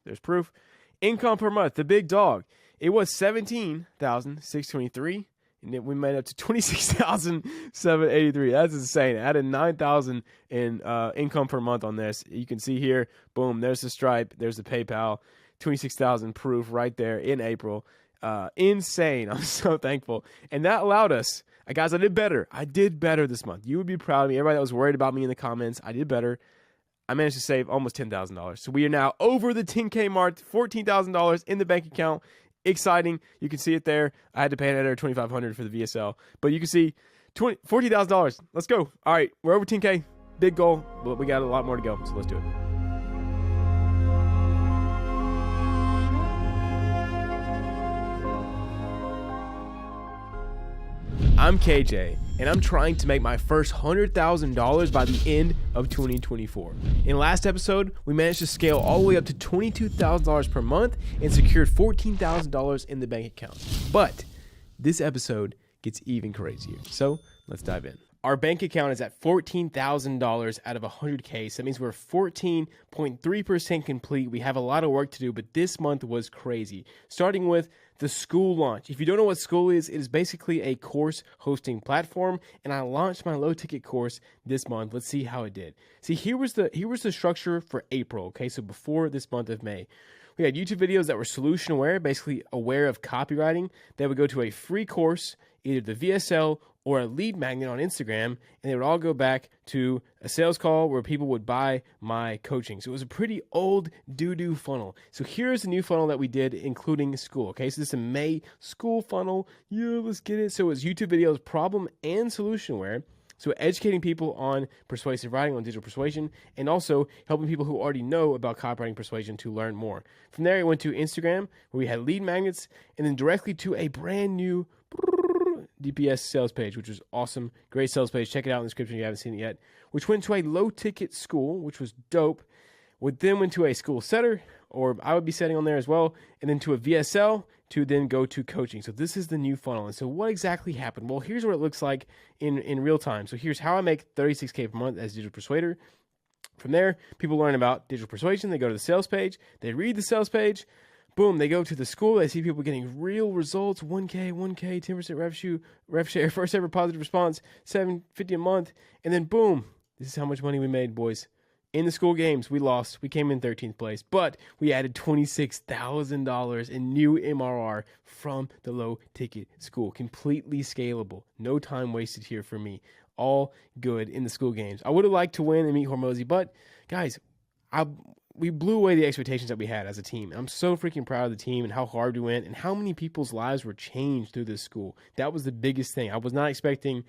Speaker 1: There's proof. Income per month. The big dog. It was 17,623, and then we made up to 26,783. That's insane. I added 9,000 in income per month on this. You can see here, boom, there's the Stripe, there's the PayPal, 26,000 proof right there in April. Insane. I'm so thankful. And that allowed us, guys, I did better. I did better this month. You would be proud of me. Everybody that was worried about me in the comments, I did better. I managed to save almost $10,000. So we are now over the 10K mark, $14,000 in the bank account. Exciting. You can see it there. I had to pay another $2,500 for the VSL. But you can see $14,000. Let's go. All right. We're over 10K. Big goal. But we got a lot more to go. So let's do it. I'm KJ, and I'm trying to make my first $100,000 by the end of 2024. In last episode, we managed to scale all the way up to $22,000 per month and secured $14,000 in the bank account. But this episode gets even crazier. So let's dive in. Our bank account is at $14,000 out of 100K. So that means we're 14.3% complete. We have a lot of work to do, but this month was crazy. Starting with the school launch. If you don't know what school is, it is basically a course hosting platform. And I launched my low ticket course this month. Let's see how it did. See, here was the structure for April. Okay, so before this month of May. We had YouTube videos that were solution aware, basically aware of copywriting. They would go to a free course, either the VSL or a lead magnet on Instagram, and they would all go back to a sales call where people would buy my coaching. So it was a pretty old doo-doo funnel. So here's the new funnel that we did, including school. Okay, so this is a May school funnel. Yeah, let's get it. So it was YouTube videos, problem and solution aware. So educating people on persuasive writing, on digital persuasion, and also helping people who already know about copywriting persuasion to learn more. From there, it went to Instagram, where we had lead magnets, and then directly to a brand new DPS sales page, which was awesome. Great sales page. Check it out in the description if you haven't seen it yet. Which went to a low-ticket school, which was dope. Then went to a school setter, or I would be setting on there as well, and then to a VSL to then go to coaching. So this is the new funnel. And so what exactly happened? Well, here's what it looks like in real time. So here's how I make $36K per month as a digital persuader. From there, people learn about digital persuasion. They go to the sales page. They read the sales page. Boom, they go to the school. They see people getting real results. 1K, 10% rev share, first ever positive response, $750 a month. And then boom, this is how much money we made, boys. In the school games, we lost. We came in 13th place, but we added $26,000 in new MRR from the low ticket school. Completely scalable. No time wasted here for me. All good in the school games. I would have liked to win and meet Hormozy, but guys, we blew away the expectations that we had as a team. And I'm so freaking proud of the team and how hard we went and how many people's lives were changed through this school. That was the biggest thing. I was not expecting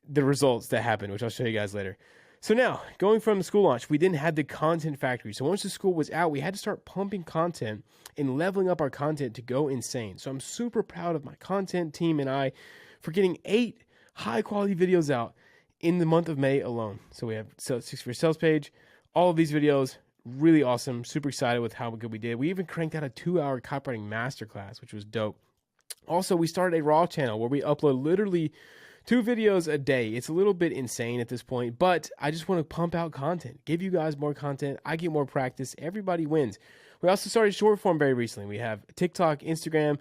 Speaker 1: the results that happened, which I'll show you guys later. So now, going from the school launch, we then had the content factory. So once the school was out, we had to start pumping content and leveling up our content to go insane. So I'm super proud of my content team and I for getting 8 high-quality videos out in the month of May alone. So we have 6 for sales page, all of these videos, really awesome. Super excited with how good we did. We even cranked out a 2-hour copywriting masterclass, which was dope. Also, we started a Raw channel where we upload literally 2 videos a day. It's a little bit insane at this point, but I just want to pump out content, give you guys more content. I get more practice. Everybody wins. We also started short form very recently. We have TikTok, Instagram,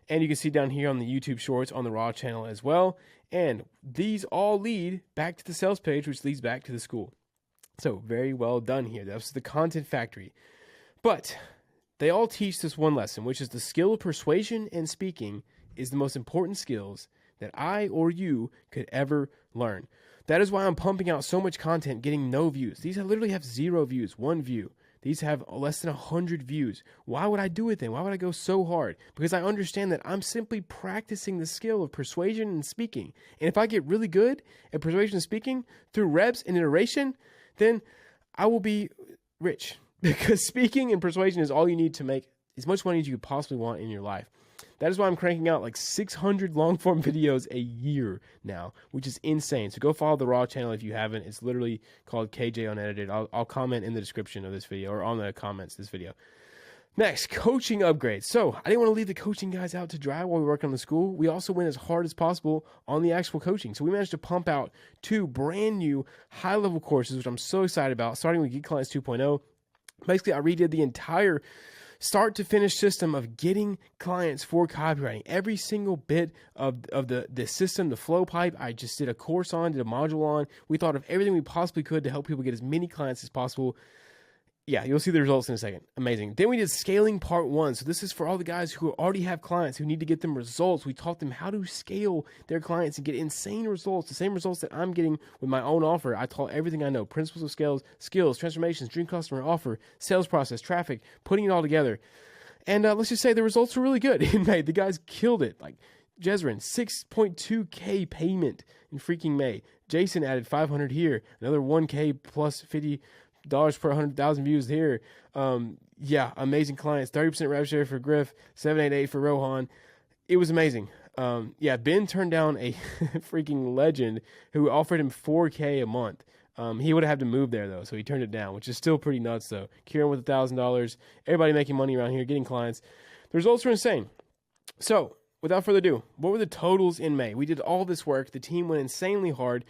Speaker 1: And you can see down here on the YouTube Shorts on the Raw channel as well. And these all lead back to the sales page, which leads back to the school. So very well done here. That's the content factory. But they all teach this one lesson, which is the skill of persuasion and speaking is the most important skills that I or you could ever learn. That is why I'm pumping out so much content, getting no views. These literally have 0 views, 1 view. These have less than 100 views. Why would I do it then? Why would I go so hard? Because I understand that I'm simply practicing the skill of persuasion and speaking. And if I get really good at persuasion and speaking through reps and iteration, then I will be rich. Because speaking and persuasion is all you need to make as much money as you could possibly want in your life. That is why I'm cranking out like 600 long form videos a year now, which is insane. So go follow the Raw channel if you haven't. It's literally called KJ Unedited. I'll comment in the description of this video or on the comments of this video. Next, coaching upgrades. So I didn't want to leave the coaching guys out to dry while we work on the school. We also went as hard as possible on the actual coaching. So we managed to pump out 2 brand new high-level courses, which I'm so excited about, starting with Geek Clients 2.0. Basically, I redid the entire start to finish system of getting clients for copywriting. Every single bit of the system, the flow pipe, I just did a course on, did a module on. We thought of everything we possibly could to help people get as many clients as possible. Yeah, you'll see the results in a second. Amazing. Then we did scaling part 1. So this is for all the guys who already have clients who need to get them results. We taught them how to scale their clients and get insane results, the same results that I'm getting with my own offer. I taught everything I know, principles of skills, transformations, dream customer offer, sales process, traffic, putting it all together. And let's just say the results were really good in May. The guys killed it. Like Jezrin, 6.2K payment in freaking May. Jason added 500 here, another 1K plus $50 per 100,000 views here. Yeah, amazing clients. 30% rev share for Griff, 788 for Rohan. It was amazing. Yeah, Ben turned down a freaking legend who offered him 4K a month. He would have had to move there though, so he turned it down, which is still pretty nuts though. Kieran with $1,000. Everybody making money around here, getting clients. The results were insane. So, without further ado, what were the totals in May? We did all this work. The team went insanely hard.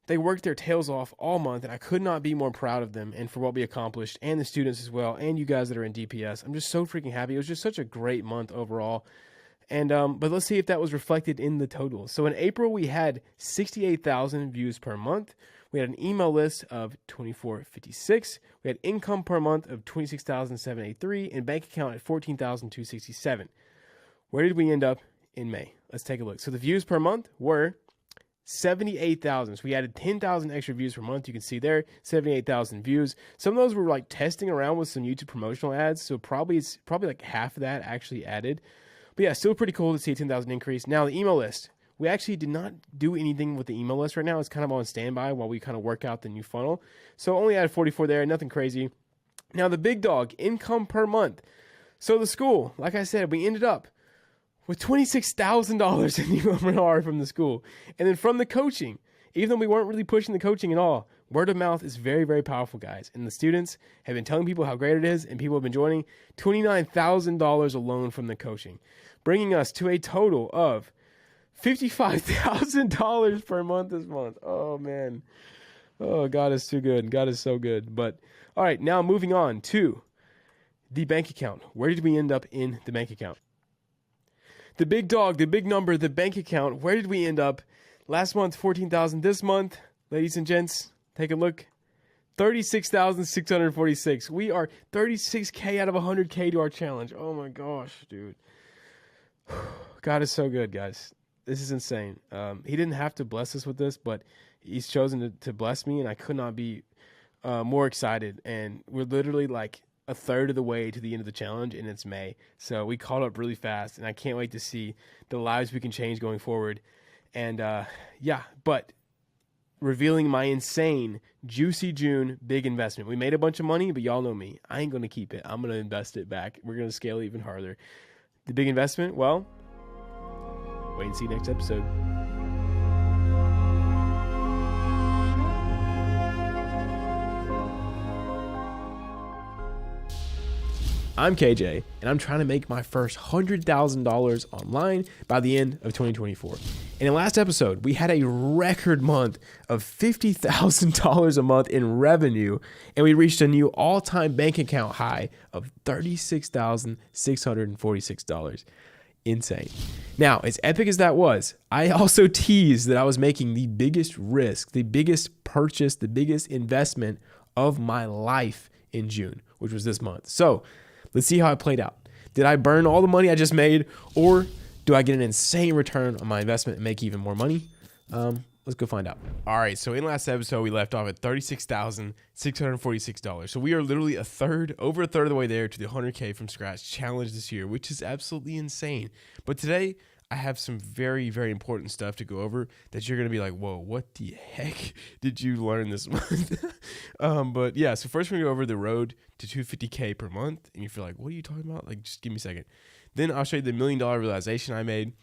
Speaker 1: They worked their tails off all month, and I could not be more proud of them and for what we accomplished, and the students as well, and you guys that are in DPS. I'm just so freaking happy. It was just such a great month overall. And but let's see if that was reflected in the totals. So in April, we had 68,000 views per month. We had an email list of 2,456. We had income per month of 26,783, and bank account at 14,267. Where did we end up in May? Let's take a look. So the views per month were 78,000. So we added 10,000 extra views per month. You can see there, 78,000 views. Some of those were like testing around with some YouTube promotional ads. So it's probably like half of that actually added. But yeah, still pretty cool to see a 10,000 increase. Now the email list. We actually did not do anything with the email list right now. It's kind of on standby while we kind of work out the new funnel. So only added 44 there, nothing crazy. Now the big dog, income per month. So the school, like I said, we ended up with $26,000 in UMR from the school. And then from the coaching, even though we weren't really pushing the coaching at all, word of mouth is very, very powerful, guys. And the students have been telling people how great it is, and people have been joining. $29,000 alone from the coaching, bringing us to a total of $55,000 per month this month. Oh, man. Oh, God is too good. God is so good. But, all right, now moving on to the bank account. Where did we end up in the bank account? The big dog, the big number, the bank account. Where did we end up? Last month, 14,000. This month, ladies and gents, take a look. 36,646. We are 36K out of 100K to our challenge. Oh my gosh, dude. God is so good, guys. This is insane. He didn't have to bless us with this, but he's chosen to bless me, and I could not be more excited. And we're literally like a third of the way to the end of the challenge, and it's May. So we caught up really fast, and I can't wait to see the lives we can change going forward. And yeah, but revealing my insane, juicy June big investment. We made a bunch of money, but y'all know me. I ain't going to keep it. I'm going to invest it back. We're going to scale even harder. The big investment, well, wait and see next episode. I'm KJ, and I'm trying to make my first $100,000 online by the end of 2024. In the last episode, we had a record month of $50,000 a month in revenue, and we reached a new all-time bank account high of $36,646. insane. Now, as epic as that was, I also teased that I was making the biggest risk, the biggest purchase, the biggest investment of my life in June, which was this month. So let's see how it played out. Did I burn all the money I just made, or do I get an insane return on my investment and make even more money? Let's go find out. All right, so in last episode, we left off at $36,646. So we are literally over a third of the way there to the 100K from scratch challenge this year, which is absolutely insane. But today, I have some very, very important stuff to go over that you're going to be like, whoa, what the heck did you learn this month? But yeah, so first we're going to go over the road to 250K per month. And you feel like, what are you talking about? Like, just give me a second. Then I'll show you the $1 million realization I made.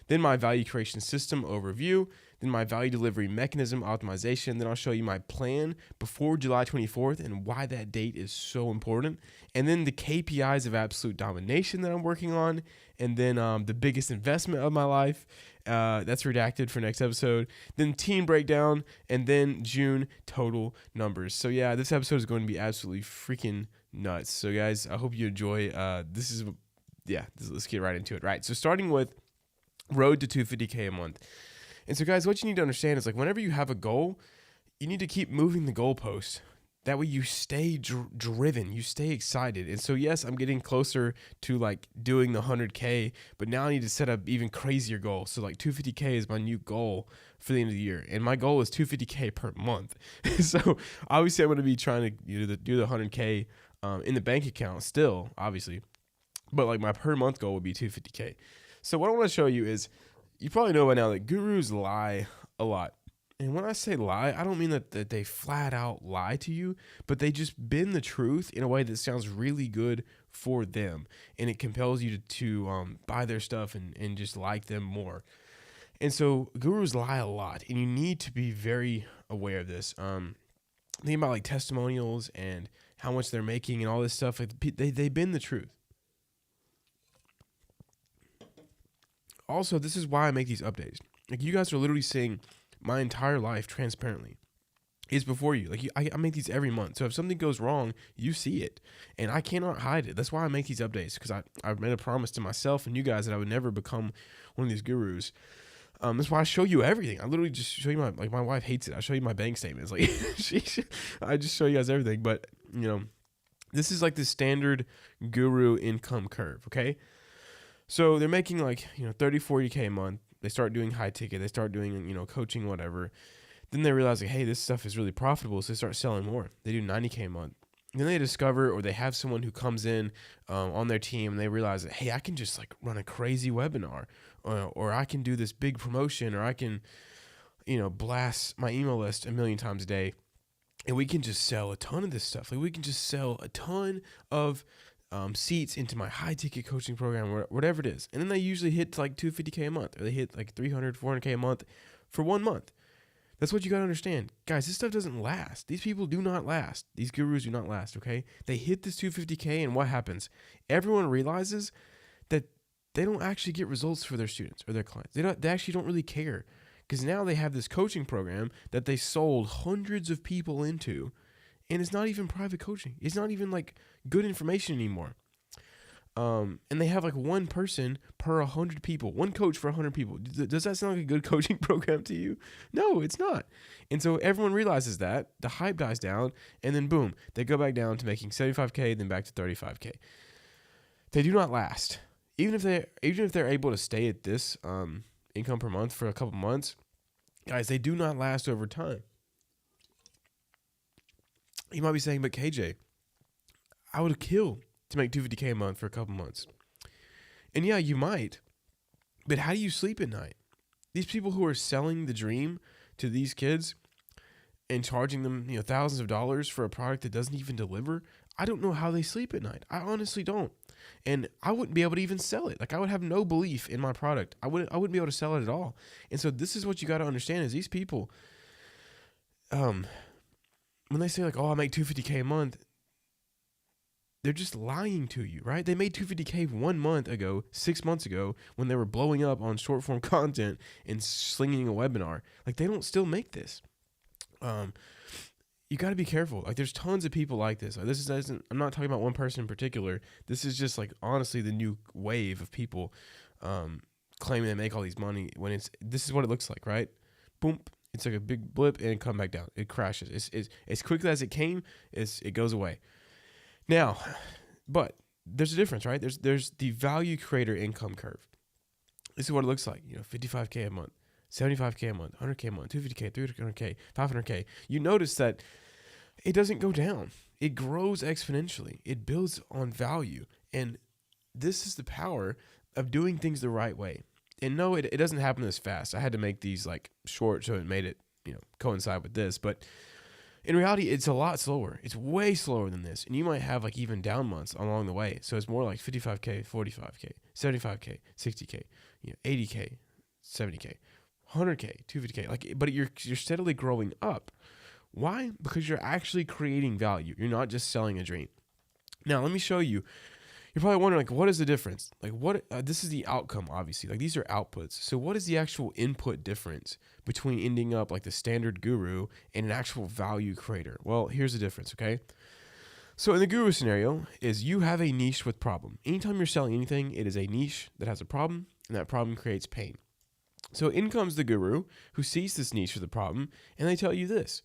Speaker 1: Then my value creation system overview. Then my value delivery mechanism optimization. Then I'll show you my plan before July 24th and why that date is so important. And then the KPIs of absolute domination that I'm working on. And then the biggest investment of my life. That's redacted for next episode. Then team breakdown. And then June total numbers. So yeah, this episode is going to be absolutely freaking nuts. So guys, I hope you enjoy. Let's get right into it. Right. So starting with road to 250K a month. And so guys, what you need to understand is like whenever you have a goal, you need to keep moving the goalpost. That way you stay driven, you stay excited. And so yes, I'm getting closer to like doing the 100K, but now I need to set up even crazier goals. So like 250K is my new goal for the end of the year. And my goal is 250K per month. So obviously I'm going to be trying to do the 100K in the bank account still, obviously. But like my per month goal would be 250K. So what I want to show you is, you probably know by now that gurus lie a lot. And when I say lie, I don't mean that they flat out lie to you, but they just bend the truth in a way that sounds really good for them. And it compels you to buy their stuff and just like them more. And so gurus lie a lot, and you need to be very aware of this. Think about like testimonials and how much they're making and all this stuff. Like they bend the truth. Also, this is why I make these updates. Like you guys are literally seeing my entire life transparently. It's before you. Like I make these every month. So if something goes wrong, you see it. And I cannot hide it. That's why I make these updates. Because I've made a promise to myself and you guys that I would never become one of these gurus. That's why I show you everything. I literally just show you my wife hates it. I show you my bank statements. Like I just show you guys everything. But this is like the standard guru income curve. Okay. So they're making like, 30, 40K a month. They start doing high ticket. They start doing, coaching, whatever. Then they realize like, hey, this stuff is really profitable. So they start selling more. They do 90K a month. Then they discover, or they have someone who comes in on their team and they realize that, hey, I can just like run a crazy webinar or I can do this big promotion or I can, blast my email list 1 million times a day. And we can just sell a ton of this stuff. Like we can just sell a ton of seats into my high ticket coaching program or whatever it is. And then they usually hit like 250K a month, or they hit like 300, 400K a month for 1 month. That's what you got to understand. Guys, this stuff doesn't last. These people do not last. These gurus do not last, okay? They hit this 250K and what happens? Everyone realizes that they don't actually get results for their students or their clients. They actually don't really care because now they have this coaching program that they sold hundreds of people into. And it's not even private coaching. It's not even like good information anymore. And they have like one person per 100 people, one coach for 100 people. Does that sound like a good coaching program to you? No, it's not. And so everyone realizes that, the hype dies down, and then boom, they go back down to making 75K, then back to 35K. They do not last. Even if they're able to stay at this income per month for a couple months, guys, they do not last over time. You might be saying, but KJ, I would have killed to make 250K a month for a couple months. And yeah, you might. But how do you sleep at night? These people who are selling the dream to these kids and charging them, thousands of dollars for a product that doesn't even deliver, I don't know how they sleep at night. I honestly don't. And I wouldn't be able to even sell it. Like I would have no belief in my product. I wouldn't be able to sell it at all. And so this is what you got to understand is these people, when they say like, oh, I make 250K a month, they're just lying to you, right? They made 250K 1 month ago, 6 months ago, when they were blowing up on short form content and slinging a webinar. Like they don't still make this. You got to be careful. Like there's tons of people like this. I'm not talking about one person in particular. This is just like honestly the new wave of people claiming they make all these money when this is what it looks like, right? Boom. It's like a big blip and it come back down. It crashes. It's as quickly as it came, it goes away. Now, but there's a difference, right? There's the value creator income curve. This is what it looks like. 55K a month, 75K a month, 100K a month, 250K, 300K, 500K. You notice that it doesn't go down. It grows exponentially. It builds on value. And this is the power of doing things the right way. And no, it doesn't happen this fast. I had to make these like short so it made it, coincide with this. But in reality, it's a lot slower. It's way slower than this. And you might have like even down months along the way. So it's more like 55K, 45K, 75K, 60K, 80K, 70K, 100K, 250K. But you're steadily growing up. Why? Because you're actually creating value. You're not just selling a dream. Now, let me show you. You're probably wondering, what is the difference? This is the outcome, obviously. These are outputs. So what is the actual input difference between ending up like the standard guru and an actual value creator? Well, here's the difference, okay? So in the guru scenario is you have a niche with problem. Anytime you're selling anything, it is a niche that has a problem, and that problem creates pain. So in comes the guru who sees this niche with a problem, and they tell you this.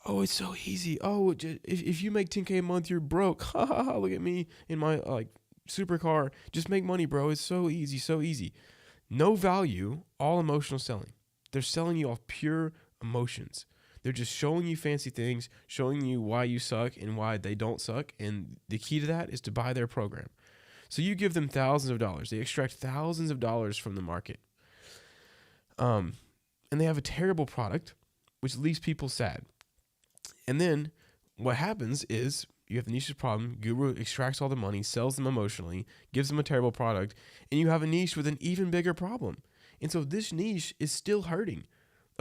Speaker 1: Oh, it's so easy. Oh, if you make 10K a month, you're broke. Ha ha ha. Look at me in my supercar. Just make money, bro. It's so easy, so easy. No value, all emotional selling. They're selling you off pure emotions. They're just showing you fancy things, showing you why you suck and why they don't suck. And the key to that is to buy their program. So you give them thousands of dollars. They extract thousands of dollars from the market. And they have a terrible product, which leaves people sad. And then what happens is you have the niche problem, guru extracts all the money, sells them emotionally, gives them a terrible product, and you have a niche with an even bigger problem. And so this niche is still hurting.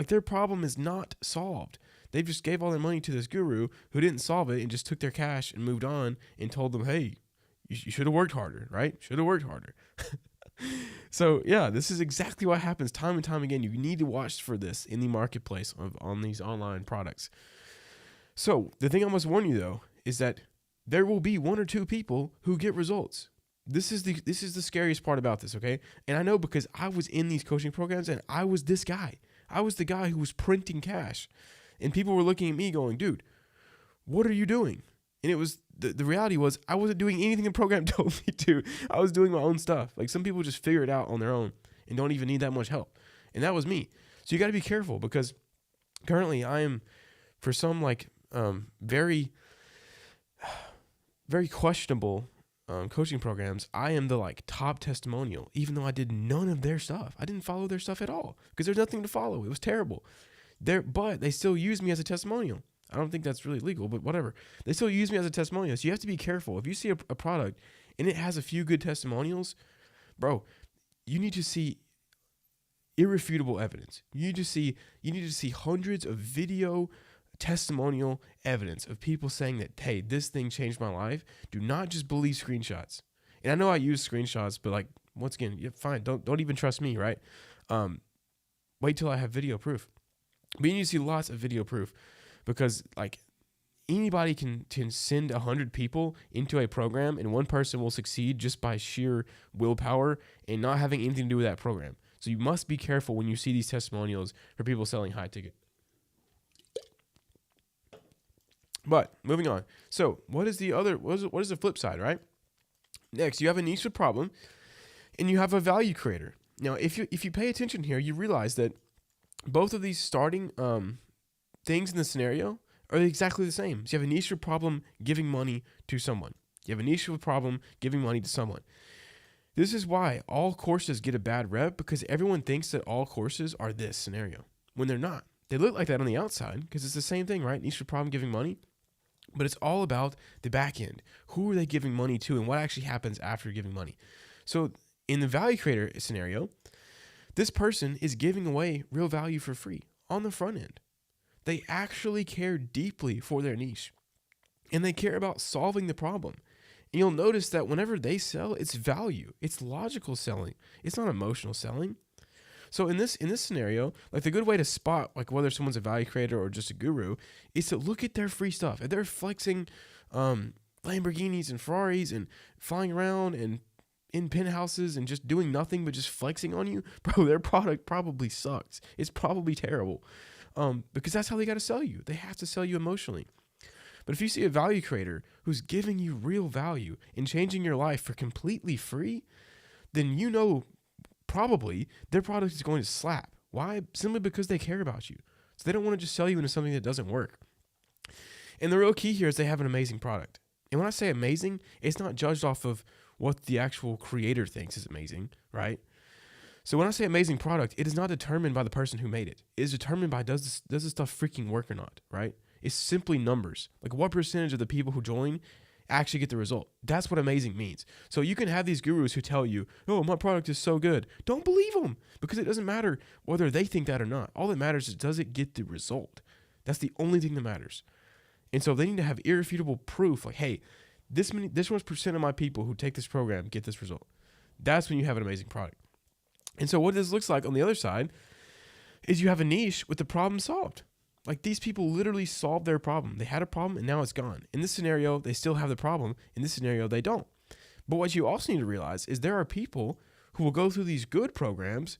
Speaker 1: Their problem is not solved. They just gave all their money to this guru who didn't solve it and just took their cash and moved on and told them, hey, you should have worked harder, right? Should have worked harder. So yeah, this is exactly what happens time and time again. You need to watch for this in the marketplace on these online products. So the thing I must warn you though is that there will be one or two people who get results. This is the scariest part about this, okay? And I know because I was in these coaching programs and I was this guy. I was the guy who was printing cash. And people were looking at me going, dude, what are you doing? And it was the reality was I wasn't doing anything the program told me to. I was doing my own stuff. Some people just figure it out on their own and don't even need that much help. And that was me. So you got to be careful because currently I am, for some very, very questionable coaching programs, I am the top testimonial, even though I did none of their stuff. I didn't follow their stuff at all because there's nothing to follow. It was terrible. But they still use me as a testimonial. I don't think that's really legal, but whatever. They still use me as a testimonial. So you have to be careful. If you see a product and it has a few good testimonials, bro, you need to see irrefutable evidence. You need to see hundreds of video testimonial evidence of people saying that, hey, this thing changed my life. Do not just believe screenshots. And I know I use screenshots, but once again, yeah, fine. Don't even trust me, right? Wait till I have video proof. But you need to see lots of video proof because anybody can send 100 people into a program and one person will succeed just by sheer willpower and not having anything to do with that program. So you must be careful when you see these testimonials for people selling high ticket. But moving on. So what is the flip side, right? Next, you have a niche problem and you have a value creator. Now, if you pay attention here, you realize that both of these starting things in the scenario are exactly the same. So you have a niche or problem giving money to someone. You have a niche or problem giving money to someone. This is why all courses get a bad rep because everyone thinks that all courses are this scenario when they're not. They look like that on the outside because it's the same thing, right? Niche or problem giving money. But it's all about the back end. Who are they giving money to and what actually happens after giving money? So in the value creator scenario, this person is giving away real value for free on the front end. They actually care deeply for their niche and they care about solving the problem. And you'll notice that whenever they sell, it's value. It's logical selling. It's not emotional selling. So in this scenario, the good way to spot whether someone's a value creator or just a guru is to look at their free stuff. If they're flexing Lamborghinis and Ferraris and flying around and in penthouses and just doing nothing but just flexing on you, bro, their product probably sucks. It's probably terrible, because that's how they got to sell you. They have to sell you emotionally. But if you see a value creator who's giving you real value and changing your life for completely free, then you know probably their product is going to slap. Why? Simply because they care about you. So they don't want to just sell you into something that doesn't work. And the real key here is they have an amazing product. And when I say amazing, it's not judged off of what the actual creator thinks is amazing, right? So when I say amazing product, it is not determined by the person who made it. It is determined by does this stuff freaking work or not, right? It's simply numbers. Like what percentage of the people who join actually get the result. That's what amazing means. So you can have these gurus who tell you, oh, my product is so good. Don't believe them, because it doesn't matter whether they think that or not. All that matters is, does it get the result? That's the only thing that matters. And so they need to have irrefutable proof, like, hey, this much percent of my people who take this program get this result. That's when you have an amazing product. And so what this looks like on the other side is you have a niche with the problem solved. Like these people literally solved their problem. They had a problem and now it's gone. In this scenario, they still have the problem. In this scenario, they don't. But what you also need to realize is there are people who will go through these good programs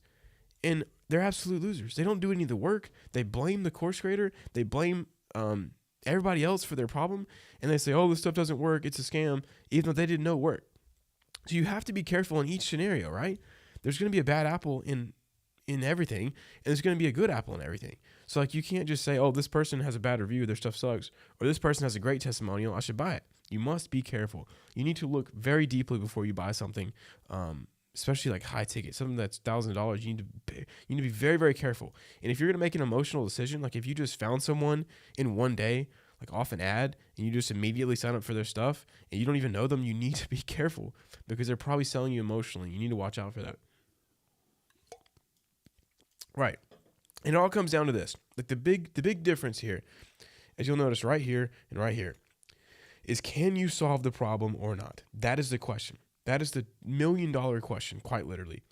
Speaker 1: and they're absolute losers. They don't do any of the work. They blame the course creator. They blame everybody else for their problem. And they say, oh, this stuff doesn't work. It's a scam, even though they didn't know it worked. So you have to be careful in each scenario, right? There's going to be a bad apple in everything, and there's going to be a good apple in everything. So like you can't just say, oh, this person has a bad review, their stuff sucks, or this person has a great testimonial, I should buy it. You must be careful. You need to look very deeply before you buy something, especially like high ticket, something that's $1,000. You need to be very, very careful. And if you're going to make an emotional decision, like if you just found someone in one day, like off an ad, and you just immediately sign up for their stuff and you don't even know them, you need to be careful because they're probably selling you emotionally. You need to watch out for that. Right. And it all comes down to this. Like the big difference here, as you'll notice right here and right here, is can you solve the problem or not? That is the question. That is the $1 million question, quite literally.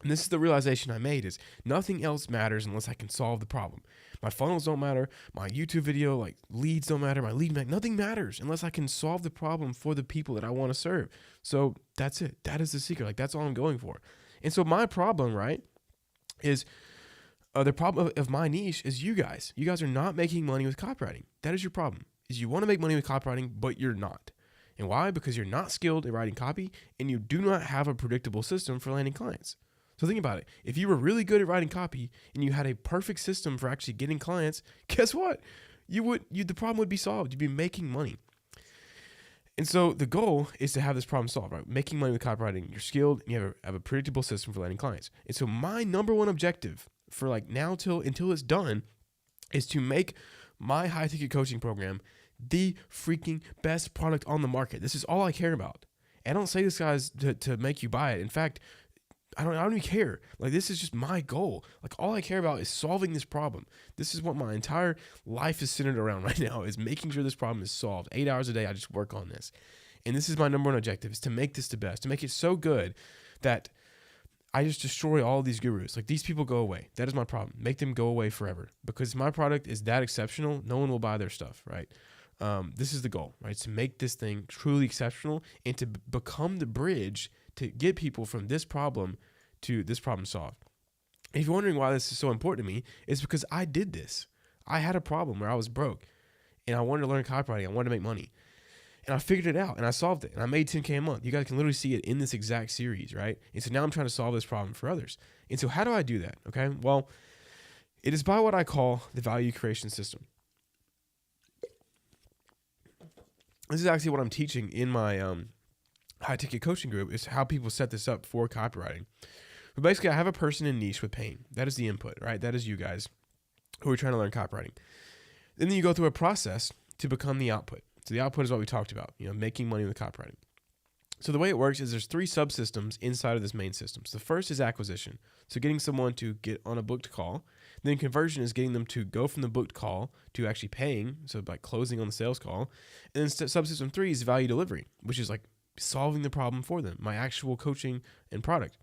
Speaker 1: And this is the realization I made, is nothing else matters unless I can solve the problem. My funnels don't matter. My YouTube video, like leads don't matter. My lead magnet, nothing matters unless I can solve the problem for the people that I want to serve. So that's it. That is the secret. Like that's all I'm going for. And so my problem, right, is the problem of my niche is you guys. You guys are not making money with copywriting. That is your problem, is you want to make money with copywriting, but you're not. And why? Because you're not skilled at writing copy and you do not have a predictable system for landing clients. So think about it. If you were really good at writing copy and you had a perfect system for actually getting clients, guess what? The problem would be solved. You'd be making money. And so the goal is to have this problem solved, right? Making money with copywriting. You're skilled and you have a predictable system for landing clients. And so my number one objective for like now until it's done is to make my high ticket coaching program the freaking best product on the market. This is all I care about. And I don't say this, guys, to make you buy it. In fact, I don't even care. Like, this is just my goal. Like, all I care about is solving this problem. This is what my entire life is centered around right now, is making sure this problem is solved. 8 hours a day, I just work on this. And this is my number one objective, is to make this the best, to make it so good that I just destroy all of these gurus. Like, these people go away. That is my problem. Make them go away forever. Because my product is that exceptional, no one will buy their stuff, right? This is the goal, right? To make this thing truly exceptional and to become the bridge to get people from this problem to this problem solved. And if you're wondering why this is so important to me, it's because I did this. I had a problem where I was broke and I wanted to learn copywriting. I wanted to make money. And I figured it out and I solved it and I made $10K a month. You guys can literally see it in this exact series, right? And so now I'm trying to solve this problem for others. And so how do I do that? Okay. Well, it is by what I call the value creation system. This is actually what I'm teaching in my high ticket coaching group, is how people set this up for copywriting. But basically, I have a person in niche with pain. That is the input, right? That is you guys who are trying to learn copywriting. Then you go through a process to become the output. So the output is what we talked about, making money with copywriting. So the way it works is there's 3 subsystems inside of this main system. So the first is acquisition. So getting someone to get on a booked call. Then conversion is getting them to go from the booked call to actually paying, so by closing on the sales call. And then subsystem 3 is value delivery, which is like solving the problem for them, my actual coaching and product.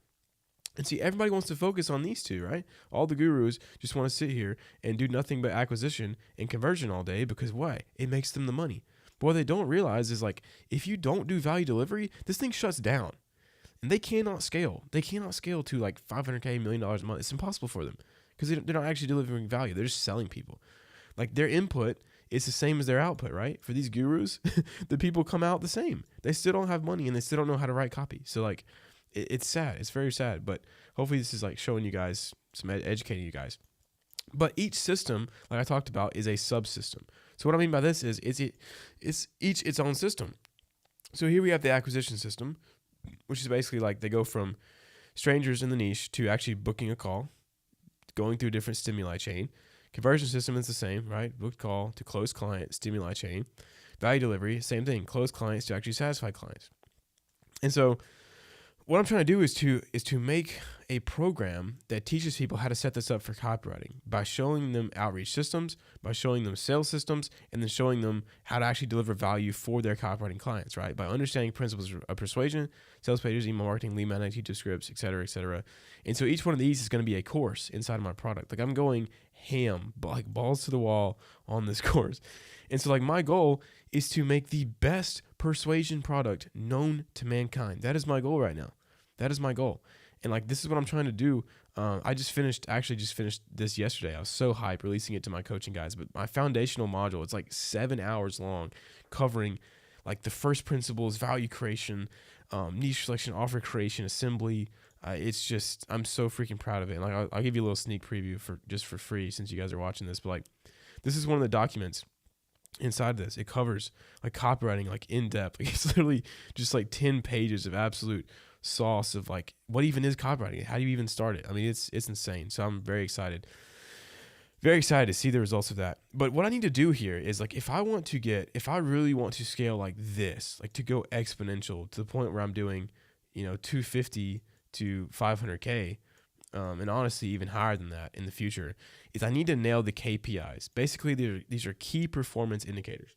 Speaker 1: And see, everybody wants to focus on these 2, right? All the gurus just want to sit here and do nothing but acquisition and conversion all day because why? It makes them the money. But what they don't realize is, like, if you don't do value delivery, this thing shuts down. and they cannot scale. They cannot scale to like $500K, $1 million a month. It's impossible for them because they're not actually delivering value. They're just selling people. Like their input is the same as their output, right? For these gurus, the people come out the same. They still don't have money and they still don't know how to write copy. So like, it's sad. It's very sad. But hopefully this is like showing you guys, educating you guys. But each system, like I talked about, is a subsystem. So what I mean by this is it's each its own system. So here we have the acquisition system, which is basically like they go from strangers in the niche to actually booking a call, going through a different stimuli chain. Conversion system is the same, right? Booked call to closed client, stimuli chain. Value delivery, same thing. Closed clients to actually satisfy clients. And so what I'm trying to do is to make a program that teaches people how to set this up for copywriting by showing them outreach systems, by showing them sales systems, and then showing them how to actually deliver value for their copywriting clients, right? By understanding principles of persuasion, sales pages, email marketing, lead magnet, YouTube scripts, et cetera, et cetera. And so each one of these is going to be a course inside of my product. Like I'm going ham, like balls to the wall on this course. And so like my goal is to make the best persuasion product known to mankind. That is my goal right now. That is my goal. And like, this is what I'm trying to do. I just finished this yesterday. I was so hyped releasing it to my coaching guys, but my foundational module, it's like 7 hours long, covering like the first principles, value creation, niche selection, offer creation, assembly. It's just, I'm so freaking proud of it. And like, I'll give you a little sneak preview for free since you guys are watching this, but like, this is one of the documents inside this. It covers like copywriting, like in depth. Like, it's literally just like 10 pages of absolute sauce of like, what even is copywriting? How do you even start it? I mean, it's insane. So I'm very excited to see the results of that. But what I need to do here is like, if I really want to scale like this, like to go exponential to the point where I'm doing, 250 to 500K, and honestly even higher than that in the future, is I need to nail the KPIs. Basically, these are key performance indicators.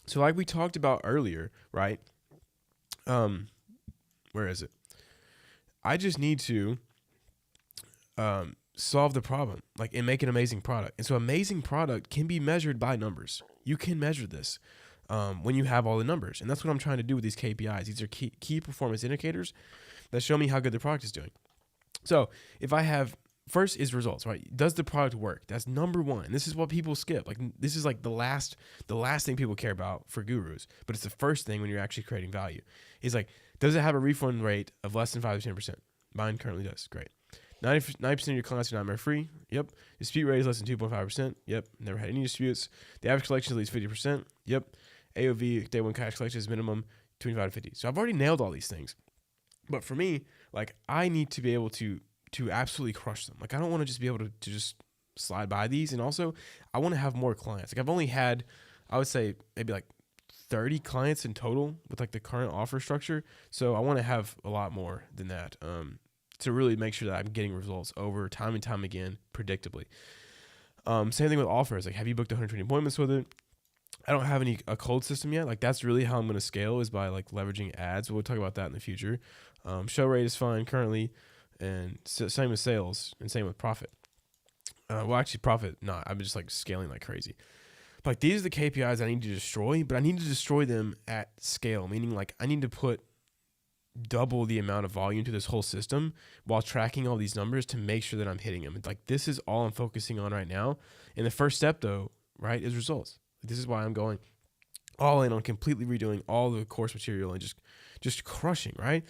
Speaker 1: So like we talked about earlier, right? Where is it? I just need to solve the problem, like, and make an amazing product. And so amazing product can be measured by numbers. You can measure this when you have all the numbers. And that's what I'm trying to do with these KPIs. These are key performance indicators that show me how good the product is doing. So if I have, first is results, right? Does the product work? That's number one. And this is what people skip. Like, this is like the last thing people care about for gurus, but it's the first thing when you're actually creating value. Is like, does it have a refund rate of less than 5 to 10%? Mine currently does. Great. 90% of your clients are nightmare free. Yep. Dispute rate is less than 2.5%. Yep. Never had any disputes. The average collection is at least 50%. Yep. AOV, day one cash collection is minimum 25 to 50. So I've already nailed all these things. But for me, like, I need to be able to absolutely crush them. Like, I don't want to just be able to just slide by these. And also, I want to have more clients. Like, I've only had, I would say, maybe like 30 clients in total with like the current offer structure. So I want to have a lot more than that to really make sure that I'm getting results over time and time again, predictably. Same thing with offers. Like, have you booked 120 appointments with it? I don't have a cold system yet. Like, that's really how I'm going to scale, is by like leveraging ads. We'll talk about that in the future. Show rate is fine currently. And same with sales and same with profit. Well, actually profit, not. I'm just like scaling like crazy. But like, these are the KPIs I need to destroy, but I need to destroy them at scale, meaning like I need to put double the amount of volume to this whole system while tracking all these numbers to make sure that I'm hitting them. It's like, this is all I'm focusing on right now. And the first step though, right, is results. This is why I'm going all in on completely redoing all the course material and just crushing, right?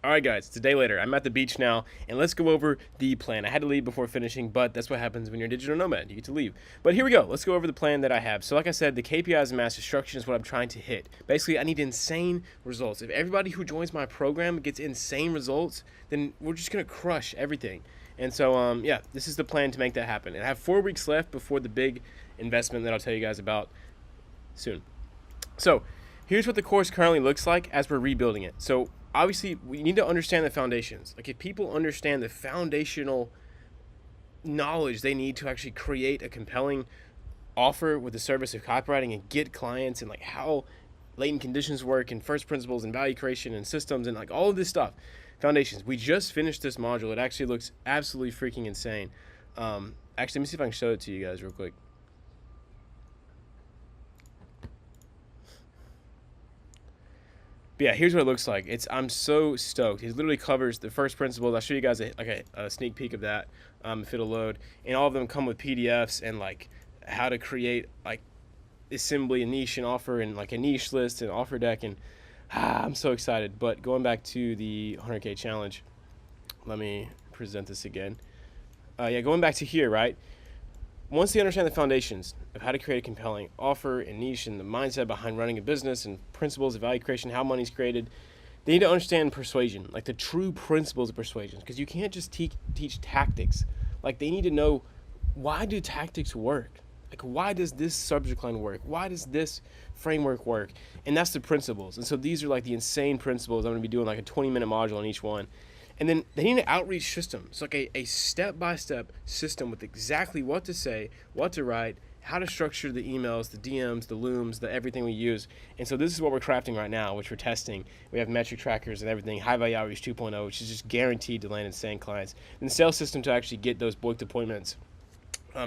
Speaker 1: All right, guys, it's a day later. I'm at the beach now, and let's go over the plan. I had to leave before finishing, but that's what happens when you're a digital nomad. You get to leave. But here we go. Let's go over the plan that I have. So like I said, the KPIs and mass destruction is what I'm trying to hit. Basically, I need insane results. If everybody who joins my program gets insane results, then we're just going to crush everything. And so, yeah, this is the plan to make that happen. And I have 4 weeks left before the big investment that I'll tell you guys about soon. So here's what the course currently looks like as we're rebuilding it. So obviously, we need to understand the foundations. Like, if people understand the foundational knowledge they need to actually create a compelling offer with the service of copywriting and get clients, and like how latent conditions work and first principles and value creation and systems and like all of this stuff, foundations. We just finished this module. It actually looks absolutely freaking insane. Actually, let me see if I can show it to you guys real quick. But yeah, here's what it looks like. I'm so stoked. It literally covers the first principles. I'll show you guys a sneak peek of that if it'll load. And all of them come with PDFs and like how to create like assembly, a niche and offer, and like a niche list and offer deck. And I'm so excited. But going back to the 100K challenge, let me present this again. Going back to here, right? Once they understand the foundations of how to create a compelling offer and niche and the mindset behind running a business and principles of value creation, how money's created, they need to understand persuasion, like the true principles of persuasion, because you can't just teach tactics. Like they need to know, why do tactics work? Like why does this subject line work? Why does this framework work? And that's the principles. And so these are like the insane principles. I'm going to be doing like a 20-minute module on each one. And then they need an outreach system. It's like a step-by-step system with exactly what to say, what to write, how to structure the emails, the DMs, the looms, the everything we use. And so this is what we're crafting right now, which we're testing. We have metric trackers and everything, high-value outreach 2.0, which is just guaranteed to land insane clients. And the sales system to actually get those booked appointments,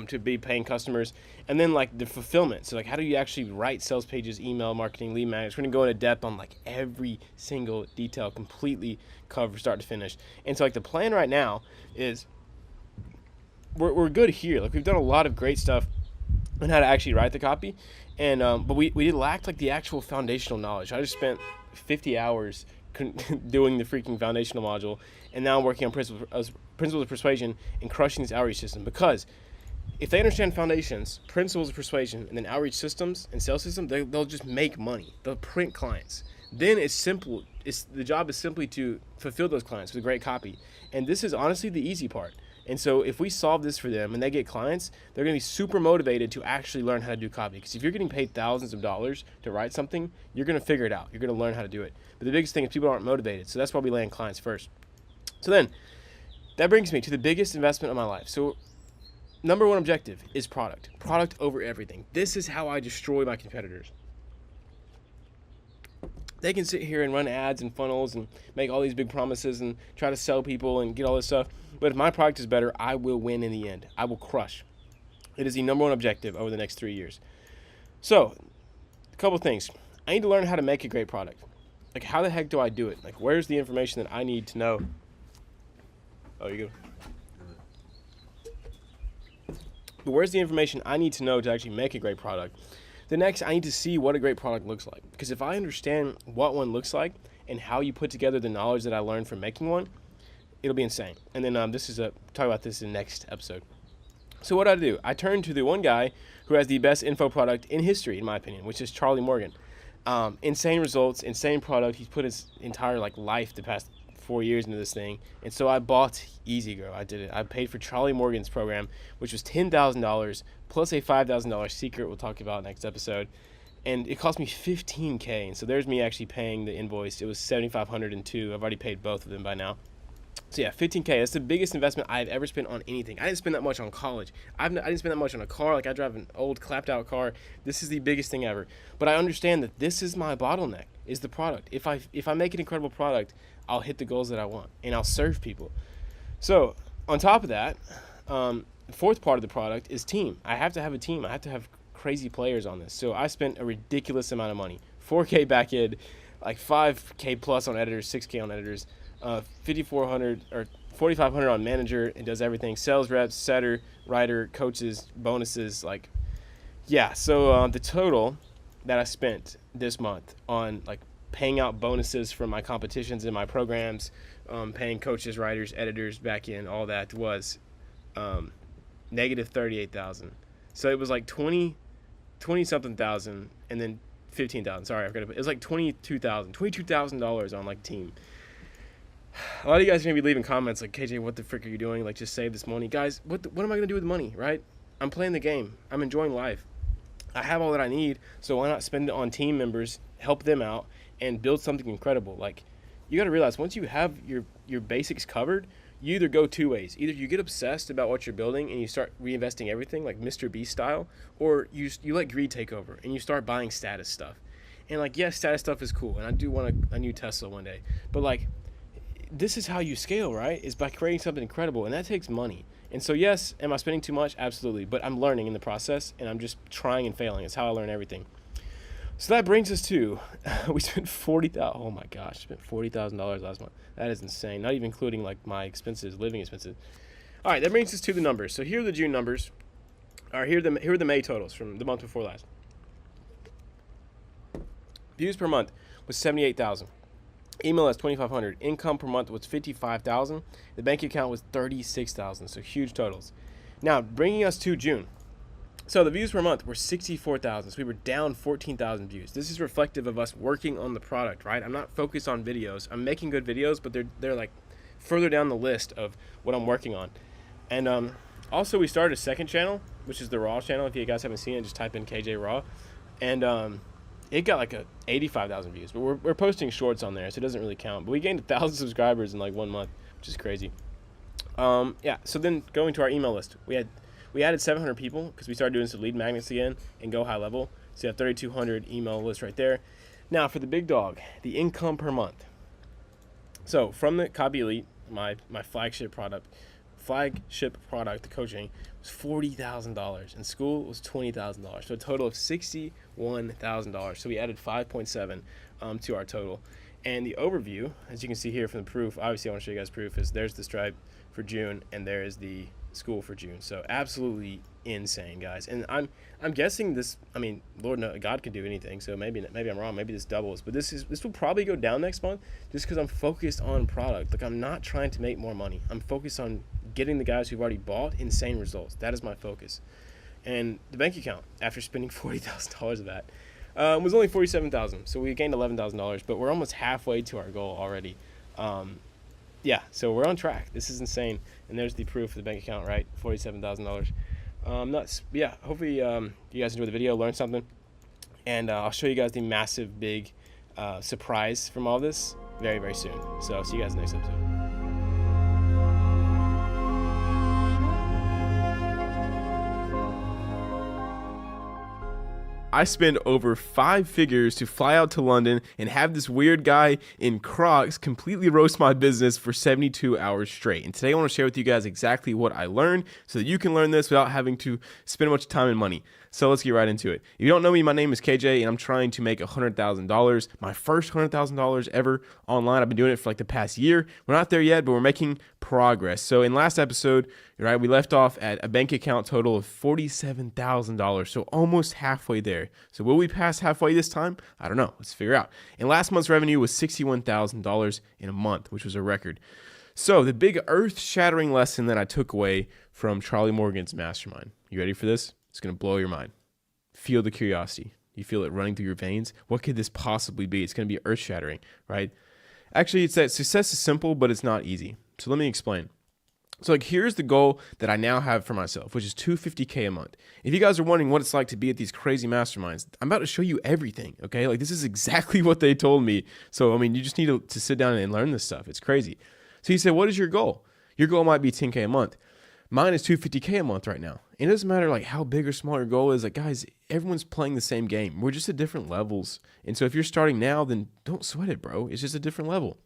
Speaker 1: to be paying customers, and then like the fulfillment. So like, how do you actually write sales pages, email marketing, lead magnets? We're gonna go into depth on like every single detail, completely cover start to finish. And so like the plan right now is we're good here. Like we've done a lot of great stuff on how to actually write the copy, and but we lacked like the actual foundational knowledge. I just spent 50 hours doing the freaking foundational module, and now I'm working on principles of persuasion and crushing this outreach system. Because if they understand foundations, principles of persuasion, and then outreach systems and sales system, they'll just make money. They'll print clients. Then it's simple. The job is simply to fulfill those clients with great copy. And this is honestly the easy part. And so if we solve this for them and they get clients, they're going to be super motivated to actually learn how to do copy. Because if you're getting paid thousands of dollars to write something, you're going to figure it out. You're going to learn how to do it. But the biggest thing is people aren't motivated. So that's why we land clients first. So then that brings me to the biggest investment of my life. So number one objective is product. Product over everything. This is how I destroy my competitors. They can sit here and run ads and funnels and make all these big promises and try to sell people and get all this stuff. But if my product is better, I will win in the end. I will crush. It is the number one objective over the next 3 years. So, a couple things. I need to learn how to make a great product. Like, how the heck do I do it? Like, where's the information that I need to know? Oh, you go. But where's the information I need to know to actually make a great product? The next, I need to see what a great product looks like. Because if I understand what one looks like and how you put together the knowledge that I learned from making one, it'll be insane. And then talk about this in the next episode. So what do? I turn to the one guy who has the best info product in history, in my opinion, which is Charlie Morgan. Insane results, insane product. He's put his entire life the past 4 years into this thing. And so I bought EasyGrow. I did it. I paid for Charlie Morgan's program, which was $10,000 plus a $5,000 secret we'll talk about next episode. And it cost me $15K. And so there's me actually paying the invoice. It was $7,502. I've already paid both of them by now. So yeah, $15K. That's the biggest investment I've ever spent on anything. I didn't spend that much on college. I didn't spend that much on a car. Like, I drive an old clapped out car. This is the biggest thing ever. But I understand that this is my bottleneck, is the product. If I make an incredible product, I'll hit the goals that I want and I'll serve people. So on top of that, the fourth part of the product is team. I have to have a team. I have to have crazy players on this. So I spent a ridiculous amount of money. $4K back end, like $5K plus on editors, $6K on editors, $5,400 or $4,500 on manager. It does everything: sales reps, setter, writer, coaches, bonuses. So the total that I spent this month on paying out bonuses from my competitions and my programs, paying coaches, writers, editors, back in, all that was negative 38,000. So it was like 20 something thousand, and then 15,000. Sorry, I forgot. It was like $22,000 on team. A lot of you guys are gonna be leaving comments like, KJ, what the frick are you doing? Just save this money, guys. What am I gonna do with the money, right? I'm playing the game. I'm enjoying life. I have all that I need, so why not spend it on team members, help them out, and build something incredible? You got to realize, once you have your basics covered, you either go two ways. Either you get obsessed about what you're building and you start reinvesting everything, like Mr. Beast style, or you let greed take over and you start buying status stuff. And yes, status stuff is cool, and I do want a new Tesla one day. But this is how you scale, right? Is by creating something incredible, and that takes money. And so yes, am I spending too much? Absolutely. But I'm learning in the process, and I'm just trying and failing. It's how I learn everything. So that brings us to, we spent $40,000. Oh my gosh, spent $40,000 last month. That is insane. Not even including like my expenses, living expenses. All right, that brings us to the numbers. So here are the June numbers. All right, here are the May totals from the month before last. Views per month was 78,000. Email list 2,500. Income per month was 55,000. The bank account was 36,000. So huge totals. Now bringing us to June. So the views per month were 64,000. So we were down 14,000 views. This is reflective of us working on the product, right? I'm not focused on videos. I'm making good videos, but they're like further down the list of what I'm working on. And also we started a second channel, which is the Raw channel. If you guys haven't seen it, just type in KJ Raw. And it got like 85,000 views. But we're posting shorts on there, so it doesn't really count. But we gained 1,000 subscribers in like 1 month, which is crazy. Yeah, so then going to our email list. We added 700 people because we started doing some lead magnets again and go high level. So you have 3,200 email list right there. Now for the big dog, the income per month. So from the Copy Elite, my flagship product, the coaching, was $40,000, and school was $20,000. So a total of $61,000. So we added 5.7 to our total. And the overview, as you can see here from the proof, obviously I want to show you guys proof, is there's the Stripe for June and there is the school for June. So absolutely insane, guys. And I'm guessing this, I mean, Lord knows, God could do anything, so maybe I'm wrong, maybe this doubles, but this will probably go down next month just because I'm focused on product. Like, I'm not trying to make more money. I'm focused on getting the guys who've already bought insane results. That is my focus. And the bank account, after spending $40,000 of that, was only $47,000. So we gained $11,000, but we're almost halfway to our goal already. Yeah, so we're on track. This is insane. And there's the proof of the bank account, right? $47,000. Nuts. Yeah, hopefully you guys enjoyed the video, learned something. And I'll show you guys the massive, big surprise from all this very, very soon. So see you guys in the next episode. I spend over 5 figures to fly out to London and have this weird guy in Crocs completely roast my business for 72 hours straight. And today I want to share with you guys exactly what I learned so that you can learn this without having to spend much time and money. So let's get right into it. If you don't know me, my name is KJ and I'm trying to make $100,000. My first $100,000 ever online. I've been doing it for like the past year. We're not there yet, but we're making progress. So in last episode, right, we left off at a bank account total of $47,000. So almost halfway there. So will we pass halfway this time? I don't know. Let's figure out. And last month's revenue was $61,000 in a month, which was a record. So the big earth-shattering lesson that I took away from Charlie Morgan's mastermind. You ready for this? It's going to blow your mind. Feel the curiosity. You feel it running through your veins. What could this possibly be? It's going to be earth-shattering, right? Actually, it's that success is simple, but it's not easy. So let me explain. So like, here's the goal that I now have for myself, which is $250K a month. If you guys are wondering what it's like to be at these crazy masterminds, I'm about to show you everything, okay? Like, this is exactly what they told me. So, I mean, you just need to sit down and learn this stuff. It's crazy. So you say, what is your goal? Your goal might be $10K a month. Mine is $250K a month right now. It doesn't matter like how big or small your goal is. Like, guys, everyone's playing the same game. We're just at different levels. And so if you're starting now, then don't sweat it, bro. It's just a different level.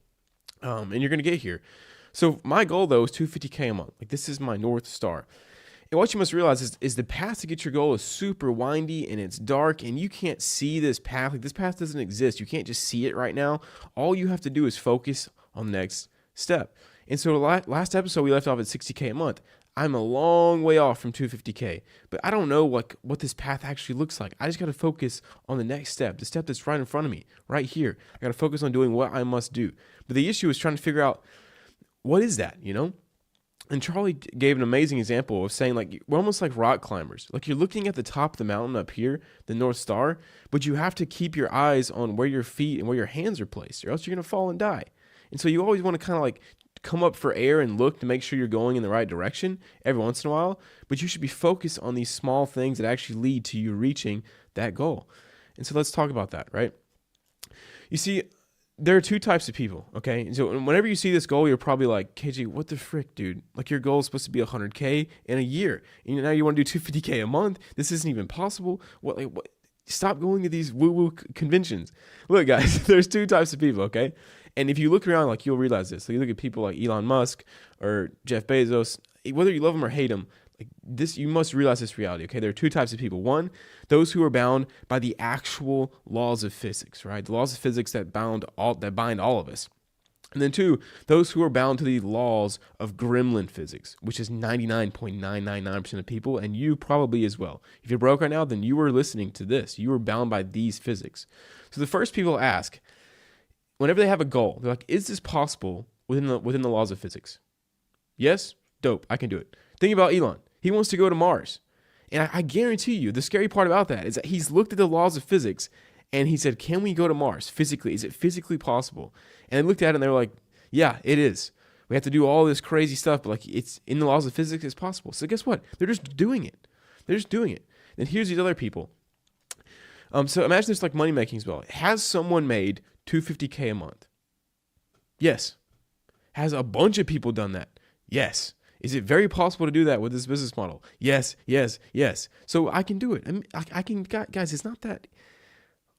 Speaker 1: And you're going to get here. So my goal, though, is $250K a month. Like, this is my North Star. And what you must realize is the path to get your goal is super windy and it's dark and you can't see this path. Like, this path doesn't exist. You can't just see it right now. All you have to do is focus on the next step. And so last episode, we left off at $60K a month. I'm a long way off from $250K, but I don't know what this path actually looks like. I just got to focus on the next step, the step that's right in front of me, right here. I got to focus on doing what I must do. But the issue is trying to figure out, what is that, you know? And Charlie gave an amazing example of saying, like, we're almost like rock climbers. Like, you're looking at the top of the mountain up here, the North Star, but you have to keep your eyes on where your feet and where your hands are placed, or else you're going to fall and die. And so you always want to kind of like come up for air and look to make sure you're going in the right direction every once in a while, but you should be focused on these small things that actually lead to you reaching that goal. And so let's talk about that, right? You see, there are 2 types of people, okay? And so whenever you see this goal, you're probably like, KJ, what the frick, dude? Like, your goal is supposed to be $100K in a year. And now you want to do $250K a month? This isn't even possible. What? Stop going to these woo-woo conventions. Look, guys, there's 2 types of people, okay? And if you look around, like, you'll realize this. So you look at people like Elon Musk or Jeff Bezos, whether you love them or hate them, Like this, you must realize this reality. Okay, there are two types of people. One, those who are bound by the actual laws of physics, right? The laws of physics that bind all of us. And then two, those who are bound to the laws of gremlin physics, which is 99.999% of people, and you probably as well. If you're broke right now, then you are listening to this. You are bound by these physics. So the first people ask, whenever they have a goal, they're like, is this possible within the laws of physics? Yes? Dope. I can do it. Think about Elon. He wants to go to Mars. And I guarantee you, the scary part about that is that he's looked at the laws of physics and he said, can we go to Mars physically? Is it physically possible? And they looked at it and they were like, yeah, it is. We have to do all this crazy stuff, but like it's in the laws of physics, it's possible. So guess what? They're just doing it. They're just doing it. And here's these other people. So imagine this like money making as well. Has someone made $250K a month? Yes. Has a bunch of people done that? Yes. Is it very possible to do that with this business model? Yes, yes, yes. So I can do it. I can, guys, it's not that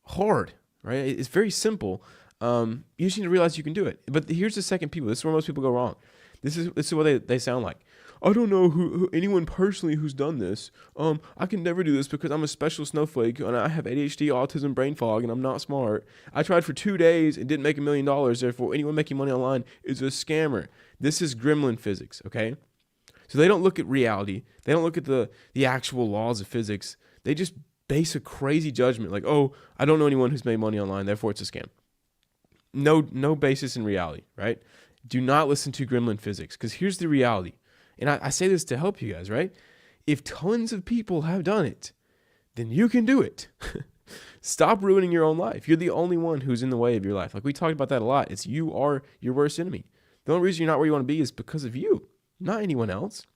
Speaker 1: hard, right? It's very simple. You just need to realize you can do it. But here's the second people. This is where most people go wrong. This is what they sound like. I don't know who anyone personally who's done this. I can never do this because I'm a special snowflake and I have ADHD, autism, brain fog, and I'm not smart. I tried for 2 days and didn't make $1 million. Therefore, anyone making money online is a scammer. This is gremlin physics, okay? So they don't look at reality. They don't look at the actual laws of physics. They just base a crazy judgment like, oh, I don't know anyone who's made money online, therefore it's a scam. No basis in reality, right? Do not listen to gremlin physics because here's the reality. And I say this to help you guys, right? If tons of people have done it, then you can do it. Stop ruining your own life. You're the only one who's in the way of your life. Like we talked about that a lot. It's you are your worst enemy. The only reason you're not where you want to be is because of you, not anyone else.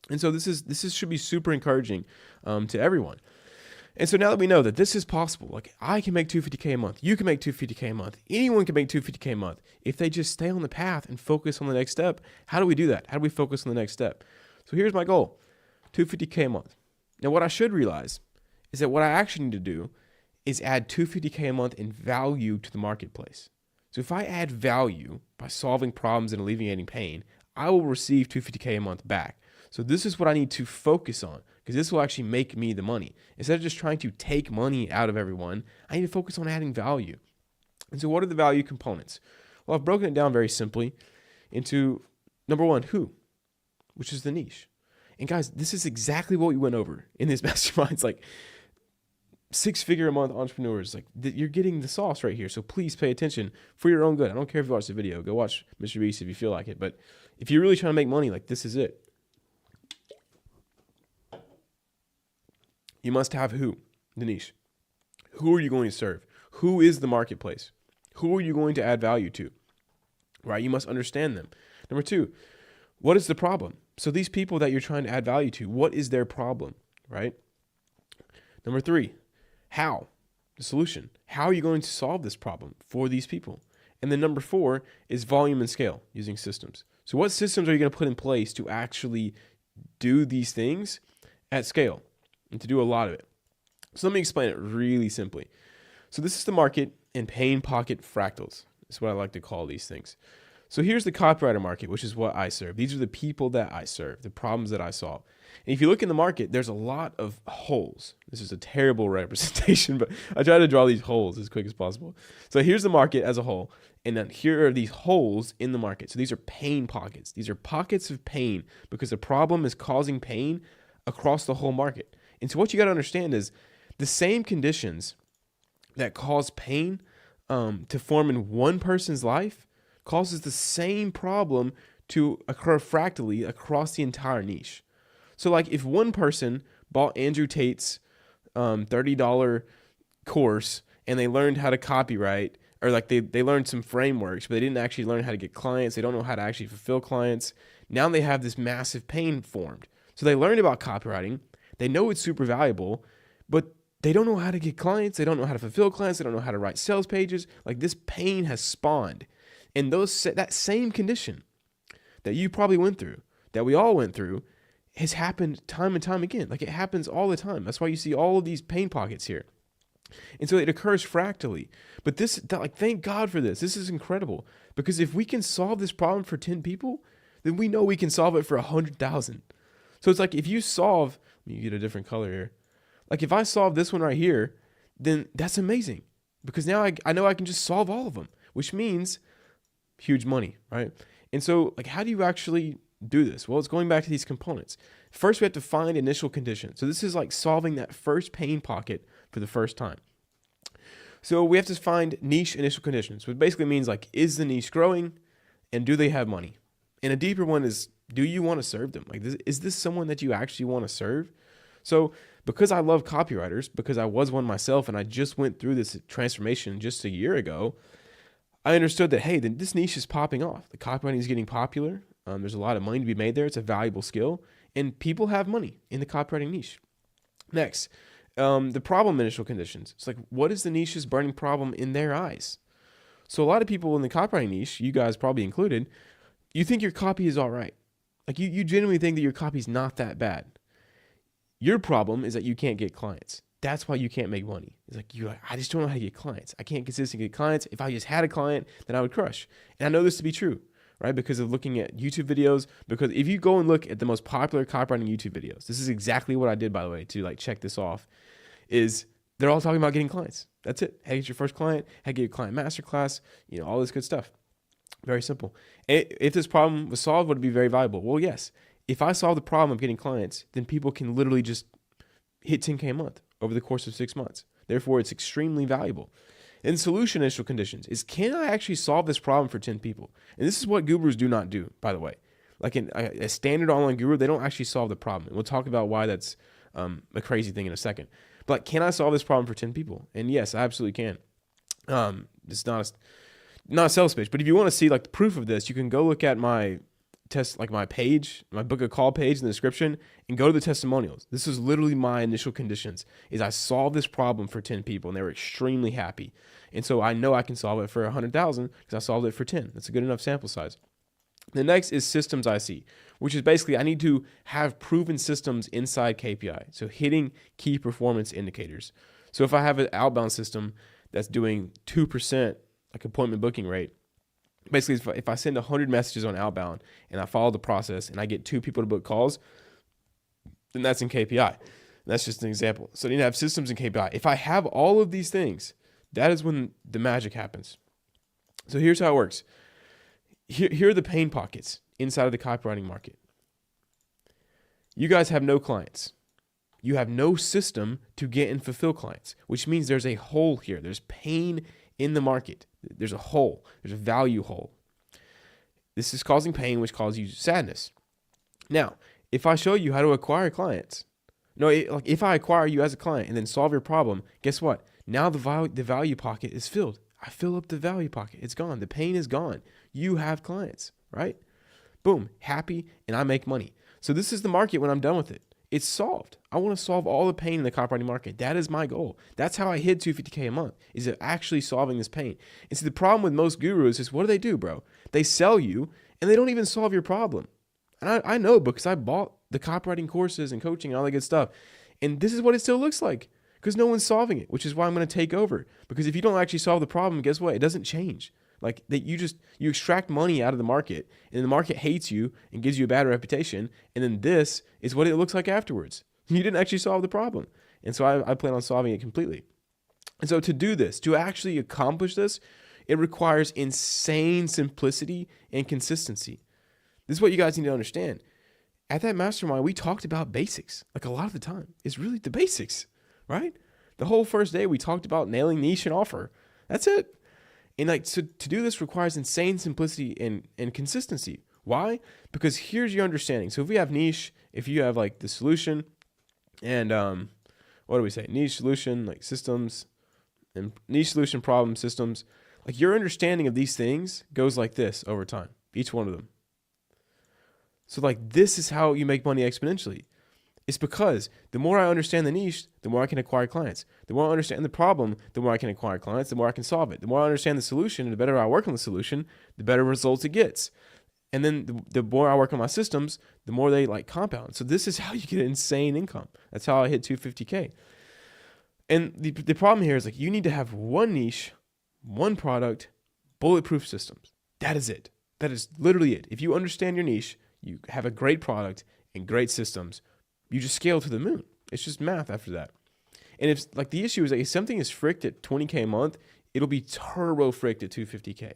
Speaker 1: And so this should be super encouraging to everyone. And so now that we know that this is possible, like I can make $250K a month, you can make $250K a month, anyone can make $250K a month if they just stay on the path and focus on the next step. How do we do that? How do we focus on the next step? So here's my goal, $250K a month. Now what I should realize is that what I actually need to do is add $250K a month in value to the marketplace. So if I add value by solving problems and alleviating pain, I will receive $250K a month back. So this is what I need to focus on because this will actually make me the money. Instead of just trying to take money out of everyone, I need to focus on adding value. And so what are the value components? Well, I've broken it down very simply into number one, who, which is the niche. And guys, this is exactly what we went over in this mastermind. It's like 6-figure a month entrepreneurs, like you're getting the sauce right here. So please pay attention for your own good. I don't care if you watch the video, go watch Mr. Beast if you feel like it. But if you're really trying to make money, like this is it. You must have who, the niche. Who are you going to serve? Who is the marketplace? Who are you going to add value to? Right? You must understand them. Number two, what is the problem? So these people that you're trying to add value to, what is their problem? Right? Number three, how? The solution. How are you going to solve this problem for these people? And then number four is volume and scale using systems. So what systems are you going to put in place to actually do these things at scale? And to do a lot of it. So let me explain it really simply. So this is the market in pain pocket fractals. That's what I like to call these things. So here's the copywriter market, which is what I serve. These are the people that I serve, the problems that I solve. And if you look in the market, there's a lot of holes. This is a terrible representation, but I try to draw these holes as quick as possible. So here's the market as a whole. And then here are these holes in the market. So these are pain pockets. These are pockets of pain because the problem is causing pain across the whole market. And so what you got to understand is the same conditions that cause pain to form in one person's life causes the same problem to occur fractally across the entire niche. So like if one person bought Andrew Tate's $30 course and they learned how to copyright, or like they learned some frameworks, but they didn't actually learn how to get clients. They don't know how to actually fulfill clients. Now they have this massive pain formed. So they learned about copywriting. They know it's super valuable, but they don't know how to get clients. They don't know how to fulfill clients. They don't know how to write sales pages. Like this pain has spawned. And that same condition that you probably went through, that we all went through, has happened time and time again. Like it happens all the time. That's why you see all of these pain pockets here. And so it occurs fractally. But thank God for this. This is incredible. Because if we can solve this problem for 10 people, then we know we can solve it for 100,000. So it's like if you solve, let me get a different color here. Like if I solve this one right here, then that's amazing because now I know I can just solve all of them, which means huge money, right? And so like, how do you actually do this? Well, it's going back to these components. First, we have to find initial conditions. So this is like solving that first pain pocket for the first time. So we have to find niche initial conditions, which basically means like, is the niche growing and do they have money? And a deeper one is, do you want to serve them? Like, is this someone that you actually want to serve? So because I love copywriters, because I was one myself and I just went through this transformation just a year ago, I understood that, hey, this niche is popping off. The copywriting is getting popular. There's a lot of money to be made there. It's a valuable skill. And people have money in the copywriting niche. Next, the problem initial conditions. It's like, what is the niche's burning problem in their eyes? So a lot of people in the copywriting niche, you guys probably included, you think your copy is all right. Like you genuinely think that your copy is not that bad. Your problem is that you can't get clients. That's why you can't make money. It's like, I just don't know how to get clients. I can't consistently get clients. If I just had a client, then I would crush. And I know this to be true, right? Because of looking at YouTube videos, because if you go and look at the most popular copywriting YouTube videos, this is exactly what I did, by the way, to like check this off, is they're all talking about getting clients. That's it. How to get your first client, how to get your client masterclass, all this good stuff. Very simple. If this problem was solved, would it be very valuable? Well, yes. If I solve the problem of getting clients, then people can literally just hit 10K a month over the course of 6 months. Therefore, it's extremely valuable. And solution initial conditions is, can I actually solve this problem for 10 people? And this is what gurus do not do, by the way. Like a standard online guru, they don't actually solve the problem. And we'll talk about why that's a crazy thing in a second. But like, can I solve this problem for 10 people? And yes, I absolutely can. It's not a sales pitch, but if you want to see like the proof of this, you can go look at my my page, my book a call page in the description, and go to the testimonials. This is literally my initial conditions, is I solved this problem for 10 people and they were extremely happy. And so I know I can solve it for 100,000 because I solved it for 10. That's a good enough sample size. The next is systems IC, which is basically I need to have proven systems inside KPI. So hitting key performance indicators. So if I have an outbound system that's doing 2% like appointment booking rate, basically if I send 100 messages on outbound and I follow the process and I get 2 people to book calls, then that's in KPI. That's just an example. So I need to have systems in KPI. If I have all of these things, that is when the magic happens. So here's how it works. Here are the pain pockets inside of the copywriting market. You guys have no clients. You have no system to get and fulfill clients, which means there's a hole here. There's pain in the market. There's a hole. There's a value hole. This is causing pain, which causes you sadness. Now, if I show you how to acquire clients, if I acquire you as a client and then solve your problem, guess what? Now the value pocket is filled. I fill up the value pocket. It's gone. The pain is gone. You have clients, right? Boom, happy, and I make money. So this is the market when I'm done with it. It's solved. I want to solve all the pain in the copywriting market. That is my goal. That's how I hit $250K a month, is actually solving this pain. And see, the problem with most gurus is, what do, bro? They sell you, and they don't even solve your problem. And I know because I bought the copywriting courses and coaching and all that good stuff. And this is what it still looks like because no one's solving it, which is why I'm going to take over. Because if you don't actually solve the problem, guess what? It doesn't change. Like that, you extract money out of the market, and the market hates you and gives you a bad reputation. And then this is what it looks like afterwards. You didn't actually solve the problem. And so I plan on solving it completely. And so to do this, to actually accomplish this, it requires insane simplicity and consistency. This is what you guys need to understand. At that mastermind, we talked about basics. Like a lot of the time, it's really the basics, right? The whole first day, we talked about nailing niche and offer. That's it. And so to do this requires insane simplicity and consistency. Why? Because here's your understanding. So if we have niche, if you have like the solution and what do we say? Niche, solution, like systems, and niche, solution, problem, systems. Like your understanding of these things goes like this over time, each one of them. So like this is how you make money exponentially. It's because the more I understand the niche, the more I can acquire clients. The more I understand the problem, the more I can acquire clients, the more I can solve it. The more I understand the solution, the better I work on the solution, the better results it gets. And then the more I work on my systems, the more they like compound. So this is how you get insane income. That's how I hit $250K. And the problem here is like you need to have one niche, one product, bulletproof systems. That is it. That is literally it. If you understand your niche, you have a great product, and great systems, you just scale to the moon. It's just math after that. And if like the issue is that if something is fricked at 20K a month, it'll be turbo fricked at 250K.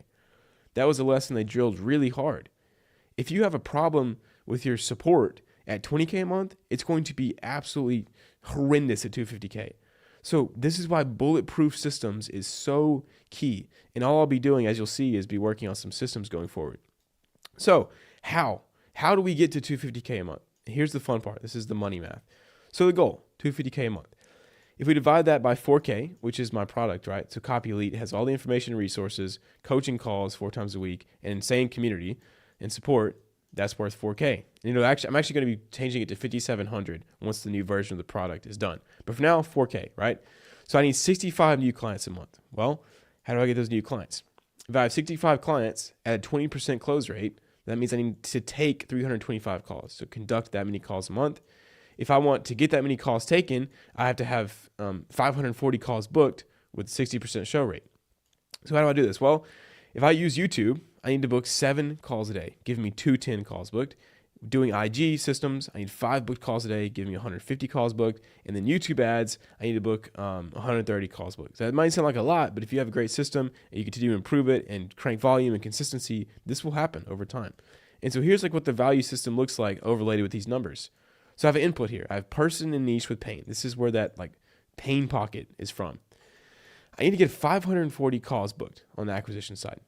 Speaker 1: That was a lesson they drilled really hard. If you have a problem with your support at 20K a month, it's going to be absolutely horrendous at 250K. So this is why bulletproof systems is so key. And all I'll be doing, as you'll see, is be working on some systems going forward. So how do we get to 250K a month? Here's the fun part. This is the money math. So the goal, 250K a month. If we divide that by 4K, which is my product, right? So Copy Elite has all the information and resources, coaching calls 4 times a week, and insane community and support, that's worth 4K. And, actually, I'm actually going to be changing it to 5,700 once the new version of the product is done. But for now, 4K, right? So I need 65 new clients a month. Well, how do I get those new clients? If I have 65 clients at a 20% close rate, that means I need to take 325 calls. So conduct that many calls a month. If I want to get that many calls taken, I have to have 540 calls booked with 60% show rate. So how do I do this? Well, if I use YouTube, I need to book 7 calls a day, giving me 210 calls booked. Doing IG systems, I need 5 booked calls a day, giving me 150 calls booked. And then YouTube ads, I need to book 130 calls booked. So that might sound like a lot, but if you have a great system and you continue to improve it and crank volume and consistency, this will happen over time. And so here's like what the value system looks like overlaid with these numbers. So I have an input here. I have person and niche with pain. This is where that like pain pocket is from. I need to get 540 calls booked on the acquisition side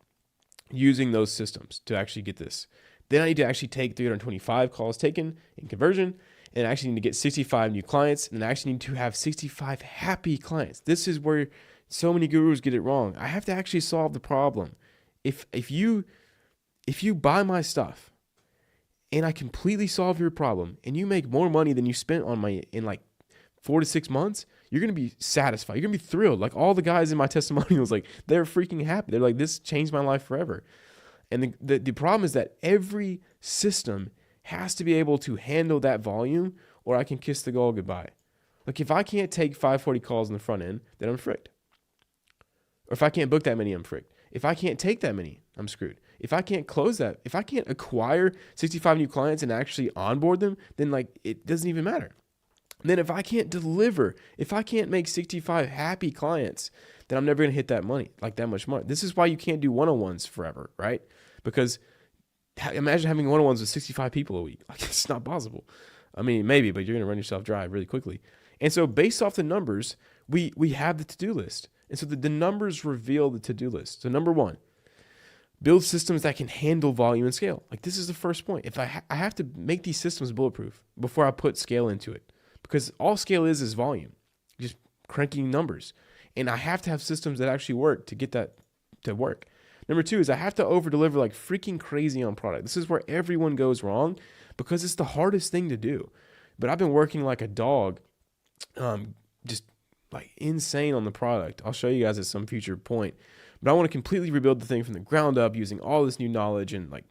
Speaker 1: using those systems to actually get this. Then I need to actually take 325 calls taken in conversion, and I actually need to get 65 new clients, and I actually need to have 65 happy clients. This is where so many gurus get it wrong. I have to actually solve the problem. If you buy my stuff and I completely solve your problem and you make more money than you spent on my in like 4 to 6 months, you're going to be satisfied. You're going to be thrilled. Like all the guys in my testimonials, like they're freaking happy. They're like, this changed my life forever. And the problem is that every system has to be able to handle that volume or I can kiss the goal goodbye. Like if I can't take 540 calls in the front end, then I'm fricked. Or if I can't book that many, I'm fricked. If I can't take that many, I'm screwed. If I can't close that, if I can't acquire 65 new clients and actually onboard them, then like it doesn't even matter. Then if I can't deliver, if I can't make 65 happy clients, then I'm never going to hit that money, like that much money. This is why you can't do one-on-ones forever, right? Because imagine having one-on-ones with 65 people a week. Like it's not possible. I mean, maybe, but you're going to run yourself dry really quickly. And so based off the numbers, we have the to-do list. And so the numbers reveal the to-do list. So number 1, build systems that can handle volume and scale. Like this is the first point. If I have to make these systems bulletproof before I put scale into it. Because all scale is volume, just cranking numbers. And I have to have systems that actually work to get that to work. Number 2 is I have to over deliver like freaking crazy on product. This is where everyone goes wrong because it's the hardest thing to do. But I've been working like a dog, just like insane on the product. I'll show you guys at some future point. But I want to completely rebuild the thing from the ground up using all this new knowledge and like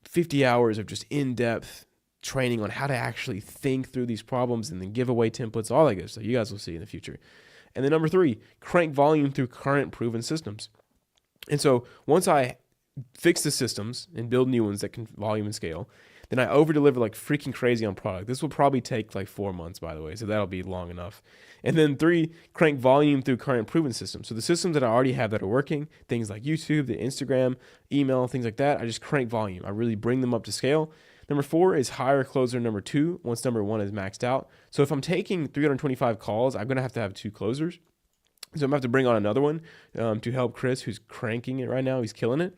Speaker 1: 50 hours of just in-depth training on how to actually think through these problems and then give away templates, all that good stuff. You guys will see in the future. And then number 3, crank volume through current proven systems. And so once I fix the systems and build new ones that can volume and scale, then I over deliver like freaking crazy on product. This will probably take like 4 months, by the way, so that'll be long enough. And then 3, crank volume through current proven systems. So the systems that I already have that are working, things like YouTube, the Instagram, email, things like that, I just crank volume. I really bring them up to scale. Number 4 is hire closer number 2 once number 1 is maxed out. So if I'm taking 325 calls, I'm going to have 2 closers. So I'm going to have to bring on another one to help Chris, who's cranking it right now. He's killing it.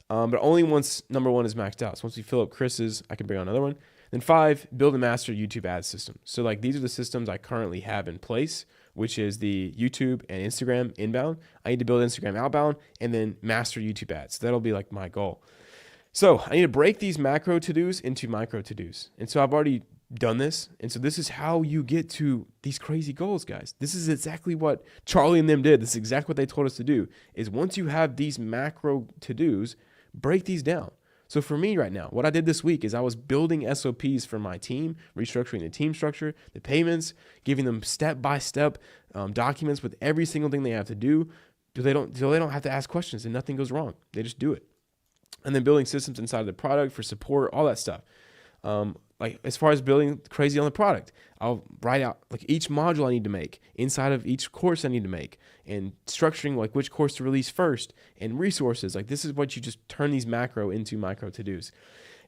Speaker 1: But only once number 1 is maxed out. So once we fill up Chris's, I can bring on another one. Then 5, build and master YouTube ad system. So like these are the systems I currently have in place, which is the YouTube and Instagram inbound. I need to build Instagram outbound and then master YouTube ads. So that'll be like my goal. So I need to break these macro to-dos into micro to-dos. And so I've already done this. And so this is how you get to these crazy goals, guys. This is exactly what Charlie and them did. This is exactly what they told us to do, is once you have these macro to-dos, break these down. So for me right now, what I did this week is I was building SOPs for my team, restructuring the team structure, the payments, giving them step-by-step documents with every single thing they have to do so they don't have to ask questions and nothing goes wrong. They just do it. And then building systems inside of the product for support, all that stuff. Like as far as building crazy on the product, I'll write out like each module I need to make inside of each course I need to make, and structuring like which course to release first, and resources. Like this is what you just turn these macro into micro to-dos.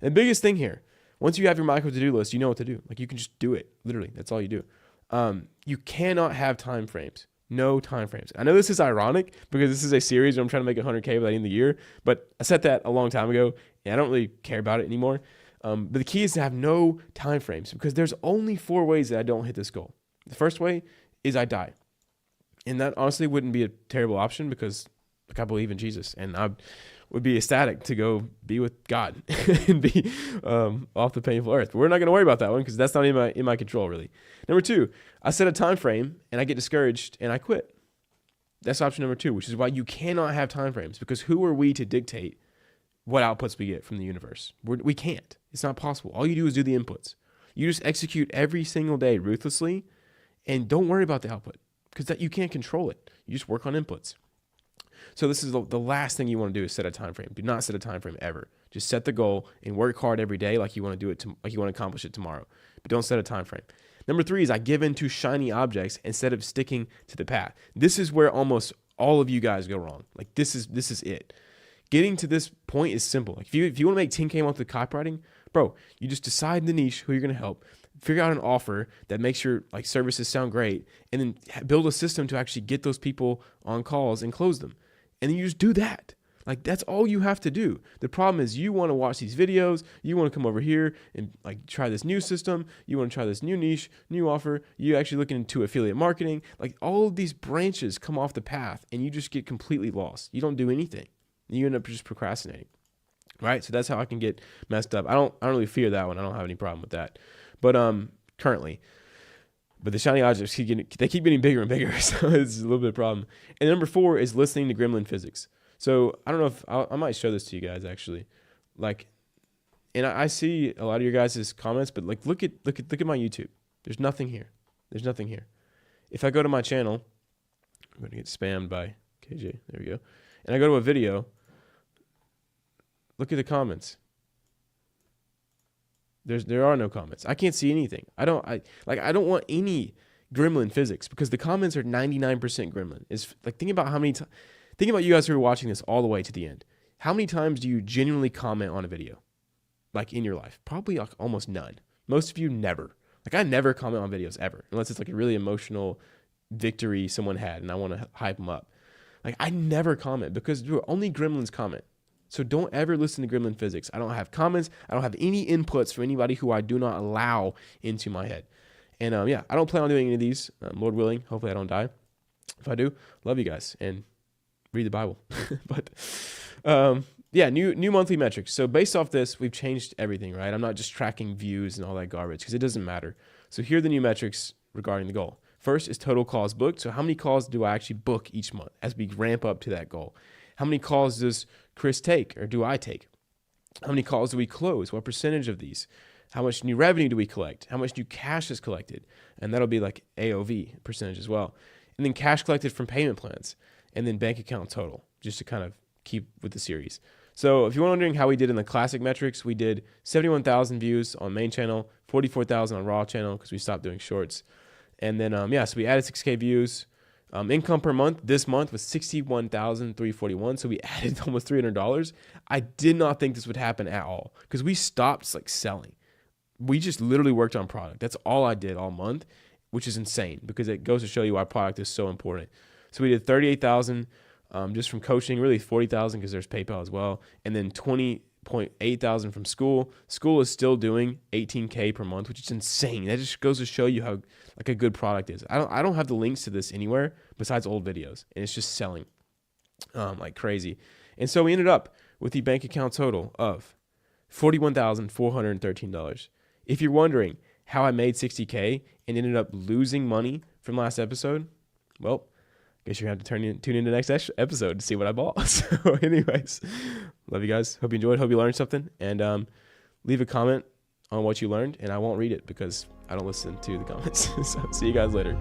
Speaker 1: And the biggest thing here, once you have your micro to-do list, you know what to do. Like you can just do it. Literally, that's all you do. You cannot have time frames. No time frames. I know this is ironic because this is a series where I'm trying to make 100K by the end of the year, but I set that a long time ago and I don't really care about it anymore. But the key is to have no time frames, because there's only 4 ways that I don't hit this goal. The first way is I die. And that honestly wouldn't be a terrible option, because like I believe in Jesus and I would be ecstatic to go be with God and be off the painful earth. But we're not going to worry about that one because that's not in my control really. Number 2, I set a time frame and I get discouraged and I quit. That's option number 2, which is why you cannot have time frames, because who are we to dictate what outputs we get from the universe? We can't. It's not possible. All you do is do the inputs. You just execute every single day ruthlessly and don't worry about the output, because that you can't control it. You just work on inputs. So this is the last thing you want to do is set a time frame. Do not set a time frame ever. Just set the goal and work hard every day like you want to do it, like you want to accomplish it tomorrow. But don't set a time frame. Number 3 is I give in to shiny objects instead of sticking to the path. This is where almost all of you guys go wrong. Like this is it. Getting to this point is simple. Like if you want to make 10K a month with copywriting, bro, you just decide the niche, who you're going to help, figure out an offer that makes your like services sound great, and then build a system to actually get those people on calls and close them. And then you just do that. Like that's all you have to do. The problem is you want to watch these videos, you want to come over here and like try this new system, you want to try this new niche, new offer, you actually looking into affiliate marketing. Like all of these branches come off the path and you just get completely lost. You don't do anything. You end up just procrastinating. Right? So that's how I can get messed up. I don't really fear that one. I don't have any problem with that. But currently. But the shiny objects keep getting bigger and bigger, so it's a little bit of a problem. And number 4 is listening to gremlin physics. So I don't know if I might show this to you guys actually, like, and I see a lot of your guys' comments, but like look at my YouTube. There's nothing here. There's nothing here. If I go to my channel, I'm going to get spammed by KJ. There we go. And I go to a video. Look at the comments. There are no comments. I can't see anything. I don't want any gremlin physics, because the comments are 99% gremlin. It's like think about you guys who are watching this all the way to the end. How many times do you genuinely comment on a video? Like in your life? Probably like almost none. Most of you never. Like I never comment on videos ever, unless it's like a really emotional victory someone had and I want to hype them up. Like I never comment, because only gremlins comment. So don't ever listen to gremlin physics. I don't have comments. I don't have any inputs for anybody who I do not allow into my head. And I don't plan on doing any of these. Lord willing, hopefully I don't die. If I do, love you guys and read the Bible. But new monthly metrics. So based off this, we've changed everything, right? I'm not just tracking views and all that garbage, because it doesn't matter. So here are the new metrics regarding the goal. First is total calls booked. So how many calls do I actually book each month as we ramp up to that goal? How many calls does Chris take, or do I take? How many calls do we close? What percentage of these? How much new revenue do we collect? How much new cash is collected? And that'll be like AOV percentage as well. And then cash collected from payment plans, and then bank account total, just to kind of keep with the series. So if you're wondering how we did in the classic metrics, we did 71,000 views on main channel, 44,000 on raw channel because we stopped doing shorts. And then, so we added 6K views. Income per month this month was $61,341. So we added almost $300. I did not think this would happen at all, because we stopped like selling. We just literally worked on product. That's all I did all month, which is insane, because it goes to show you why product is so important. So we did 38,000 just from coaching, really 40,000 because there's PayPal as well, and then 20,800 from school. School is still doing 18K per month, which is insane. That just goes to show you how like a good product is. I don't have the links to this anywhere besides old videos, and it's just selling like crazy. And so we ended up with the bank account total of $41,413. If you're wondering how I made 60K and ended up losing money from last episode, well, I guess you're going to have to tune in to the next episode to see what I bought. So anyways, love you guys. Hope you enjoyed. Hope you learned something. And leave a comment on what you learned, and I won't read it because I don't listen to the comments. So see you guys later.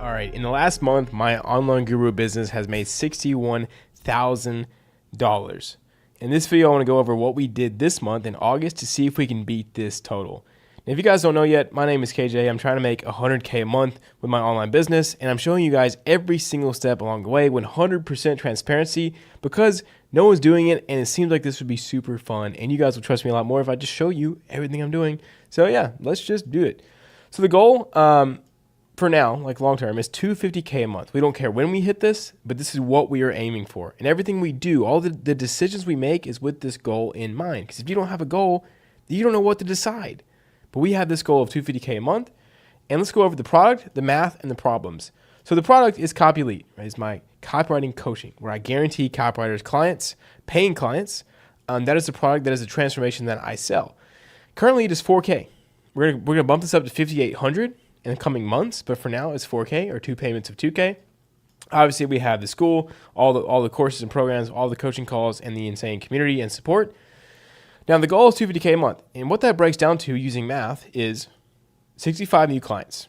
Speaker 1: All right, in the last month, my online guru business has made $61,000. In this video, I want to go over what we did this month in August to see if we can beat this total. Now, if you guys don't know yet, my name is KJ. I'm trying to make $100K a month with my online business, and I'm showing you guys every single step along the way with 100% transparency because no one's doing it, and it seems like this would be super fun, and you guys will trust me a lot more if I just show you everything I'm doing. So yeah, let's just do it. So the goal for now, like long term, is $250K a month. We don't care when we hit this, but this is what we are aiming for. And everything we do, all the decisions we make is with this goal in mind. Because if you don't have a goal, you don't know what to decide. But we have this goal of $250K a month. And let's go over the product, the math, and the problems. So the product is CopyLead, right? It's my copywriting coaching, where I guarantee copywriters clients, paying clients. That is the product, that is the transformation that I sell. Currently, it is $4K. We're gonna bump this up to $5,800 in the coming months, but for now, it's $4K or 2 payments of $2K. Obviously, we have the school, all the courses and programs, all the coaching calls, and the insane community and support. Now, the goal is $250K a month, and what that breaks down to using math is 65 new clients.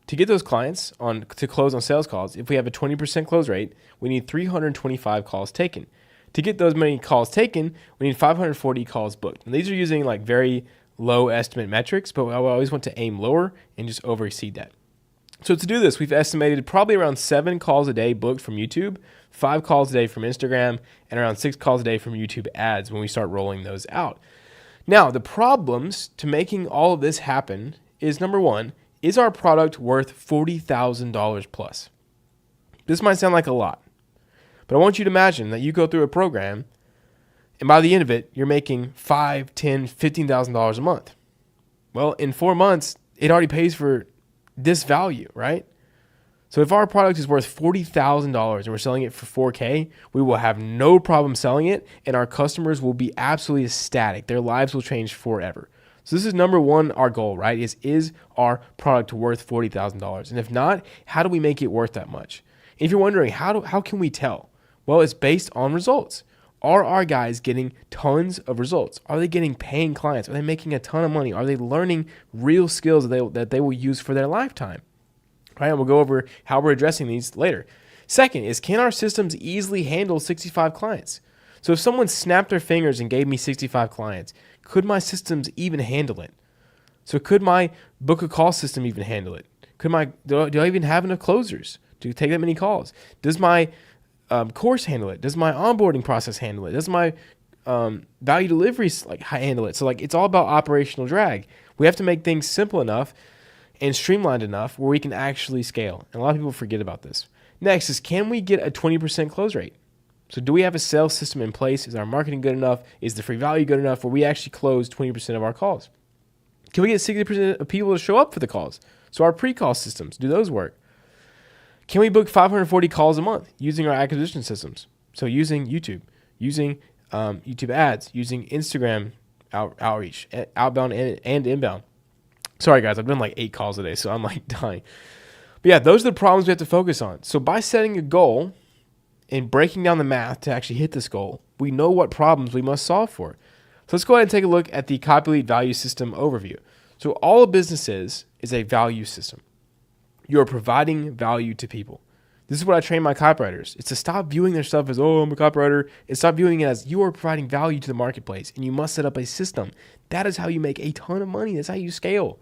Speaker 1: To get those clients to close on sales calls, if we have a 20% close rate, we need 325 calls taken. To get those many calls taken, we need 540 calls booked. And these are using like very low estimate metrics, but I always want to aim lower and just over exceed that. So to do this, we've estimated probably around 7 calls a day booked from YouTube, 5 calls a day from Instagram, and around 6 calls a day from YouTube ads when we start rolling those out. Now, the problems to making all of this happen is, number one, is our product worth $40,000 plus? This might sound like a lot, but I want you to imagine that you go through a program and by the end of it, you're making $5,000, $10,000, $15,000 a month. Well, in 4 months, it already pays for this value, right? So if our product is worth $40,000 and we're selling it for $4K, we will have no problem selling it, and our customers will be absolutely ecstatic. Their lives will change forever. So this is number one, our goal, right? Is our product worth $40,000? And if not, how do we make it worth that much? If you're wondering, how can we tell? Well, it's based on results. Are our guys getting tons of results? Are they getting paying clients? Are they making a ton of money? Are they learning real skills that they will use for their lifetime? Right, and we'll go over how we're addressing these later. Second is, can our systems easily handle 65 clients? So if someone snapped their fingers and gave me 65 clients, could my systems even handle it? So could my book a call system even handle it? Do I even have enough closers to take that many calls? Does my course handle it? Does my onboarding process handle it? Does my value delivery handle it? So it's all about operational drag. We have to make things simple enough and streamlined enough where we can actually scale. And a lot of people forget about this. Next is, can we get a 20% close rate? So do we have a sales system in place? Is our marketing good enough? Is the free value good enough where we actually close 20% of our calls? Can we get 60% of people to show up for the calls? So our pre-call systems, do those work? Can we book 540 calls a month using our acquisition systems? So using YouTube, using YouTube ads, using Instagram outreach, outbound and inbound. Sorry guys, I've done like 8 calls a day, so I'm like dying. But yeah, those are the problems we have to focus on. So by setting a goal and breaking down the math to actually hit this goal, we know what problems we must solve for. So let's go ahead and take a look at the CopyLead value system overview. So all a business is a value system. You are providing value to people. This is what I train my copywriters. It's to stop viewing their stuff as, oh, I'm a copywriter, and stop viewing it as you are providing value to the marketplace, and you must set up a system. That is how you make a ton of money. That's how you scale.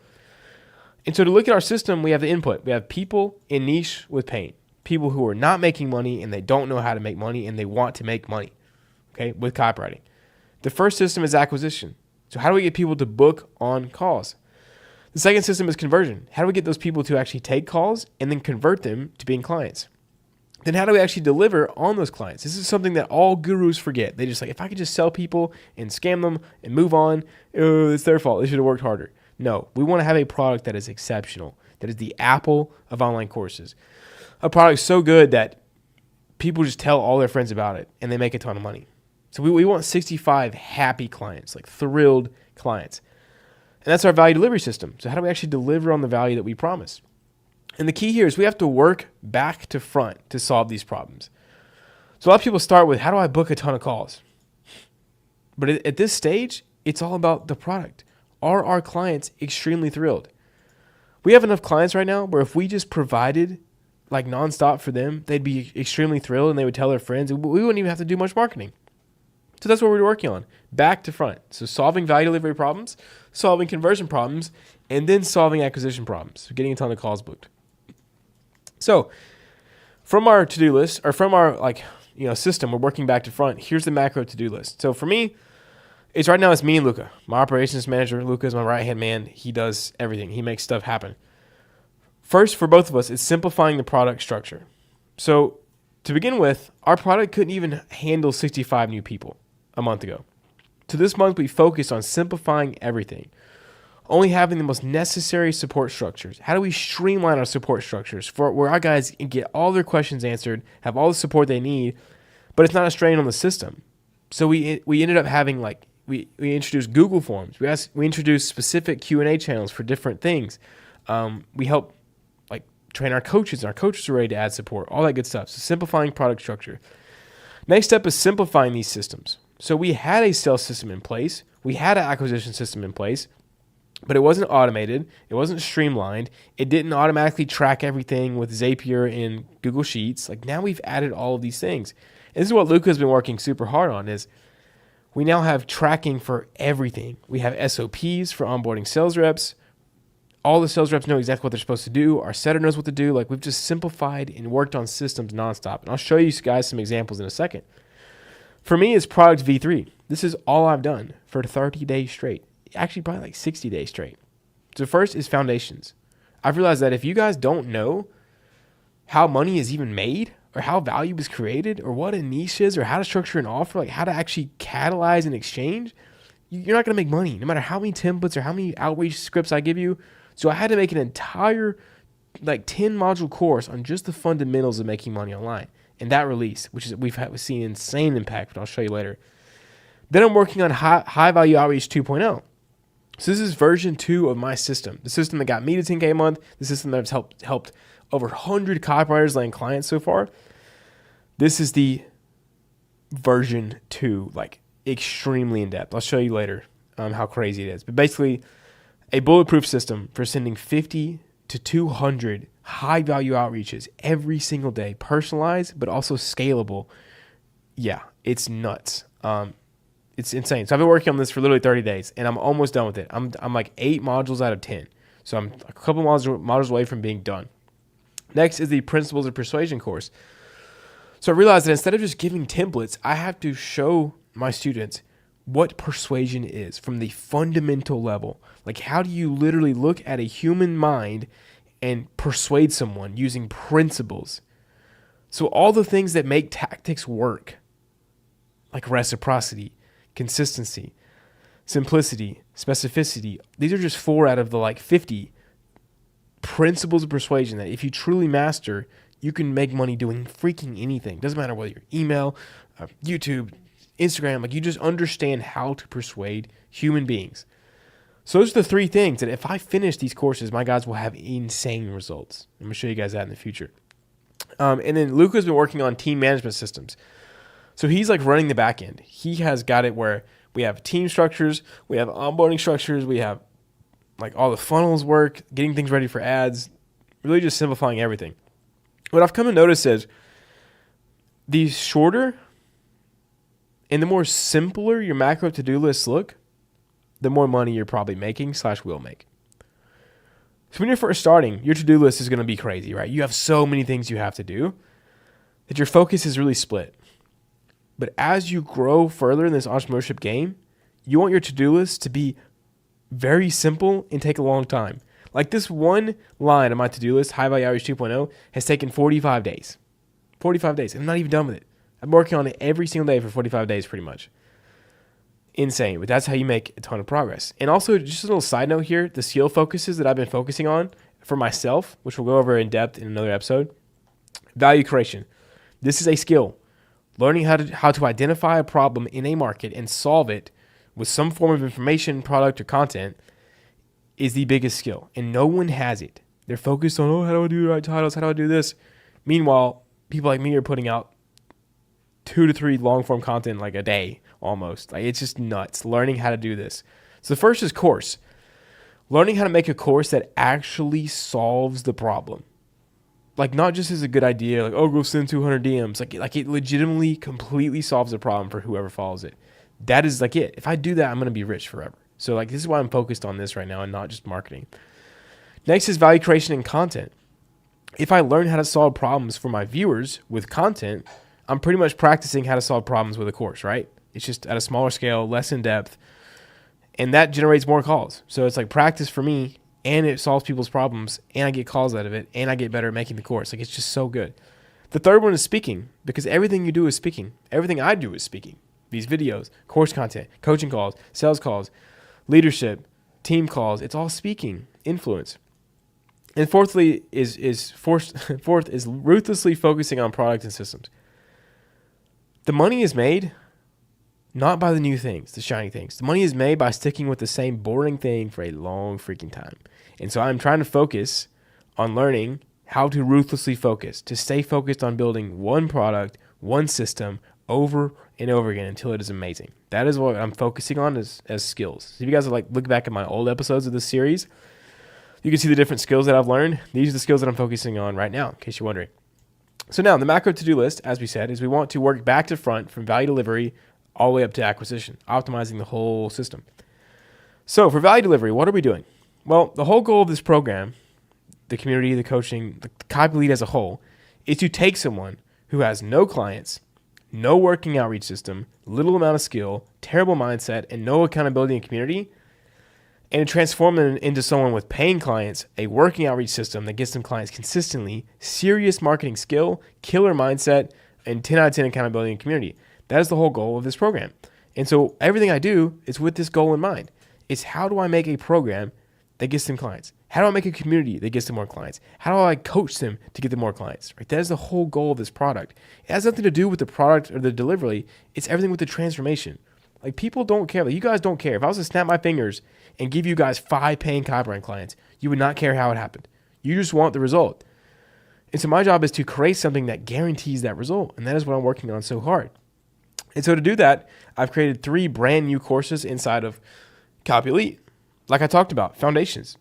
Speaker 1: And so to look at our system, we have the input. We have people in niche with pain, people who are not making money and they don't know how to make money and they want to make money, okay, with copywriting. The first system is acquisition. So how do we get people to book on calls? The second system is conversion. How do we get those people to actually take calls and then convert them to being clients? Then how do we actually deliver on those clients? This is something that all gurus forget. They just if I could just sell people and scam them and move on, it's their fault. They should have worked harder. No, we want to have a product that is exceptional, that is the Apple of online courses. A product so good that people just tell all their friends about it and they make a ton of money. So we want 65 happy clients, like thrilled clients. And that's our value delivery system. So how do we actually deliver on the value that we promise? And the key here is we have to work back to front to solve these problems. So a lot of people start with, how do I book a ton of calls? But at this stage, it's all about the product. Are our clients extremely thrilled? We have enough clients right now where if we just provided like nonstop for them, they'd be extremely thrilled and they would tell their friends. And we wouldn't even have to do much marketing. So that's what we're working on, back to front. So solving value delivery problems, solving conversion problems, and then solving acquisition problems. So getting a ton of calls booked. So from our to-do list, or from our system, we're working back to front. Here's the macro to-do list. So for me, it's right now it's me and Luca. My operations manager, Luca, is my right-hand man. He does everything. He makes stuff happen. First, for both of us, it's simplifying the product structure. So to begin with, our product couldn't even handle 65 new people a month ago. So this month, we focused on simplifying everything, only having the most necessary support structures. How do we streamline our support structures for where our guys can get all their questions answered, have all the support they need, but it's not a strain on the system? So we ended up having we introduced Google Forms. We introduced specific Q&A channels for different things. We help train our coaches, and our coaches are ready to add support, all that good stuff. So simplifying product structure. Next step is simplifying these systems. So we had a sales system in place. We had an acquisition system in place, but it wasn't automated. It wasn't streamlined. It didn't automatically track everything with Zapier and Google Sheets. Now we've added all of these things. And this is what Luca has been working super hard on is we now have tracking for everything. We have SOPs for onboarding sales reps. All the sales reps know exactly what they're supposed to do. Our setter knows what to do. We've just simplified and worked on systems nonstop. And I'll show you guys some examples in a second. For me, it's product V3. This is all I've done for 30 days straight. Actually, probably 60 days straight. So first is foundations. I've realized that if you guys don't know how money is even made, or how value is created, or what a niche is, or how to structure an offer, how to actually catalyze an exchange, you're not going to make money, no matter how many templates or how many outreach scripts I give you. So I had to make an entire 10 module course on just the fundamentals of making money online. And that release, we've seen insane impact, but I'll show you later. Then I'm working on high value outreach 2.0. So this is version 2 of my system. The system that got me to 10K a month, the system that has helped over 100 copywriters land clients so far. This is the version 2, extremely in depth. I'll show you later how crazy it is. But basically, a bulletproof system for sending 50 to 200 high-value outreaches every single day, personalized, but also scalable. Yeah, it's nuts. It's insane. So I've been working on this for literally 30 days, and I'm almost done with it. I'm 8 modules out of 10. So I'm a couple modules away from being done. Next is the Principles of Persuasion course. So I realized that instead of just giving templates, I have to show my students what persuasion is from the fundamental level. How do you literally look at a human mind and persuade someone using principles? So all the things that make tactics work, like reciprocity, consistency, simplicity, specificity, these are just 4 out of the 50 principles of persuasion that if you truly master, you can make money doing freaking anything. Doesn't matter whether you're email, YouTube, Instagram, you just understand how to persuade human beings. So those are the 3 things that if I finish these courses, my guys will have insane results. I'm going to show you guys that in the future. And then Luca's been working on team management systems. So he's running the back end. He has got it where we have team structures, we have onboarding structures, we have all the funnels work, getting things ready for ads, really just simplifying everything. What I've come to notice is the shorter and the more simpler your macro to-do lists look, the more money you're probably making / will make. So when you're first starting, your to-do list is going to be crazy, right? You have so many things you have to do that your focus is really split. But as you grow further in this entrepreneurship game, you want your to-do list to be very simple and take a long time. This one line on my to-do list, High Value Outreach 2.0, has taken 45 days. 45 days. I'm not even done with it. I'm working on it every single day for 45 days pretty much. Insane, but that's how you make a ton of progress. And also, just a little side note here, the skill focuses that I've been focusing on for myself, which we'll go over in depth in another episode. Value creation. This is a skill. Learning how to identify a problem in a market and solve it with some form of information, product, or content is the biggest skill. And no one has it. They're focused on, how do I do the right titles? How do I do this? Meanwhile, people like me are putting out 2 to 3 long-form content a day almost. It's just nuts learning how to do this. So the first is course. Learning how to make a course that actually solves the problem. like not just as a good idea, like, oh, go send 200 DMs. Like it legitimately completely solves a problem for whoever follows it. That is like it. If I do that, I'm going to be rich forever. So like this is why I'm focused on this right now and not just marketing. Next is value creation and content. If I learn how to solve problems for my viewers with content, I'm pretty much practicing how to solve problems with a course, right? It's just at a smaller scale, less in depth, and that generates more calls. So it's like practice for me, and it solves people's problems, and I get calls out of it, and I get better at making the course. Like it's just so good. The third one is speaking, because everything you do is speaking. Everything I do is speaking. These videos, course content, coaching calls, sales calls, leadership, team calls, it's all speaking, influence. And fourth is ruthlessly focusing on product and systems. The money is made not by the new things, the shiny things. The money is made by sticking with the same boring thing for a long freaking time. And so I'm trying to focus on learning how to ruthlessly focus, to stay focused on building one product, one system over and over again until it is amazing. That is what I'm focusing on as skills. So if you guys like look back at my old episodes of this series, you can see the different skills that I've learned. These are the skills that I'm focusing on right now, in case you're wondering. So now the macro to-do list, as we said, is we want to work back to front from value delivery all the way up to acquisition, optimizing the whole system. So for value delivery, what are we doing? Well, the whole goal of this program, the community, the coaching, the Copy Lead as a whole, is to take someone who has no clients, no working outreach system, little amount of skill, terrible mindset, and no accountability in community, and to transform them into someone with paying clients, a working outreach system that gets them clients consistently, serious marketing skill, killer mindset, and 10 out of 10 accountability in community. That is the whole goal of this program. And so everything I do is with this goal in mind. It's how do I make a program that gets them clients? How do I make a community that gets them more clients? How do I coach them to get them more clients? Right? That is the whole goal of this product. It has nothing to do with the product or the delivery. It's everything with the transformation. Like people don't care. Like you guys don't care. If I was to snap my fingers and give you guys 5 paying copywriting clients, you would not care how it happened. You just want the result. And so my job is to create something that guarantees that result. And that is what I'm working on so hard. And so to do that, I've created 3 brand new courses inside of Copy Elite. Like I talked about, foundations.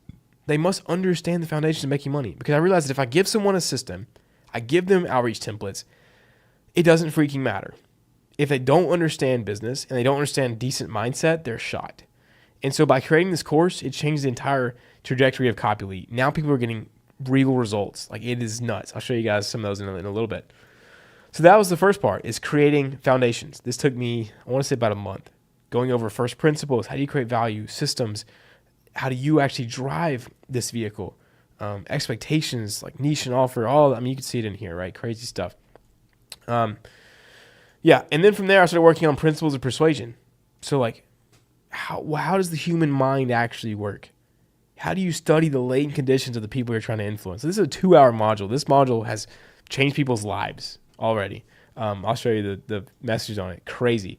Speaker 1: They must understand the foundations of making money, because I realized that if I give someone a system, I give them outreach templates, it doesn't freaking matter. If they don't understand business and they don't understand decent mindset, they're shot. And so by creating this course, it changed the entire trajectory of Copy Elite. Now people are getting real results. Like it is nuts. I'll show you guys some of those in a little bit. So that was the first part, is creating foundations. This took me, I want to say about a month, going over first principles. How do you create value, systems? How do you actually drive this vehicle? Expectations, like niche and offer, you can see it in here, right? Crazy stuff. Yeah, and then from there, I started working on principles of persuasion. So like, how does the human mind actually work? How do you study the latent conditions of the people you're trying to influence? So this is a 2-hour module. This module has changed people's lives already. I'll show you the messages on it. Crazy.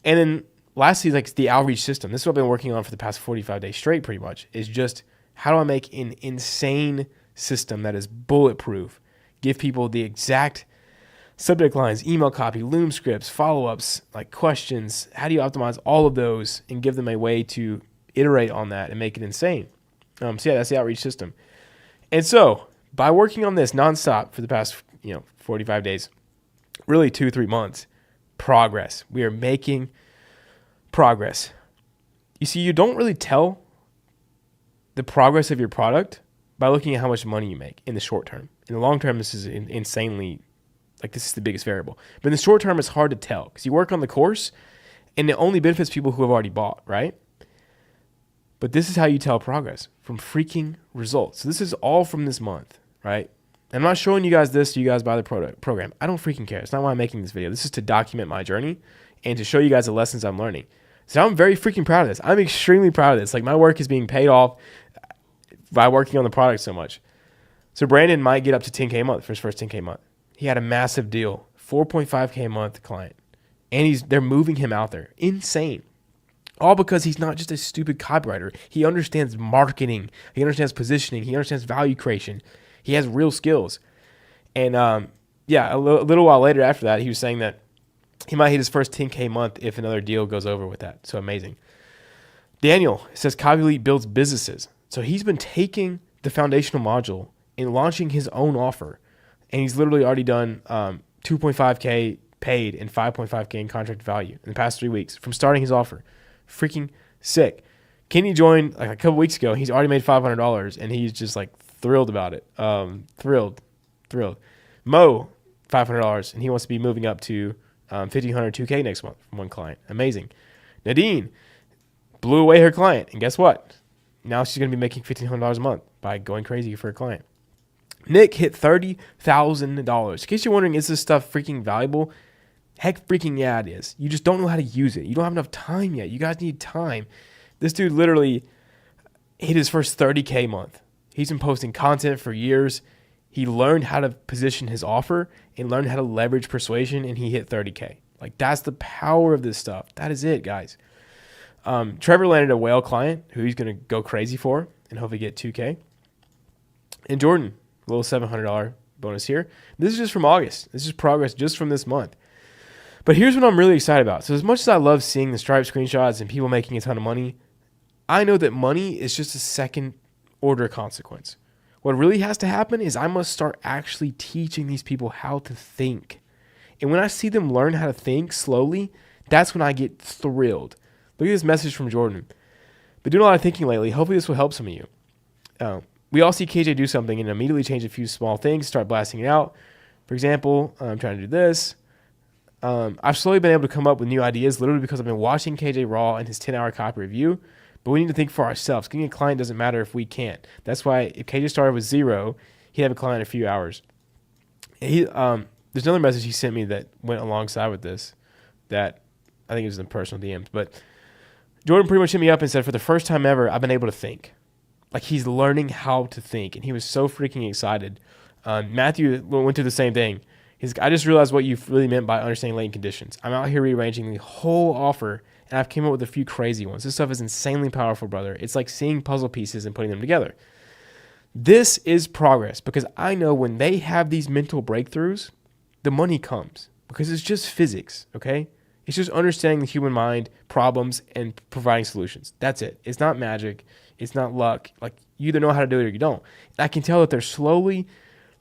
Speaker 1: And then lastly, like the outreach system. This is what I've been working on for the past 45 days straight, pretty much, is just how do I make an insane system that is bulletproof, give people the exact subject lines, email copy, Loom scripts, follow-ups, like questions. How do you optimize all of those and give them a way to iterate on that and make it insane? So yeah, that's the outreach system. And so by working on this nonstop for the past 45 days, really 2-3 months, progress. We are making progress. You see, you don't really tell the progress of your product by looking at how much money you make in the short term. In the long term, this is insanely, like this is the biggest variable. But in the short term, it's hard to tell because you work on the course and it only benefits people who have already bought, right? But this is how you tell progress, from freaking results. So this is all from this month, right? I'm not showing you guys this so you guys buy the program. I don't freaking care. It's not why I'm making this video. This is to document my journey and to show you guys the lessons I'm learning. So I'm very freaking proud of this. I'm extremely proud of this. Like my work is being paid off by working on the product so much. So Brandon might get up to 10K a month for his first 10K a month. He had a massive deal, 4.5K a month client. And they're moving him out there. Insane. All because he's not just a stupid copywriter. He understands marketing. He understands positioning. He understands value creation. He has real skills. And a little while later after that, he was saying that he might hit his first 10K a month if another deal goes over with that. So amazing. Daniel says Copy Elite builds businesses. So he's been taking the foundational module and launching his own offer. And he's literally already done 2.5K paid and 5.5K in contract value in the past 3 weeks from starting his offer. Freaking sick. Kenny joined like a couple weeks ago. He's already made $500 and he's just like thrilled about it. Thrilled. Mo, $500 and he wants to be moving up to 1,500, 2K next month from one client. Amazing. Nadine blew away her client. And guess what? Now she's going to be making $1,500 a month by going crazy for her client. Nick hit $30,000. In case you're wondering, is this stuff freaking valuable? Heck freaking yeah, it is. You just don't know how to use it. You don't have enough time yet. You guys need time. This dude literally hit his first 30K month. He's been posting content for years. He learned how to position his offer and learned how to leverage persuasion, and he hit 30K. Like, that's the power of this stuff. That is it, guys. Trevor landed a whale client who he's going to go crazy for and hopefully get 2K. And Jordan, a little $700 bonus here. This is just from August. This is progress just from this month. But here's what I'm really excited about. So as much as I love seeing the Stripe screenshots and people making a ton of money, I know that money is just a second order consequence. What really has to happen is I must start actually teaching these people how to think. And when I see them learn how to think slowly, that's when I get thrilled. Look at this message from Jordan. Been doing a lot of thinking lately. Hopefully this will help some of you. We all see KJ do something and immediately change a few small things, start blasting it out. For example, I'm trying to do this. I've slowly been able to come up with new ideas literally because I've been watching KJ Raw and his 10-hour copy review. But we need to think for ourselves. Getting a client doesn't matter if we can't. That's why if KJ started with 0, he'd have a client in a few hours. There's another message he sent me that went alongside with this that I think it was in personal DMs. But Jordan pretty much hit me up and said, for the first time ever, I've been able to think. Like, he's learning how to think. And he was so freaking excited. Matthew went through the same thing. I just realized what you really meant by understanding latent conditions. I'm out here rearranging the whole offer, and I've came up with a few crazy ones. This stuff is insanely powerful, brother. It's like seeing puzzle pieces and putting them together. This is progress because I know when they have these mental breakthroughs, the money comes because it's just physics, okay? It's just understanding the human mind, problems, and providing solutions. That's it. It's not magic. It's not luck. Like, you either know how to do it or you don't. And I can tell that they're slowly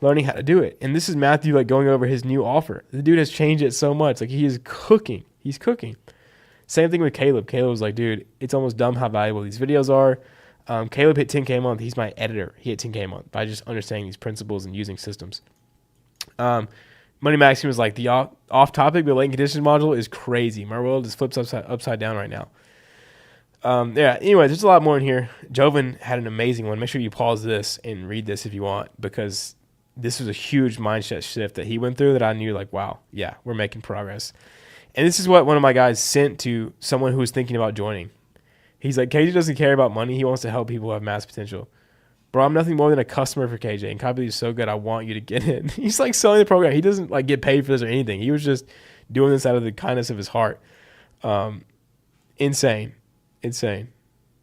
Speaker 1: learning how to do it. And this is Matthew like going over his new offer. The dude has changed it so much. Like, he is cooking. He's cooking. Same thing with Caleb. Caleb was like, dude, it's almost dumb how valuable these videos are. Caleb hit 10K a month. He's my editor. He hit 10K a month by just understanding these principles and using systems. Money Maxime was like, the off topic, the latent conditions module is crazy. My world just flips upside down right now. Anyway, there's a lot more in here. Joven had an amazing one. Make sure you pause this and read this if you want, because this was a huge mindset shift that he went through that I knew, like, wow, yeah, we're making progress. And this is what one of my guys sent to someone who was thinking about joining. He's like, KJ doesn't care about money. He wants to help people have mass potential. Bro, I'm nothing more than a customer for KJ, and Copy is so good, I want you to get in. He's like selling the program. He doesn't like get paid for this or anything. He was just doing this out of the kindness of his heart. Insane.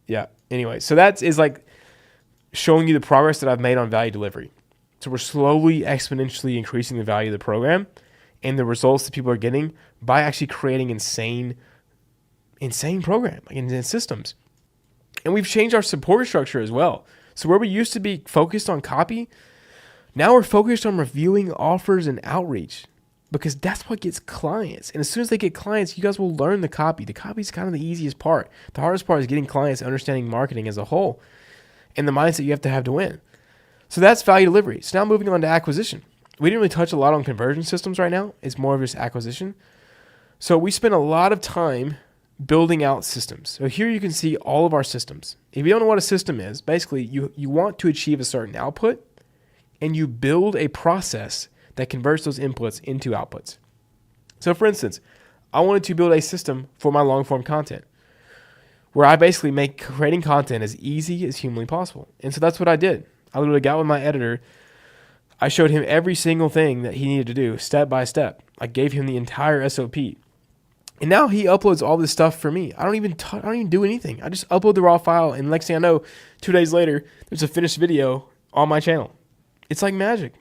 Speaker 1: Yeah. Anyway, so that is like showing you the progress that I've made on value delivery. So we're slowly exponentially increasing the value of the program and the results that people are getting by actually creating insane program, like in systems. And we've changed our support structure as well. So where we used to be focused on copy, now we're focused on reviewing offers and outreach, because that's what gets clients. And as soon as they get clients, you guys will learn the copy. The copy is kind of the easiest part. The hardest part is getting clients, understanding marketing as a whole, and the mindset you have to win. So that's value delivery. So now moving on to acquisition. We didn't really touch a lot on conversion systems right now. It's more of just acquisition. So we spend a lot of time building out systems. So here you can see all of our systems. If you don't know what a system is, basically you want to achieve a certain output and you build a process that converts those inputs into outputs. So for instance, I wanted to build a system for my long form content where I basically make creating content as easy as humanly possible. And so that's what I did. I literally got with my editor. I showed him every single thing that he needed to do step by step. I gave him the entire SOP. And now he uploads all this stuff for me. I don't even do anything. I just upload the raw file, and next thing I know, 2 days later, there's a finished video on my channel. It's like magic.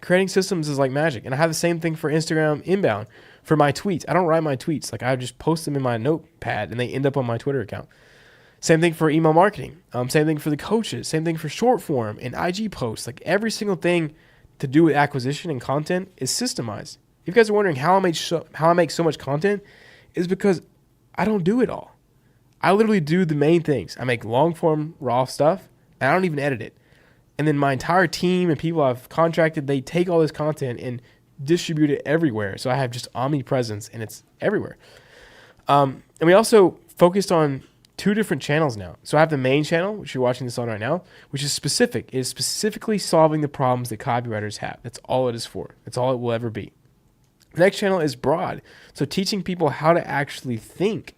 Speaker 1: Creating systems is like magic. And I have the same thing for Instagram inbound for my tweets. I don't write my tweets. Like, I just post them in my notepad, and they end up on my Twitter account. Same thing for email marketing. Same thing for the coaches. Same thing for short form and IG posts. Like every single thing to do with acquisition and content is systemized. If you guys are wondering how I make so much content, is because I don't do it all. I literally do the main things. I make long form raw stuff and I don't even edit it. And then my entire team and people I've contracted, they take all this content and distribute it everywhere. So I have just omnipresence and it's everywhere. And we also focused on 2 different channels now. So I have the main channel, which you're watching this on right now, which is specific. It is specifically solving the problems that copywriters have. That's all it is for. That's all it will ever be. The next channel is broad. So teaching people how to actually think.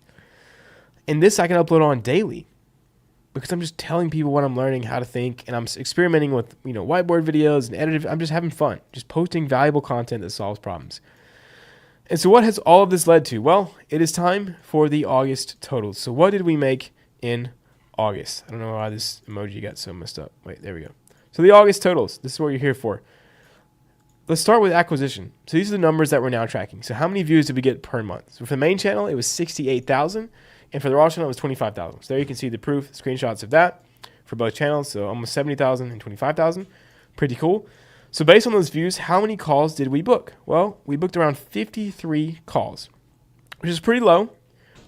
Speaker 1: And this I can upload on daily because I'm just telling people what I'm learning, how to think, and I'm experimenting with, whiteboard videos and edited. I'm just having fun, just posting valuable content that solves problems. And so what has all of this led to? Well, it is time for the August totals. So what did we make in August? I don't know why this emoji got so messed up. Wait, there we go. So the August totals, this is what you're here for. Let's start with acquisition. So these are the numbers that we're now tracking. So how many views did we get per month? So for the main channel, it was 68,000. And for the raw channel, it was 25,000. So there you can see the proof, screenshots of that for both channels. So almost 70,000 and 25,000. Pretty cool. So based on those views, how many calls did we book? Well, we booked around 53 calls, which is pretty low.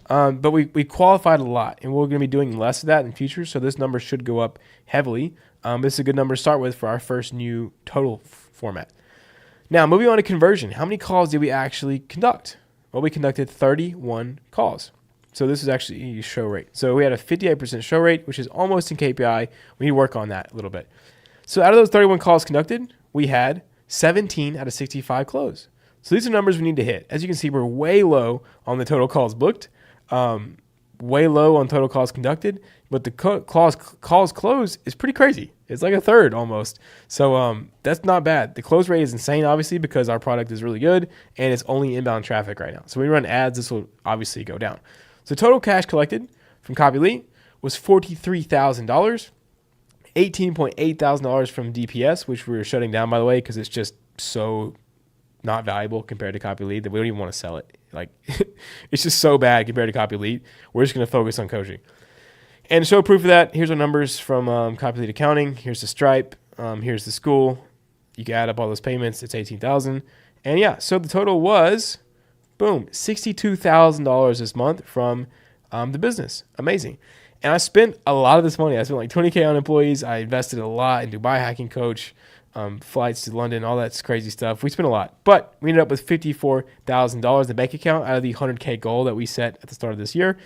Speaker 1: But we qualified a lot. And we're going to be doing less of that in the future. So this number should go up heavily. This is a good number to start with for our first new total format. Now, moving on to conversion. How many calls did we actually conduct? Well, we conducted 31 calls. So this is actually a show rate. So we had a 58% show rate, which is almost in KPI. We need to work on that a little bit. So out of those 31 calls conducted, we had 17 out of 65 close. So these are numbers we need to hit. As you can see, we're way low on the total calls booked, way low on total calls conducted, but the calls closed is pretty crazy. It's like a third almost. So that's not bad. The close rate is insane, obviously, because our product is really good and it's only inbound traffic right now. So when we run ads, this will obviously go down. So total cash collected from CopyLead was $43,000, $18,800 from DPS, which we were shutting down, by the way, because it's just so not valuable compared to CopyLead that we don't even want to sell it. Like it's just so bad compared to CopyLead. We're just going to focus on coaching. And to show proof of that, here's our numbers from CopyLead accounting. Here's the Stripe. Here's the school. You can add up all those payments. It's $18,000. And yeah, so the total was, boom, $62,000 this month from the business. Amazing. And I spent a lot of this money. I spent like $20K on employees. I invested a lot in Dubai Hacking Coach, flights to London, all that crazy stuff. We spent a lot. But we ended up with $54,000 in the bank account out of the 100K goal that we set at the start of this year.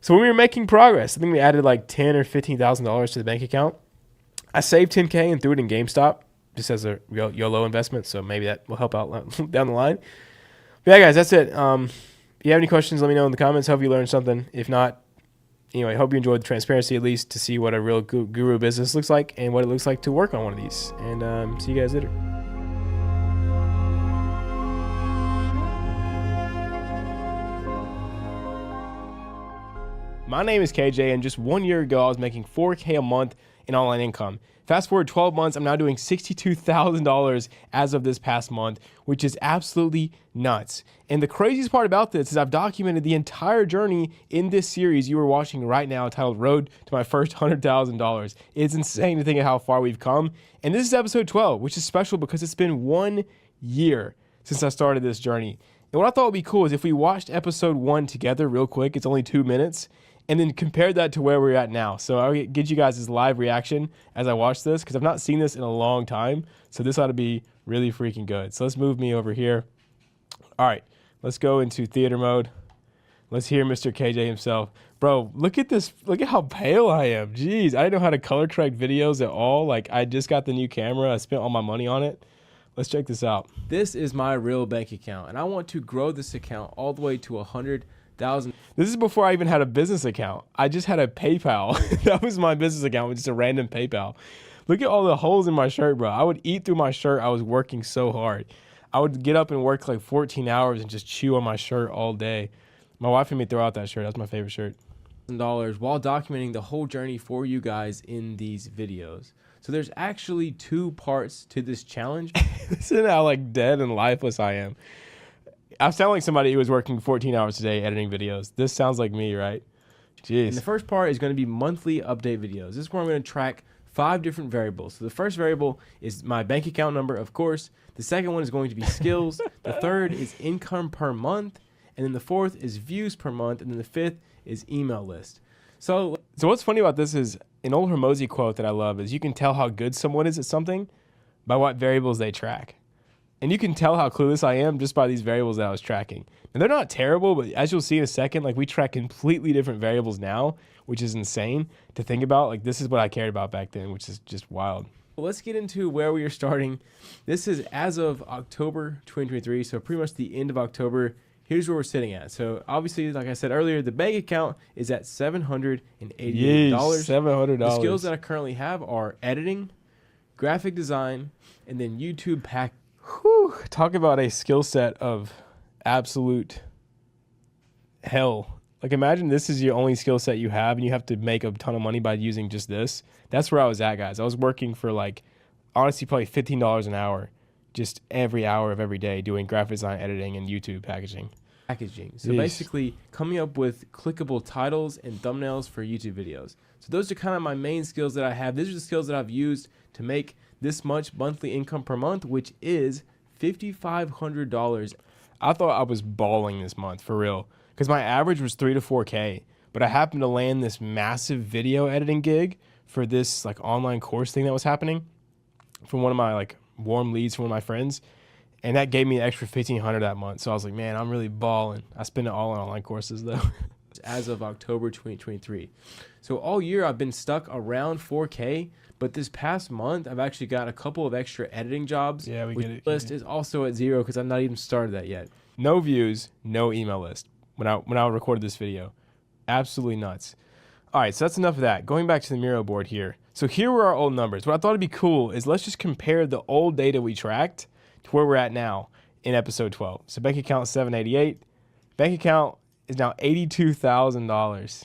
Speaker 1: So when we were making progress, I think we added like $10,000 or $15,000 to the bank account. I saved $10K and threw it in GameStop just as a YOLO investment. So maybe that will help out down the line. But yeah, guys, that's it. If you have any questions, let me know in the comments. Hope you learned something. If not, anyway, hope you enjoyed the transparency at least to see what a real guru business looks like and what it looks like to work on one of these. And see you guys later. My name is KJ, and just 1 year ago, I was making $4K a month in online income. Fast forward 12 months, I'm now doing $62,000 as of this past month, which is absolutely nuts. And the craziest part about this is I've documented the entire journey in this series you are watching right now titled Road to My First $100,000. It's insane to think of how far we've come. And this is episode 12, which is special because it's been 1 year since I started this journey. And what I thought would be cool is if we watched episode 1 together real quick, it's only 2 minutes, and then compare that to where we're at now. So I'll get you guys this live reaction as I watch this because I've not seen this in a long time. So this ought to be really freaking good. So let's move me over here. All right, let's go into theater mode. Let's hear Mr. KJ himself. Bro, look at this. Look at how pale I am. Jeez, I didn't know how to color correct videos at all. Like I just got the new camera. I spent all my money on it. Let's check this out. This is my real bank account, and I want to grow this account all the way to 100,000. This is before I even had a business account. I just had a PayPal. That was my business account, with just a random PayPal. Look at all the holes in my shirt, bro. I would eat through my shirt. I was working so hard. I would get up and work like 14 hours and just chew on my shirt all day. My wife made me throw out that shirt. That's my favorite shirt. $1,000 while documenting the whole journey for you guys in these videos. So there's actually 2 parts to this challenge. Listen to how like dead and lifeless I am. I sound like somebody who was working 14 hours a day editing videos. This sounds like me, right? Jeez. And the first part is going to be monthly update videos. This is where I'm going to track 5 different variables. So the first variable is my bank account number, of course. The second one is going to be skills. The third is income per month. And then the fourth is views per month. And then the fifth is email list. So what's funny about this is an old Hormozy quote that I love is you can tell how good someone is at something by what variables they track. And you can tell how clueless I am just by these variables that I was tracking. And they're not terrible, but as you'll see in a second, like we track completely different variables now, which is insane to think about. Like this is what I cared about back then, which is just wild. Well, let's get into where we are starting. This is as of October 2023, so pretty much the end of October. Here's where we're sitting at. So obviously, like I said earlier, the bank account is at $788. $700. The skills that I currently have are editing, graphic design, and then YouTube pack.
Speaker 2: Whew, talk about a skill set of absolute hell. Like imagine this is your only skill set you have and you have to make a ton of money by using just this. That's where I was at, guys. I was working for like, honestly, probably $15 an hour, just every hour of every day doing graphic design, editing, and YouTube packaging.
Speaker 1: So basically coming up with clickable titles and thumbnails for YouTube videos. So those are kind of my main skills that I have. These are the skills that I've used to make this much monthly income per month, which is $5,500.
Speaker 2: I thought I was balling this month for real because my average was 3 to 4K, but I happened to land this massive video editing gig for this like online course thing that was happening from one of my like warm leads from one of my friends. And that gave me an extra $1,500 that month. So I was like, man, I'm really balling. I spend it all on online courses though.
Speaker 1: As of October 2023. So all year I've been stuck around 4K, but this past month I've actually got a couple of extra editing jobs.
Speaker 2: Yeah, we get it.
Speaker 1: List is also at 0 because I've not even started that yet.
Speaker 2: No views, no email list when I recorded this video. Absolutely nuts. All right, so that's enough of that. Going back to the Miro board here. So here were our old numbers. What I thought would be cool is let's just compare the old data we tracked to where we're at now in episode 12. So bank account 788. Bank account is now $82,000.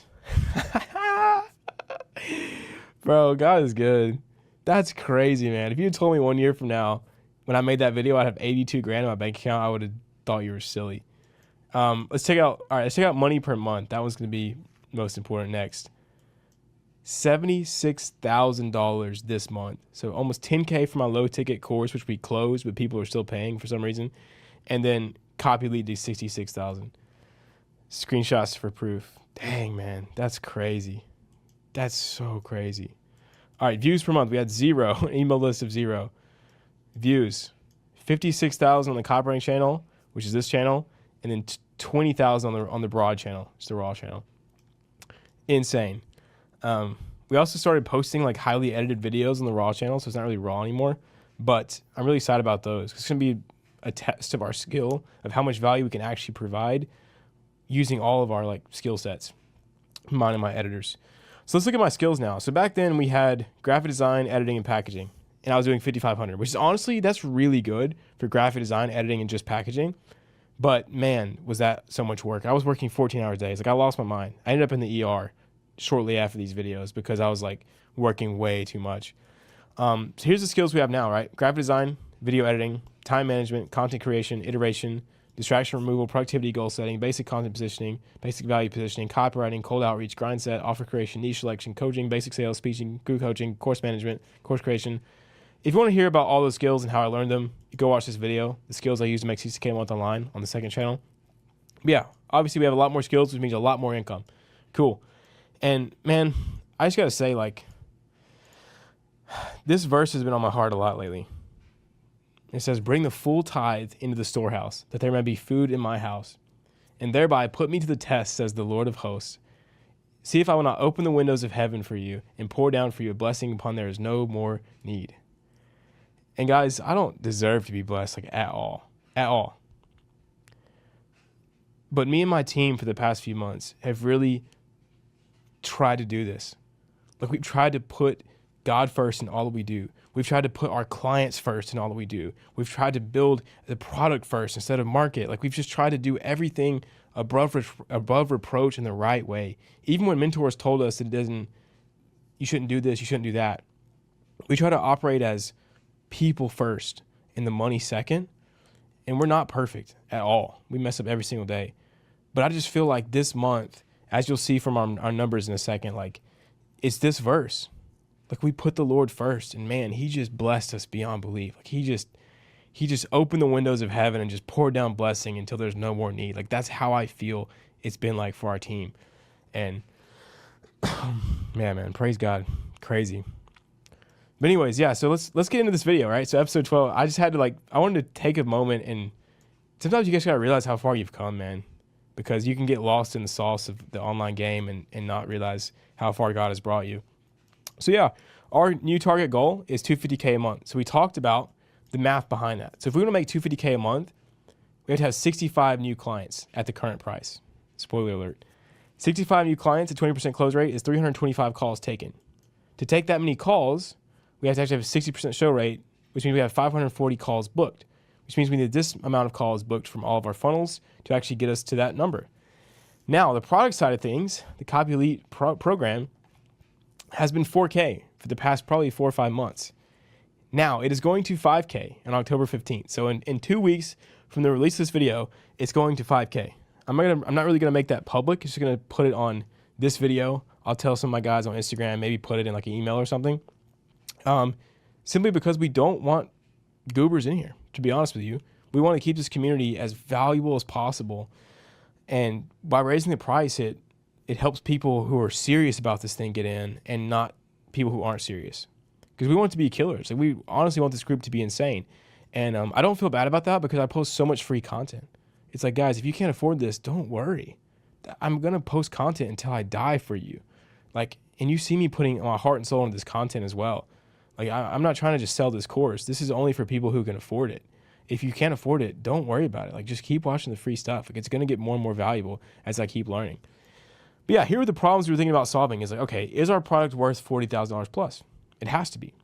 Speaker 2: Bro, God is good. That's crazy, man. If you had told me 1 year from now, when I made that video, I'd have 82 grand in my bank account, I would have thought you were silly. Let's check out money per month. That one's going to be most important next. $76,000 this month. So almost 10K for my low ticket course, which we closed, but people are still paying for some reason. And then copy lead to 66,000. Screenshots for proof. Dang, man, that's crazy. That's so crazy. All right, views per month. We had 0, email list of 0. Views, 56,000 on the copywriting channel, which is this channel, and then 20,000 on the broad channel, it's the raw channel. Insane. We also started posting like highly edited videos on the raw channel, so it's not really raw anymore, but I'm really excited about those. It's going to be a test of our skill of how much value we can actually provide using all of our like skill sets, mine and my editors. So let's look at my skills now. So back then we had graphic design, editing, and packaging, and I was doing 5,500, which is honestly, that's really good for graphic design, editing, and just packaging. But man, was that so much work. I was working 14-hour days. Like I lost my mind. I ended up in the ER shortly after these videos because I was like working way too much. So here's the skills we have now, right? Graphic design, video editing, time management, content creation, iteration, distraction removal, productivity goal setting, basic content positioning, basic value positioning, copywriting, cold outreach, grind set, offer creation, niche selection, coaching, basic sales, speaking, group coaching, course management, course creation. If you want to hear about all those skills and how I learned them, go watch this video, the skills I use to make 60K a month online on the second channel. But yeah, obviously we have a lot more skills, which means a lot more income. Cool. And man, I just got to say, like, this verse has been on my heart a lot lately. It says, bring the full tithe into the storehouse, that there may be food in my house. And thereby put me to the test, says the Lord of hosts. See if I will not open the windows of heaven for you and pour down for you a blessing upon there is no more need. And guys, I don't deserve to be blessed like at all. But me and my team for the past few months have really tried to do this. Like we've tried to put God first in all that we do. We've tried to put our clients first in all that we do. We've tried to build the product first instead of market. Like we've just tried to do everything above reproach in the right way. Even when mentors told us that you shouldn't do this, you shouldn't do that. We try to operate as people first and the money second. And we're not perfect at all. We mess up every single day. But I just feel like this month, as you'll see from our numbers in a second, like it's this verse. Like we put the Lord first, and man, he just blessed us beyond belief. Like he just opened the windows of heaven and just poured down blessing until there's no more need. Like that's how I feel it's been like for our team. And man, praise God. Crazy. But anyways, yeah, so let's get into this video, right? So episode 12, I just had to I wanted to take a moment, and sometimes you guys gotta realize how far you've come, man, because you can get lost in the sauce of the online game and not realize how far God has brought you. So yeah, our new target goal is $250K a month. So we talked about the math behind that. So if we want to make $250K a month, we have to have 65 new clients at the current price. Spoiler alert. 65 new clients at 20% close rate is 325 calls taken. To take that many calls, we have to actually have a 60% show rate, which means we have 540 calls booked, which means we need this amount of calls booked from all of our funnels to actually get us to that number. Now, the product side of things, the Copy Elite program has been 4K for the past probably 4 or 5 months. Now, it is going to 5K on October 15th. So in 2 weeks from the release of this video, it's going to 5K. I'm not really going to make that public. I'm just going to put it on this video. I'll tell some of my guys on Instagram, maybe put it in like an email or something. Simply because we don't want goobers in here, to be honest with you. We want to keep this community as valuable as possible. And by raising the price, it helps people who are serious about this thing get in, and not people who aren't serious. Because we want it to be killers. Like we honestly want this group to be insane. And I don't feel bad about that because I post so much free content. It's like, guys, if you can't afford this, don't worry. I'm going to post content until I die for you. Like, and you see me putting my heart and soul into this content as well. Like, I'm not trying to just sell this course. This is only for people who can afford it. If you can't afford it, don't worry about it. Like, just keep watching the free stuff. Like, it's going to get more and more valuable as I keep learning. But yeah, here are the problems we were thinking about solving. Is like, okay, is our product worth $40,000 plus? It has to be.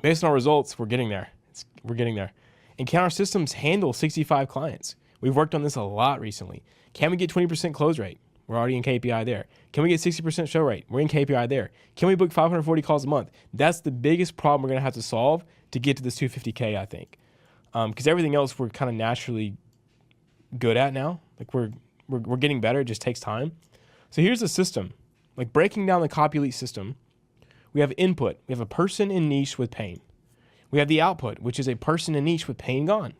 Speaker 2: Based on our results, we're getting there. We're getting there. And can our systems handle 65 clients? We've worked on this a lot recently. Can we get 20% close rate? We're already in KPI there. Can we get 60% show rate? We're in KPI there. Can we book 540 calls a month? That's the biggest problem we're going to have to solve to get to this 250K, I think. Because everything else we're kind of naturally good at now. Like we're getting better. It just takes time. So here's the system. Like breaking down the Copy Elite system, we have input. We have a person in niche with pain. We have the output, which is a person in niche with pain gone,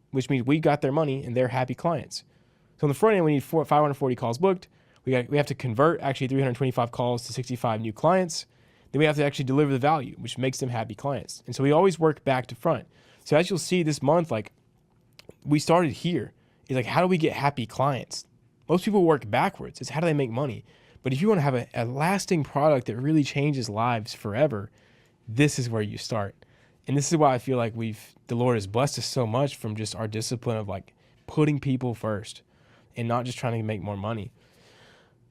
Speaker 2: which means we got their money and they're happy clients. So on the front end, we need 540 calls booked. We have to convert actually 325 calls to 65 new clients. Then we have to actually deliver the value, which makes them happy clients. And so we always work back to front. So as you'll see this month, like we started here. It's like, how do we get happy clients? Most people work backwards. It's how do they make money? But if you want to have a lasting product that really changes lives forever, this is where you start. And this is why I feel like the Lord has blessed us so much from just our discipline of like putting people first and not just trying to make more money.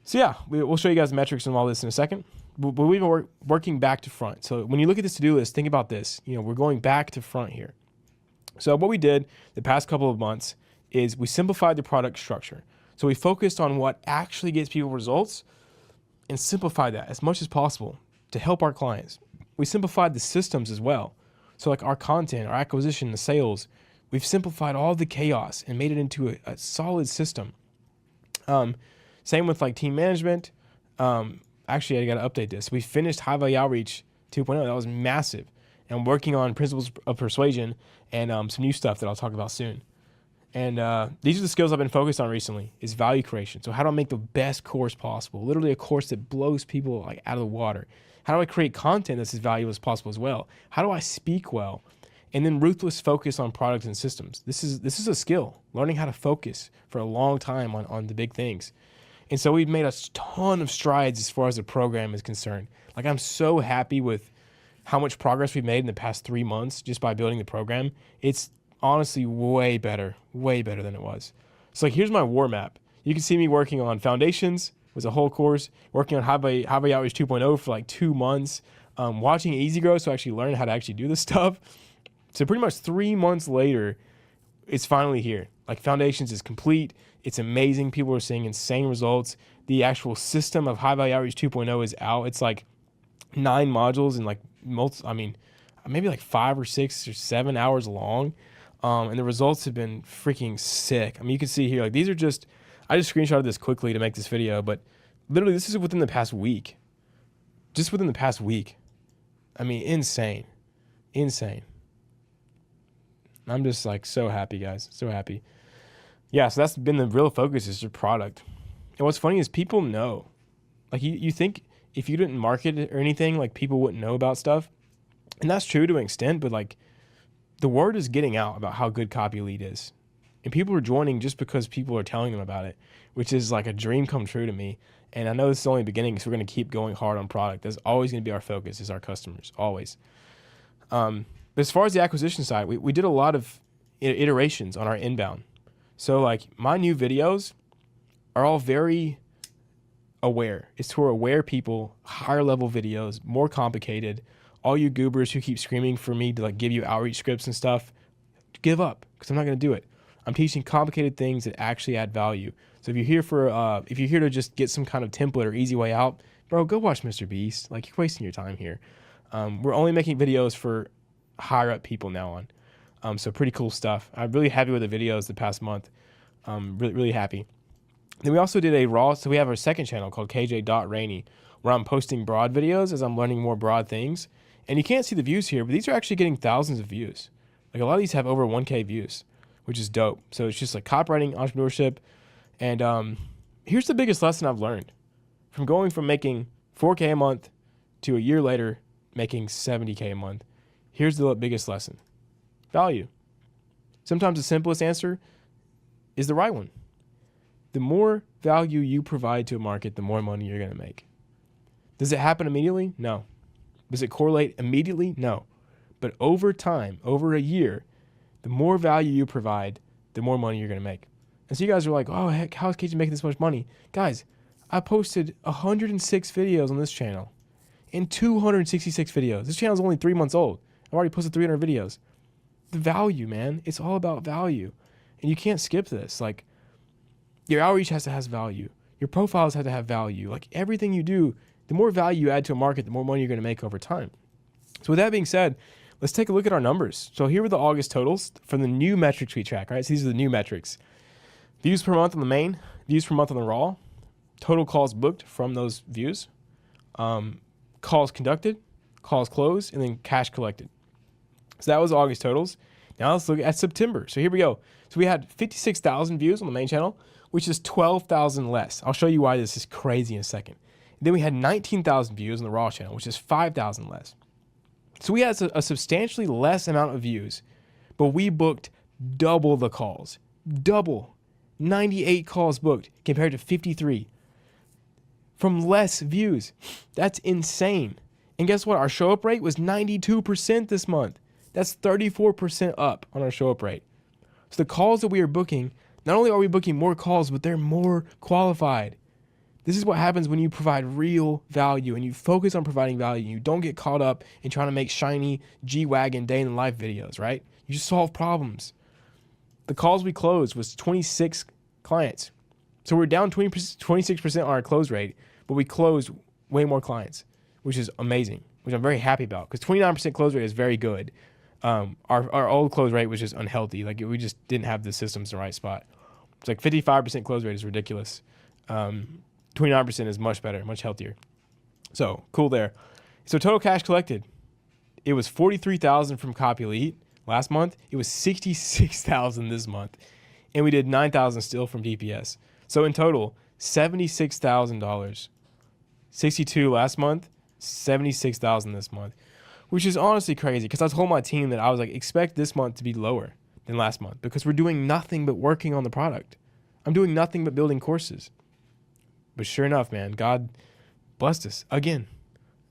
Speaker 2: So yeah, we'll show you guys the metrics and all this in a second. But we've been working back to front. So when you look at this to-do list, think about this. We're going back to front here. So what we did the past couple of months is we simplified the product structure. So we focused on what actually gets people results and simplified that as much as possible to help our clients. We simplified the systems as well. So like our content, our acquisition, the sales, we've simplified all the chaos and made it into a solid system. Same with like team management. Actually, I got to update this. We finished High Value Outreach 2.0. That was massive. And I'm working on principles of persuasion and some new stuff that I'll talk about soon. And these are the skills I've been focused on recently is value creation. So how do I make the best course possible? Literally a course that blows people like out of the water. How do I create content that's as valuable as possible as well? How do I speak well? And then ruthless focus on products and systems. This is a skill, learning how to focus for a long time on the big things. And so we've made a ton of strides as far as the program is concerned. Like I'm so happy with how much progress we've made in the past 3 months just by building the program. It's honestly way better than it was. So like here's my war map. You can see me working on foundations, was a whole course, working on High Value Outreach 2.0 for like 2 months, watching Easy Grow so I actually learned how to actually do this stuff. So pretty much 3 months later, it's finally here. Like Foundations is complete. It's amazing. People are seeing insane results. The actual system of High Value Outreach 2.0 is out. It's like 9 modules and like maybe like 5 or 6 or 7 hours long. And the results have been freaking sick. I mean, you can see here, like these are just, I just screenshotted this quickly to make this video, but literally this is within the past week. Just within the past week. I mean, insane. Insane. I'm just like so happy, guys. So happy. Yeah, so that's been the real focus, is your product. And what's funny is people know. Like you think if you didn't market it or anything, like people wouldn't know about stuff. And that's true to an extent, but like the word is getting out about how good Copy Lead is. And people are joining just because people are telling them about it, which is like a dream come true to me. And I know this is only the beginning, so we're going to keep going hard on product. That's always going to be our focus, is our customers, always. But as far as the acquisition side, we did a lot of iterations on our inbound. So like my new videos are all very aware. It's for aware people, higher level videos, more complicated. All you goobers who keep screaming for me to like give you outreach scripts and stuff, give up, because I'm not going to do it. I'm teaching complicated things that actually add value. So if you're here to just get some kind of template or easy way out, bro, go watch Mr. Beast. Like, you're wasting your time here. We're only making videos for higher up people now on. So pretty cool stuff. I'm really happy with the videos the past month. Really, really happy. Then we also did a raw. So we have our second channel called KJ.Rainey, where I'm posting broad videos as I'm learning more broad things. And you can't see the views here, but these are actually getting thousands of views. Like a lot of these have over 1K views, which is dope. So it's just like copywriting, entrepreneurship. And here's the biggest lesson I've learned from going from making 4K a month to a year later making 70K a month. Here's the biggest lesson. Value. Sometimes the simplest answer is the right one. The more value you provide to a market, the more money you're going to make. Does it happen immediately? No. Does it correlate immediately? No. But over time, over a year, the more value you provide, the more money you're going to make. And so you guys are like, oh, heck, how is KJ making this much money? Guys, I posted 106 videos on this channel and 266 videos. This channel is only 3 months old. I've already posted 300 videos. The value, man. It's all about value. And you can't skip this. Like, your outreach has to have value. Your profiles have to have value. Like, everything you do, the more value you add to a market, the more money you're going to make over time. So with that being said, let's take a look at our numbers. So here are the August totals from the new metrics we track, right? So these are the new metrics. Views per month on the main, views per month on the raw, total calls booked from those views, calls conducted, calls closed, and then cash collected. So that was August totals. Now let's look at September. So here we go. So we had 56,000 views on the main channel, which is 12,000 less. I'll show you why this is crazy in a second. Then we had 19,000 views on the raw channel, which is 5,000 less. So we had a substantially less amount of views, but we booked double the calls. Double. 98 calls booked compared to 53 from less views. That's insane. And guess what? Our show up rate was 92% this month. That's 34% up on our show up rate. So the calls that we are booking, not only are we booking more calls, but they're more qualified. This is what happens when you provide real value and you focus on providing value. You don't get caught up in trying to make shiny G-Wagon day in the life videos, right? You just solve problems. The calls we closed was 26 clients. So we're down 26% on our close rate, but we closed way more clients, which is amazing, which I'm very happy about, because 29% close rate is very good. Our old close rate was just unhealthy. Like, we just didn't have the systems in the right spot. It's like 55% close rate is ridiculous. 29% is much better, much healthier. So cool there. So total cash collected, it was 43,000 from Copy Lead last month. It was 66,000 this month, and we did 9,000 still from DPS. So in total, $76,000. 62 last month, 76,000 this month, which is honestly crazy, because I told my team that I was like, expect this month to be lower than last month, because we're doing nothing but working on the product. I'm doing nothing but building courses. But sure enough, man, God blessed us again.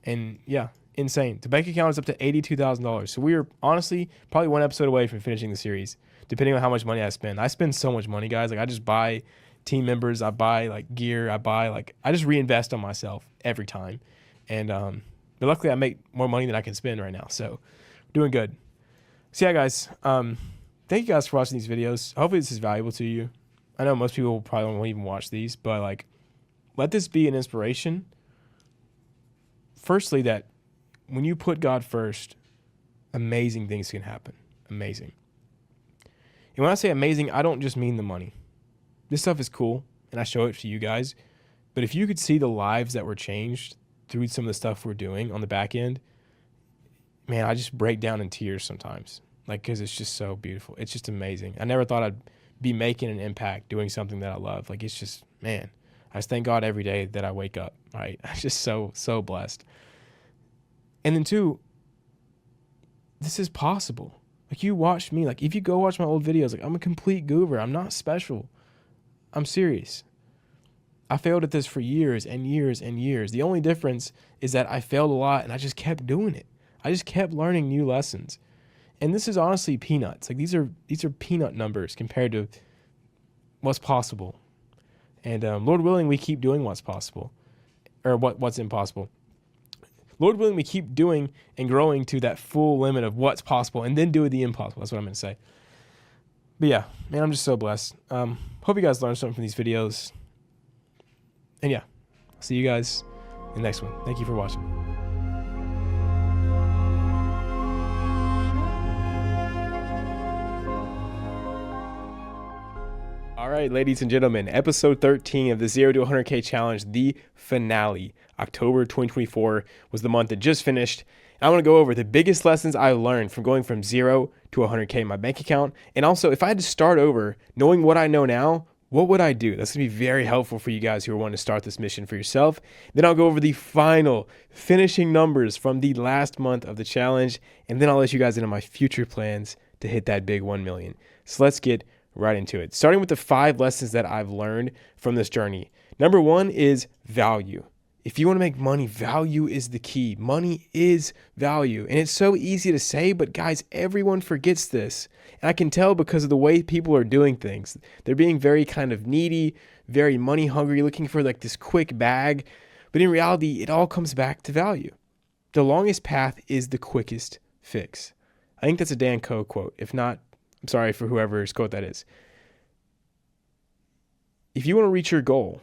Speaker 2: And yeah, insane. The bank account is up to $82,000. So we are honestly probably one episode away from finishing the series, depending on how much money I spend. I spend so much money, guys. Like, I just buy team members, I buy like gear, I just reinvest on myself every time. And but luckily I make more money than I can spend right now. So doing good. So yeah, guys, thank you guys for watching these videos. Hopefully this is valuable to you. I know most people probably won't even watch these, but like, let this be an inspiration. Firstly, that when you put God first, amazing things can happen. Amazing. And when I say amazing, I don't just mean the money. This stuff is cool. and I show it to you guys. But if you could see the lives that were changed through some of the stuff we're doing on the back end, man, I just break down in tears sometimes. Like, because it's just so beautiful. It's just amazing. I never thought I'd be making an impact doing something that I love. Like, it's just, man, I just thank God every day that I wake up, right? I'm just so blessed. And then two, this is possible. Like, you watch me, like, if you go watch my old videos, like, I'm a complete goober. I'm not special. I'm serious. I failed at this for years and years and years. The only difference is that I failed a lot and I just kept doing it. I just kept learning new lessons. And this is honestly peanuts. Like, these are peanut numbers compared to what's possible. And Lord willing, we keep doing what's possible, or what's impossible. Lord willing, we keep doing and growing to that full limit of what's possible, and then do the impossible. That's what I'm going to say. But yeah, man, I'm just so blessed. Hope you guys learned something from these videos. And yeah, see you guys in the next one. Thank you for watching. All right, ladies and gentlemen, episode 13 of the 0 to 100K challenge, the finale. October 2024 was the month that just finished. And I want to go over the biggest lessons I learned from going from 0 to 100K in my bank account. And also, if I had to start over, knowing what I know now, what would I do? That's going to be very helpful for you guys who are wanting to start this mission for yourself. Then I'll go over the final finishing numbers from the last month of the challenge. And then I'll let you guys into my future plans to hit that big 1 million. So let's get right into it. Starting with the 5 lessons that I've learned from this journey. Number 1 is value. If you want to make money, value is the key. Money is value. And it's so easy to say, but guys, everyone forgets this. And I can tell because of the way people are doing things. They're being very kind of needy, very money hungry, looking for like this quick bag. But in reality, it all comes back to value. The longest path is the quickest fix. I think that's a Dan Coe quote. If not, I'm sorry for whoever's quote that is. If you want to reach your goal,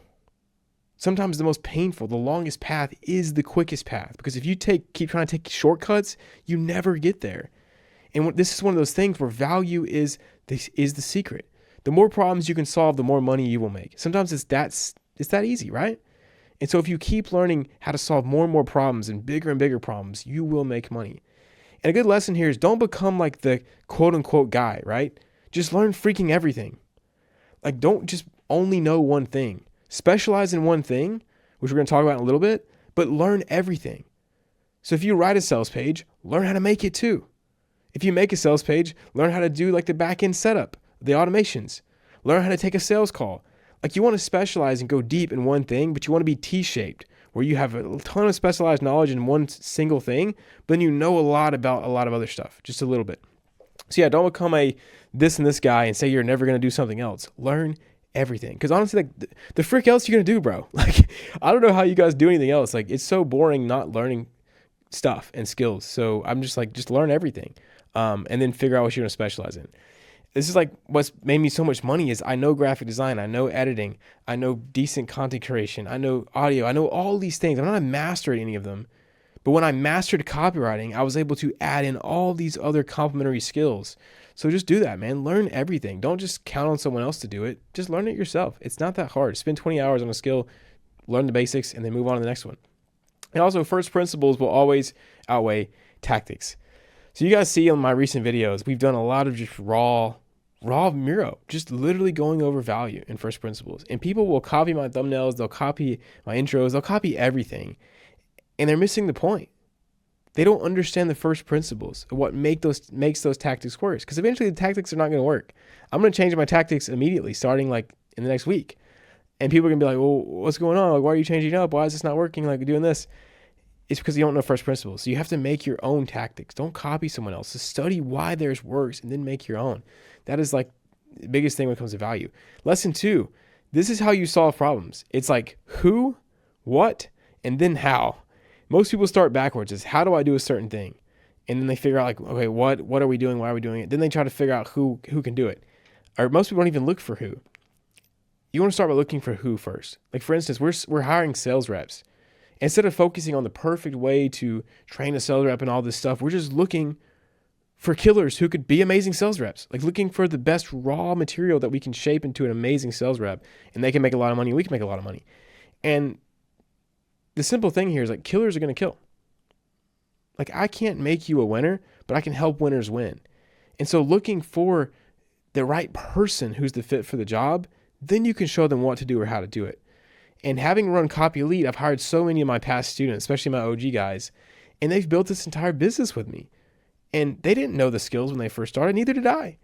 Speaker 2: sometimes the most painful, the longest path is the quickest path. Because if you keep trying to take shortcuts, you never get there. And this is one of those things where value is the secret. The more problems you can solve, the more money you will make. Sometimes it's that easy, right? And so if you keep learning how to solve more and more problems and bigger problems, you will make money. And a good lesson here is don't become like the quote unquote guy, right? Just learn freaking everything. Like, don't just only know one thing. Specialize in one thing, which we're going to talk about in a little bit, but learn everything. So if you write a sales page, learn how to make it too. If you make a sales page, learn how to do like the back end setup, the automations. Learn how to take a sales call. Like, you want to specialize and go deep in one thing, but you want to be T-shaped, where you have a ton of specialized knowledge in one single thing, but then you know a lot about a lot of other stuff, just a little bit. So yeah, don't become a this and this guy and say you're never going to do something else. Learn everything. Because honestly, like, the frick else you're going to do, bro? Like, I don't know how you guys do anything else. Like, it's so boring not learning stuff and skills. So I'm just like, just learn everything. And then figure out what you're going to specialize in. This is like what's made me so much money is I know graphic design, I know editing, I know decent content creation, I know audio, I know all these things. I'm not a master at any of them. But when I mastered copywriting, I was able to add in all these other complementary skills. So just do that, man. Learn everything. Don't just count on someone else to do it. Just learn it yourself. It's not that hard. Spend 20 hours on a skill, learn the basics, and then move on to the next one. And also, first principles will always outweigh tactics. So you guys see on my recent videos, we've done a lot of just raw Miro, just literally going over value in first principles. And people will copy my thumbnails, they'll copy my intros, they'll copy everything. And they're missing the point. They don't understand the first principles of what makes those tactics worse. Because eventually the tactics are not going to work. I'm going to change my tactics immediately, starting like in the next week. And people are going to be like, well, what's going on? Like, why are you changing up? Why is this not working? Like, doing this. It's because you don't know first principles. So you have to make your own tactics. Don't copy someone else. Just study why theirs works and then make your own. That is like the biggest thing when it comes to value. Lesson 2, this is how you solve problems. It's like who, what, and then how. Most people start backwards. Is how do I do a certain thing? And then they figure out like, okay, what are we doing? Why are we doing it? Then they try to figure out who can do it. Or most people don't even look for who. You want to start by looking for who first. Like for instance, we're hiring sales reps. Instead of focusing on the perfect way to train a sales rep and all this stuff, we're just looking for killers who could be amazing sales reps, like looking for the best raw material that we can shape into an amazing sales rep, and they can make a lot of money, and we can make a lot of money. And the simple thing here is like killers are going to kill. Like I can't make you a winner, but I can help winners win. And so looking for the right person who's the fit for the job, then you can show them what to do or how to do it. And having run Copy Elite, I've hired so many of my past students, especially my OG guys, and they've built this entire business with me. And they didn't know the skills when they first started, neither did I.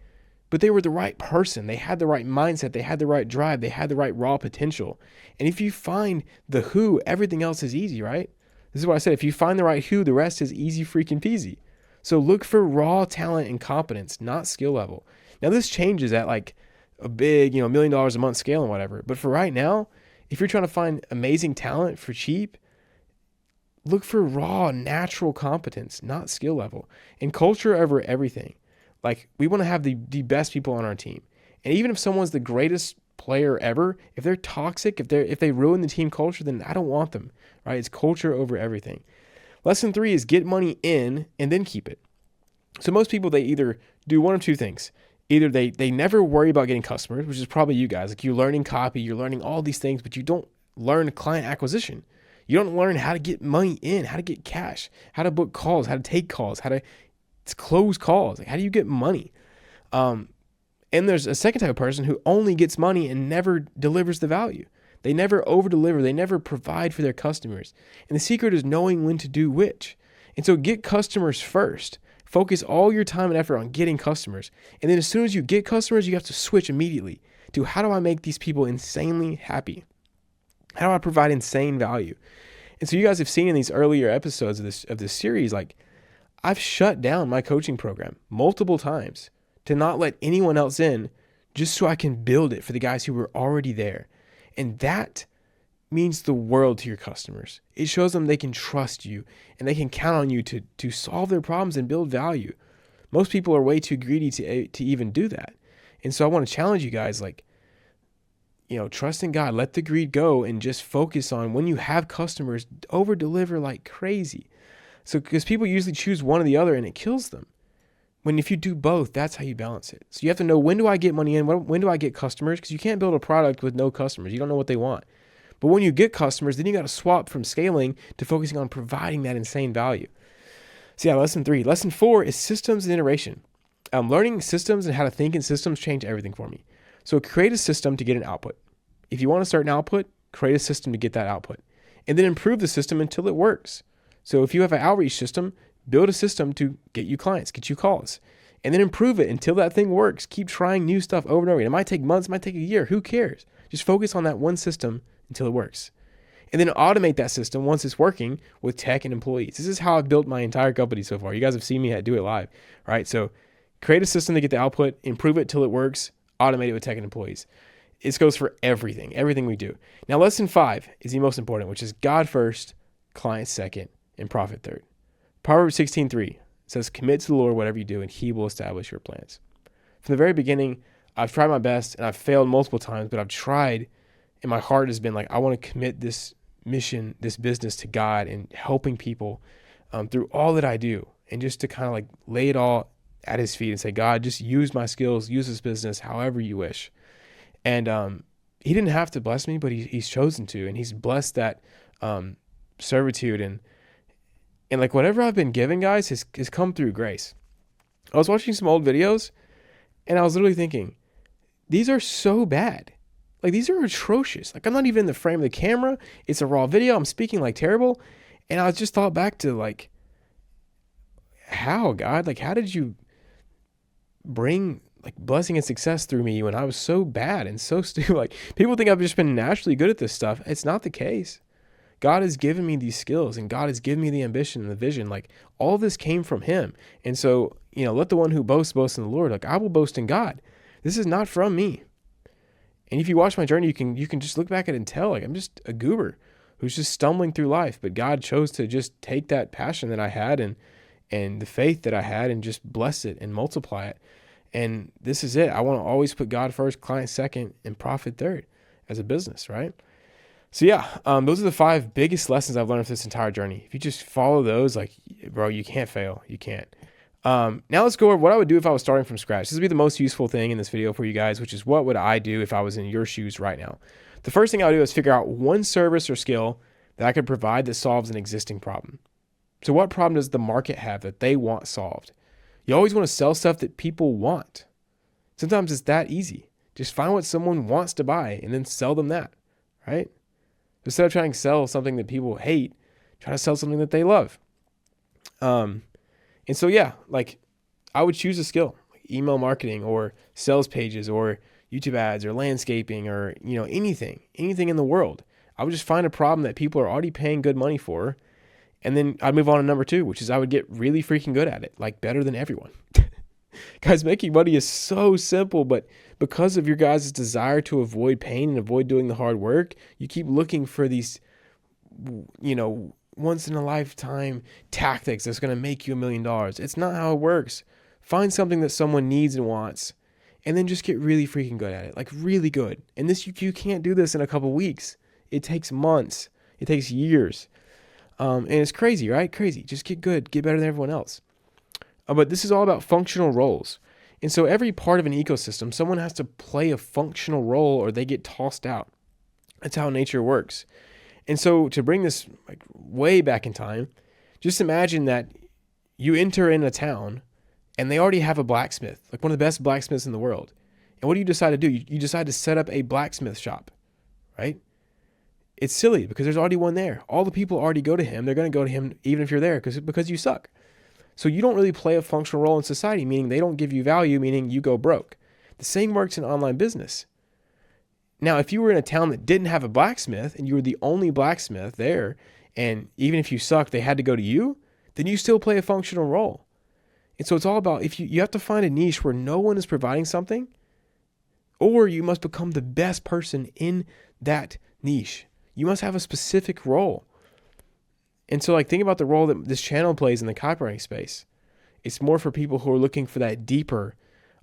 Speaker 2: But they were the right person. They had the right mindset. They had the right drive. They had the right raw potential. And if you find the who, everything else is easy, right? This is what I said. If you find the right who, the rest is easy freaking peasy. So look for raw talent and competence, not skill level. Now this changes at like a big, $1 million a month scale and whatever. But for right now, if you're trying to find amazing talent for cheap, look for raw, natural competence, not skill level, and culture over everything. Like we want to have the best people on our team. And even if someone's the greatest player ever, if they're toxic, if they ruin the team culture, then I don't want them, right? It's culture over everything. Lesson 3 is get money in and then keep it. So most people, they either do one of two things. Either they never worry about getting customers, which is probably you guys. Like you're learning copy, you're learning all these things, but you don't learn client acquisition. You don't learn how to get money in, how to get cash, how to book calls, how to take calls, how to close calls. Like how do you get money? And there's a second type of person who only gets money and never delivers the value. They never over-deliver. They never provide for their customers. And the secret is knowing when to do which. And so get customers first. Focus all your time and effort on getting customers. And then as soon as you get customers, you have to switch immediately to how do I make these people insanely happy? How do I provide insane value? And so you guys have seen in these earlier episodes of this series, like I've shut down my coaching program multiple times to not let anyone else in just so I can build it for the guys who were already there. And that means the world to your customers. It shows them they can trust you and they can count on you to solve their problems and build value. Most people are way too greedy to even do that. And so I want to challenge you guys, like, trust in God, let the greed go and just focus on when you have customers, over deliver like crazy. So, because people usually choose one or the other and it kills them. When if you do both, that's how you balance it. So you have to know, when do I get money in? When do I get customers? Because you can't build a product with no customers. You don't know what they want. But when you get customers, then you got to swap from scaling to focusing on providing that insane value. So yeah, lesson 3. Lesson 4 is systems and iteration. Learning systems and how to think in systems changed everything for me. So create a system to get an output. If you want to start an output, create a system to get that output. And then improve the system until it works. So if you have an outreach system, build a system to get you clients, get you calls. And then improve it until that thing works. Keep trying new stuff over and over again. It might take months, it might take a year. Who cares? Just focus on that one system until it works. And then automate that system once it's working with tech and employees. This is how I've built my entire company so far. You guys have seen me do it live, right? So create a system to get the output, improve it till it works, automate it with tech and employees. This goes for everything we do. Now, lesson 5 is the most important, which is God first, client second, and profit third. Proverbs 16:3 says, commit to the Lord whatever you do, and he will establish your plans. From the very beginning, I've tried my best, and I've failed multiple times, but I've tried, and my heart has been like, I want to commit this mission, this business to God and helping people through all that I do, and just to kind of like lay it all at his feet and say, God, just use my skills, use this business however you wish. And he didn't have to bless me, but he's chosen to, and he's blessed that servitude and like whatever I've been given, guys, has come through grace. I was watching some old videos, and I was literally thinking, these are so bad. Like, these are atrocious. Like, I'm not even in the frame of the camera. It's a raw video. I'm speaking like terrible. And I just thought back to like, how, God? Like, how did you bring like blessing and success through me when I was so bad and so stupid? Like, people think I've just been naturally good at this stuff. It's not the case. God has given me these skills, and God has given me the ambition and the vision. Like, all this came from him. And so, let the one who boasts boast in the Lord. Like, I will boast in God. This is not from me. And if you watch my journey, you can just look back at it and tell, like, I'm just a goober who's just stumbling through life. But God chose to just take that passion that I had and the faith that I had and just bless it and multiply it. And this is it. I want to always put God first, client second, and profit third as a business, right? So yeah, those are the 5 biggest lessons I've learned from this entire journey. If you just follow those, like, bro, you can't fail. You can't. Now let's go over what I would do if I was starting from scratch. This would be the most useful thing in this video for you guys, which is what would I do if I was in your shoes right now? The first thing I would do is figure out one service or skill that I could provide that solves an existing problem. So what problem does the market have that they want solved? You always want to sell stuff that people want. Sometimes it's that easy. Just find what someone wants to buy and then sell them that, right? Instead of trying to sell something that people hate, try to sell something that they love. And so, yeah, like I would choose a skill, like email marketing or sales pages or YouTube ads or landscaping or, anything in the world. I would just find a problem that people are already paying good money for. And then I'd move on to number 2, which is I would get really freaking good at it, like better than everyone. Guys, making money is so simple, but because of your guys' desire to avoid pain and avoid doing the hard work, you keep looking for these, once in a lifetime tactics that's going to make you $1 million. It's not how it works. Find something that someone needs and wants, and then just get really freaking good at it, like really good. And this, you can't do this in a couple weeks. It takes months. It takes years. And it's crazy, right? Crazy. Just get good, get better than everyone else. But this is all about functional roles. And so every part of an ecosystem, someone has to play a functional role or they get tossed out. That's how nature works. And so to bring this like way back in time, just imagine that you enter in a town and they already have a blacksmith, like one of the best blacksmiths in the world. And what do you decide to do? You decide to set up a blacksmith shop, right? It's silly because there's already one there. All the people already go to him. They're going to go to him even if you're there because you suck. So you don't really play a functional role in society, meaning they don't give you value, meaning you go broke. The same works in online business. Now, if you were in a town that didn't have a blacksmith and you were the only blacksmith there, and even if you sucked, they had to go to you, then you still play a functional role. And so it's all about, if you have to find a niche where no one is providing something, or you must become the best person in that niche. You must have a specific role. And so think about the role that this channel plays in the copywriting space. It's more for people who are looking for that deeper,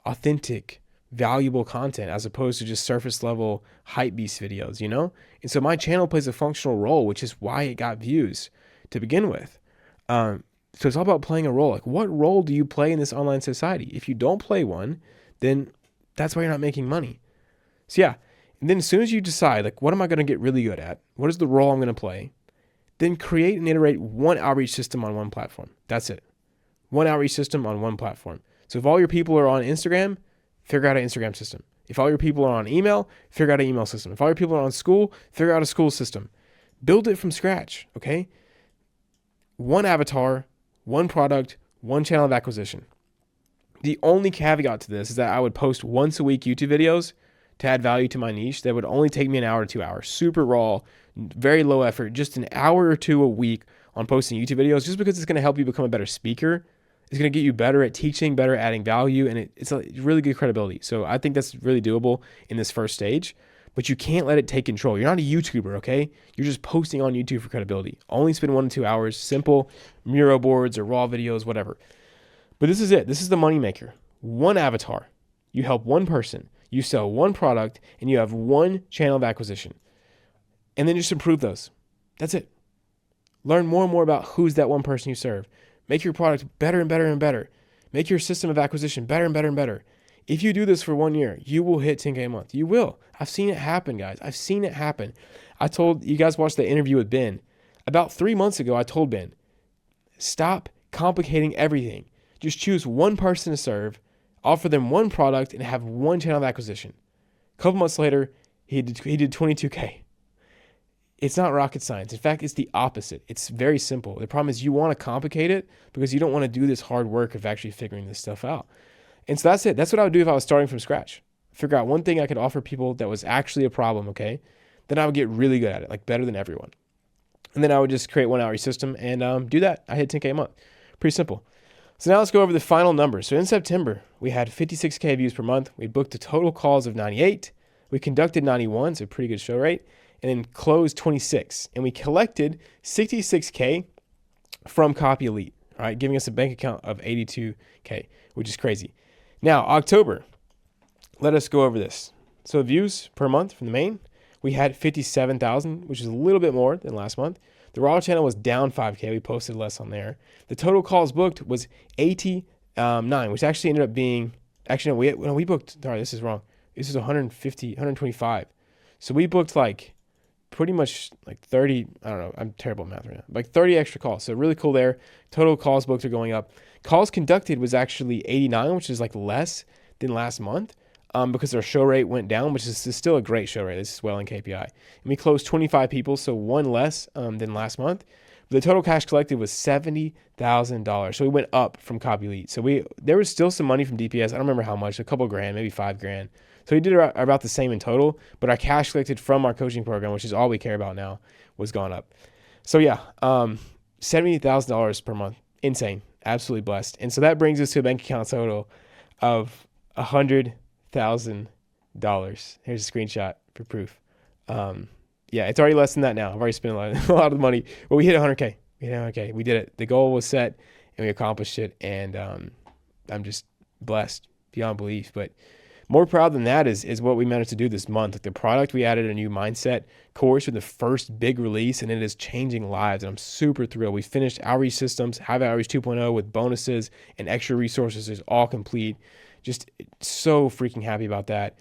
Speaker 2: authentic, valuable content as opposed to just surface level hype beast videos, And so my channel plays a functional role, which is why it got views to begin with. So it's all about playing a role. Like, what role do you play in this online society? If you don't play one, then that's why you're not making money. So yeah. And then as soon as you decide, what am I going to get really good at? What is the role I'm going to play? Then create and iterate one outreach system on one platform. That's it. One outreach system on one platform. So if all your people are on Instagram, figure out an Instagram system. If all your people are on email, figure out an email system. If all your people are on school, figure out a school system. Build it from scratch, okay? One avatar, one product, one channel of acquisition. The only caveat to this is that I would post once a week YouTube videos to add value to my niche. That would only take me an hour to 2 hours. Super raw, very low effort, just an hour or 2 a week on posting YouTube videos, just because it's going to help you become a better speaker. It's going to get you better at teaching, better at adding value, and it's a really good credibility. So I think that's really doable in this first stage, but you can't let it take control. You're not a YouTuber, okay? You're just posting on YouTube for credibility. Only spend 1 to 2 hours, simple Miro boards or raw videos, whatever. But this is it. This is the moneymaker. One avatar. You help one person. You sell one product, and you have one channel of acquisition. And then just improve those. That's it. Learn more and more about who's that one person you serve. Make your product better and better and better. Make your system of acquisition better and better and better. If you do this for 1 year, you will hit 10K a month. You will. I've seen it happen, guys. I've seen it happen. I told you guys, watched the interview with Ben. About 3 months ago, I told Ben, stop complicating everything. Just choose one person to serve, offer them one product, and have one channel of acquisition. A couple months later, he did 22K. It's not rocket science. In fact, it's the opposite. It's very simple. The problem is you want to complicate it because you don't want to do this hard work of actually figuring this stuff out. And so that's it. That's what I would do if I was starting from scratch. Figure out one thing I could offer people that was actually a problem, okay? Then I would get really good at it, like better than everyone. And then I would just create one outreach system and do that. I hit 10K a month. Pretty simple. So now let's go over the final numbers. So in September, we had 56K views per month. We booked a total calls of 98. We conducted 91, so pretty good show rate, and then closed 26. And we collected 66K from Copy Elite, all right, giving us a bank account of 82K, which is crazy. Now, October, let us go over this. So views per month from the main, we had 57,000, which is a little bit more than last month. The raw channel was down 5K. We posted less on there. The total calls booked was 80 9, which actually ended up being, actually, no, we booked, sorry, this is wrong. This is 150, 125. So we booked like pretty much like 30, I don't know, I'm terrible at math right now, like 30 extra calls. So really cool there. Total calls booked are going up. Calls conducted was actually 89, which is like less than last month because our show rate went down, which is still a great show rate. This is well in KPI. And we closed 25 people, so one less than last month. But the total cash collected was $70,000. So we went up from Copy Lead. So there was still some money from DPS. I don't remember how much, a couple grand, maybe $5,000. So we did about the same in total, but our cash collected from our coaching program, which is all we care about now, was gone up. So yeah, $70,000 per month. Insane. Absolutely blessed. And so that brings us to a bank account total of $100,000. Here's a screenshot for proof. Yeah, it's already less than that now. I've already spent a lot of money. But we hit 100K. We did it. The goal was set, and we accomplished it. And I'm just blessed beyond belief. But more proud than that is what we managed to do this month. Like the product, we added a new mindset course for the first big release, and it is changing lives. And I'm super thrilled. We finished Outreach Systems, Have Outreach 2.0 with bonuses and extra resources is all complete. Just so freaking happy about that.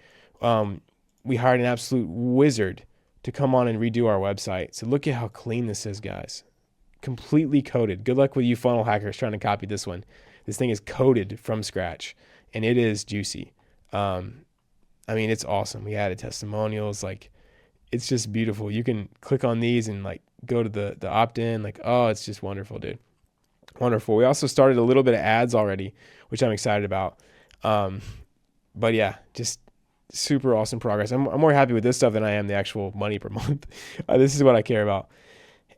Speaker 2: We hired an absolute wizard to come on and redo our website. So look at how clean this is, guys. Completely coded. Good luck with you funnel hackers trying to copy this one. This thing is coded from scratch, and it is juicy. I mean, it's awesome. We added testimonials. Like, it's just beautiful. You can click on these and like go to the opt-in. Like, oh, it's just wonderful, dude. Wonderful. We also started a little bit of ads already, which I'm excited about. But yeah, just super awesome progress. I'm more happy with this stuff than I am the actual money per month. This is what I care about.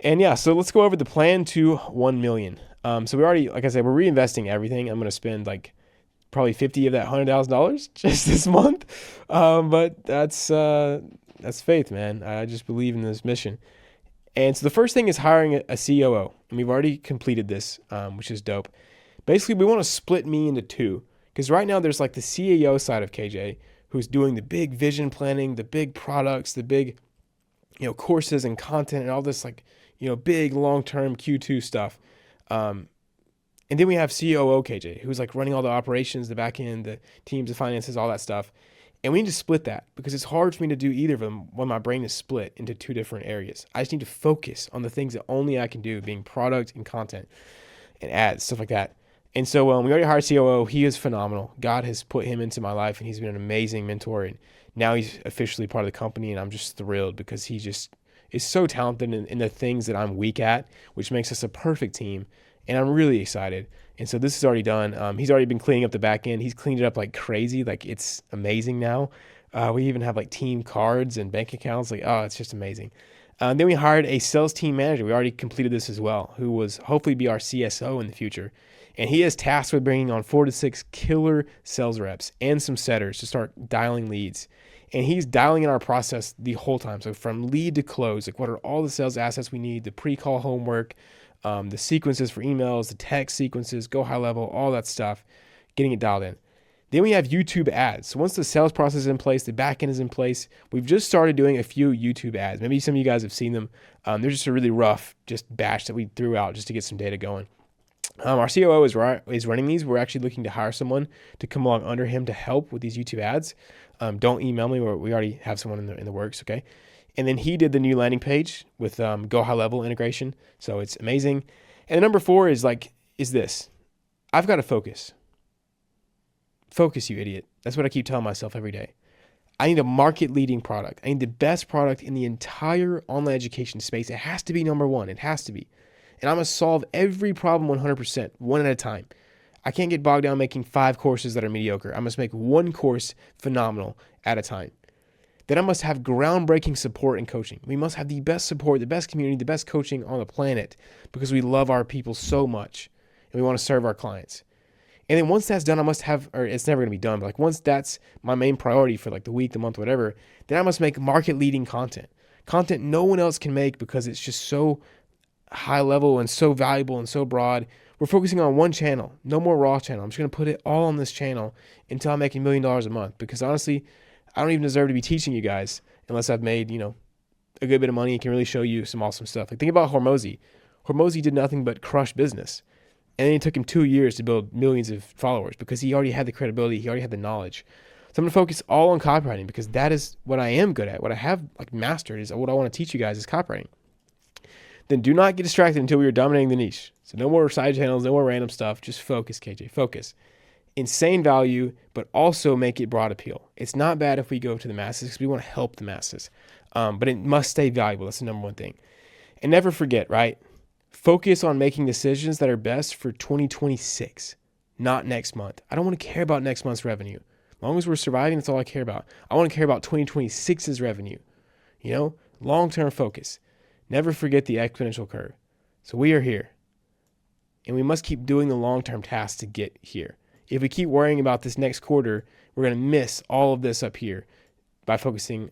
Speaker 2: And yeah, so let's go over the plan to 1 million. So we already, like I said, we're reinvesting everything. I'm going to spend like probably 50 of that $100,000 just this month. But that's faith, man. I just believe in this mission. And so the first thing is hiring a COO. And we've already completed this, which is dope. Basically, we want to split me into two. Because right now there's like the CEO side of KJ who's doing the big vision planning, the big products, the big, courses and content and all this like, big long-term Q2 stuff. And then we have COO KJ, who's like running all the operations, the back end, the teams, the finances, all that stuff. And we need to split that because it's hard for me to do either of them when my brain is split into two different areas. I just need to focus on the things that only I can do, being product and content and ads, stuff like that. And so we already hired COO. He is phenomenal. God has put him into my life, and he's been an amazing mentor. And now he's officially part of the company, and I'm just thrilled because he just is so talented in the things that I'm weak at, which makes us a perfect team. And I'm really excited. And so this is already done. He's already been cleaning up the back end. He's cleaned it up like crazy. Like, it's amazing now. We even have like team cards and bank accounts. Like, oh, it's just amazing. Then we hired a sales team manager. We already completed this as well, who was hopefully be our CSO in the future. And he is tasked with bringing on 4 to 6 killer sales reps and some setters to start dialing leads. And he's dialing in our process the whole time. So from lead to close, like what are all the sales assets we need, the pre-call homework, the sequences for emails, the text sequences, go high level, all that stuff, getting it dialed in. Then we have YouTube ads. So once the sales process is in place, the back end is in place, we've just started doing a few YouTube ads. Maybe some of you guys have seen them. They're just a really rough batch that we threw out just to get some data going. Our COO is running these. We're actually looking to hire someone to come along under him to help with these YouTube ads. Don't email me, or we already have someone in the works, okay? And then he did the new landing page with Go High Level integration, so it's amazing. And number 4 is this. I've got to focus. Focus, you idiot. That's what I keep telling myself every day. I need a market-leading product. I need the best product in the entire online education space. It has to be number 1. It has to be. And I'm going to solve every problem 100%, one at a time. I can't get bogged down making 5 courses that are mediocre. I must make one course phenomenal at a time. Then I must have groundbreaking support and coaching. We must have the best support, the best community, the best coaching on the planet because we love our people so much and we want to serve our clients. And then once that's done, I must have, or it's never going to be done, but like once that's my main priority for like the week, the month, whatever, then I must make market-leading content. Content no one else can make because it's just so high level and so valuable and so broad. We're focusing on one channel, no more raw channel. I'm just going to put it all on this channel until I'm making $1 million a month because honestly, I don't even deserve to be teaching you guys unless I've made, a good bit of money and can really show you some awesome stuff. Like think about Hormozy. Hormozy did nothing but crush business. And then it took him 2 years to build millions of followers because he already had the credibility. He already had the knowledge. So I'm going to focus all on copywriting because that is what I am good at. What I have like mastered is what I want to teach you guys is copywriting. Then do not get distracted until we are dominating the niche. So no more side channels, no more random stuff. Just focus, KJ, focus. Insane value, but also make it broad appeal. It's not bad if we go to the masses because we want to help the masses. But it must stay valuable. That's the number one thing. And never forget, right? Focus on making decisions that are best for 2026, not next month. I don't want to care about next month's revenue. As long as we're surviving, that's all I care about. I want to care about 2026's revenue. Long-term focus. Never forget the exponential curve. So we are here. And we must keep doing the long-term tasks to get here. If we keep worrying about this next quarter, we're going to miss all of this up here by focusing.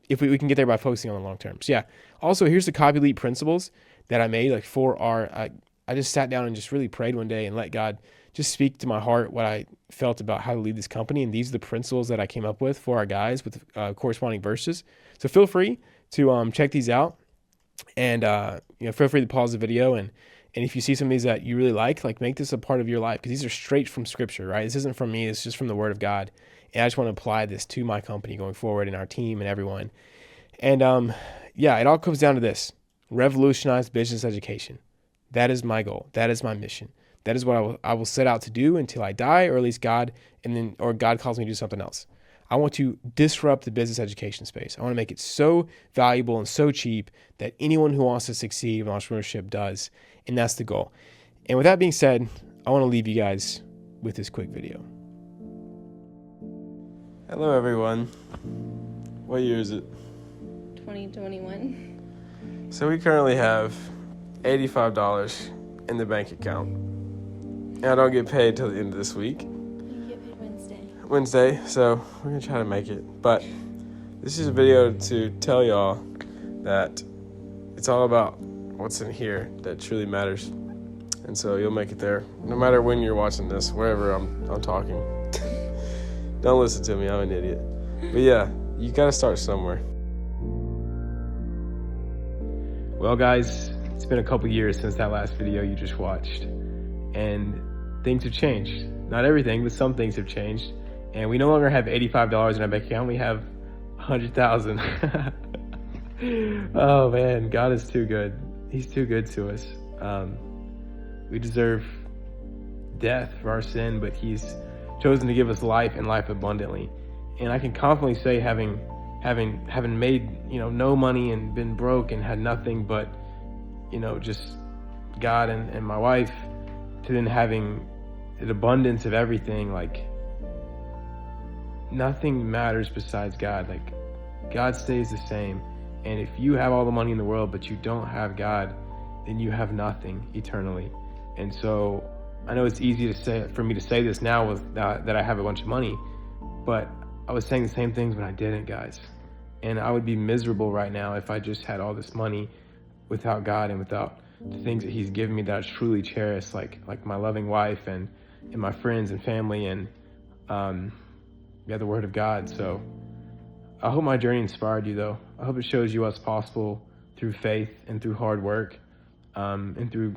Speaker 2: If we can get there by focusing on the long term. So yeah. Also, here's the Copy Elite principles that I made like for I just sat down and just really prayed one day and let God just speak to my heart what I felt about how to lead this company. And these are the principles that I came up with for our guys with corresponding verses. So feel free to check these out, and feel free to pause the video and if you see some of these that you really like make this a part of your life because these are straight from Scripture, right? This isn't from me. It's just from the Word of God. And I just want to apply this to my company going forward and our team and everyone. And it all comes down to this: revolutionize business education. That is my goal. That is my mission. That is what I will set out to do until I die, or at least God calls me to do something else. I want to disrupt the business education space. I want to make it so valuable and so cheap that anyone who wants to succeed in entrepreneurship does. And that's the goal. And with that being said, I want to leave you guys with this quick video. Hello, everyone. What year is it?
Speaker 3: 2021.
Speaker 2: So we currently have $85 in the bank account. And I don't get paid till the end of this week.
Speaker 3: You get paid
Speaker 2: Wednesday, so we're going to try to make it. But this is a video to tell y'all that it's all about what's in here that truly matters. And so you'll make it there. No matter when you're watching this, wherever I'm talking. Don't listen to me, I'm an idiot. But yeah, you got to start somewhere. Well, guys, it's been a couple years since that last video you just watched. And things have changed. Not everything, but some things have changed. And we no longer have $85 in our bank account. We have $100,000. Oh, man, God is too good. He's too good to us. We deserve death for our sin, but He's chosen to give us life and life abundantly. And I can confidently say, having made no money and been broke and had nothing but just God and my wife, to then having an abundance of everything, nothing matters besides God. God stays the same. And if you have all the money in the world but you don't have God, then you have nothing eternally. And so I know it's easy for me to say this now with that I have a bunch of money, but I was saying the same things when I didn't, guys. And I would be miserable right now if I just had all this money without God and without the things that He's given me that I truly cherish, like my loving wife and my friends and family and the Word of God. So I hope my journey inspired you, though. I hope it shows you what's possible through faith and through hard work and through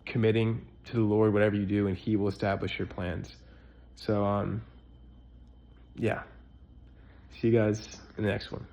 Speaker 2: committing to the Lord, whatever you do, and He will establish your plans. So, see you guys in the next one.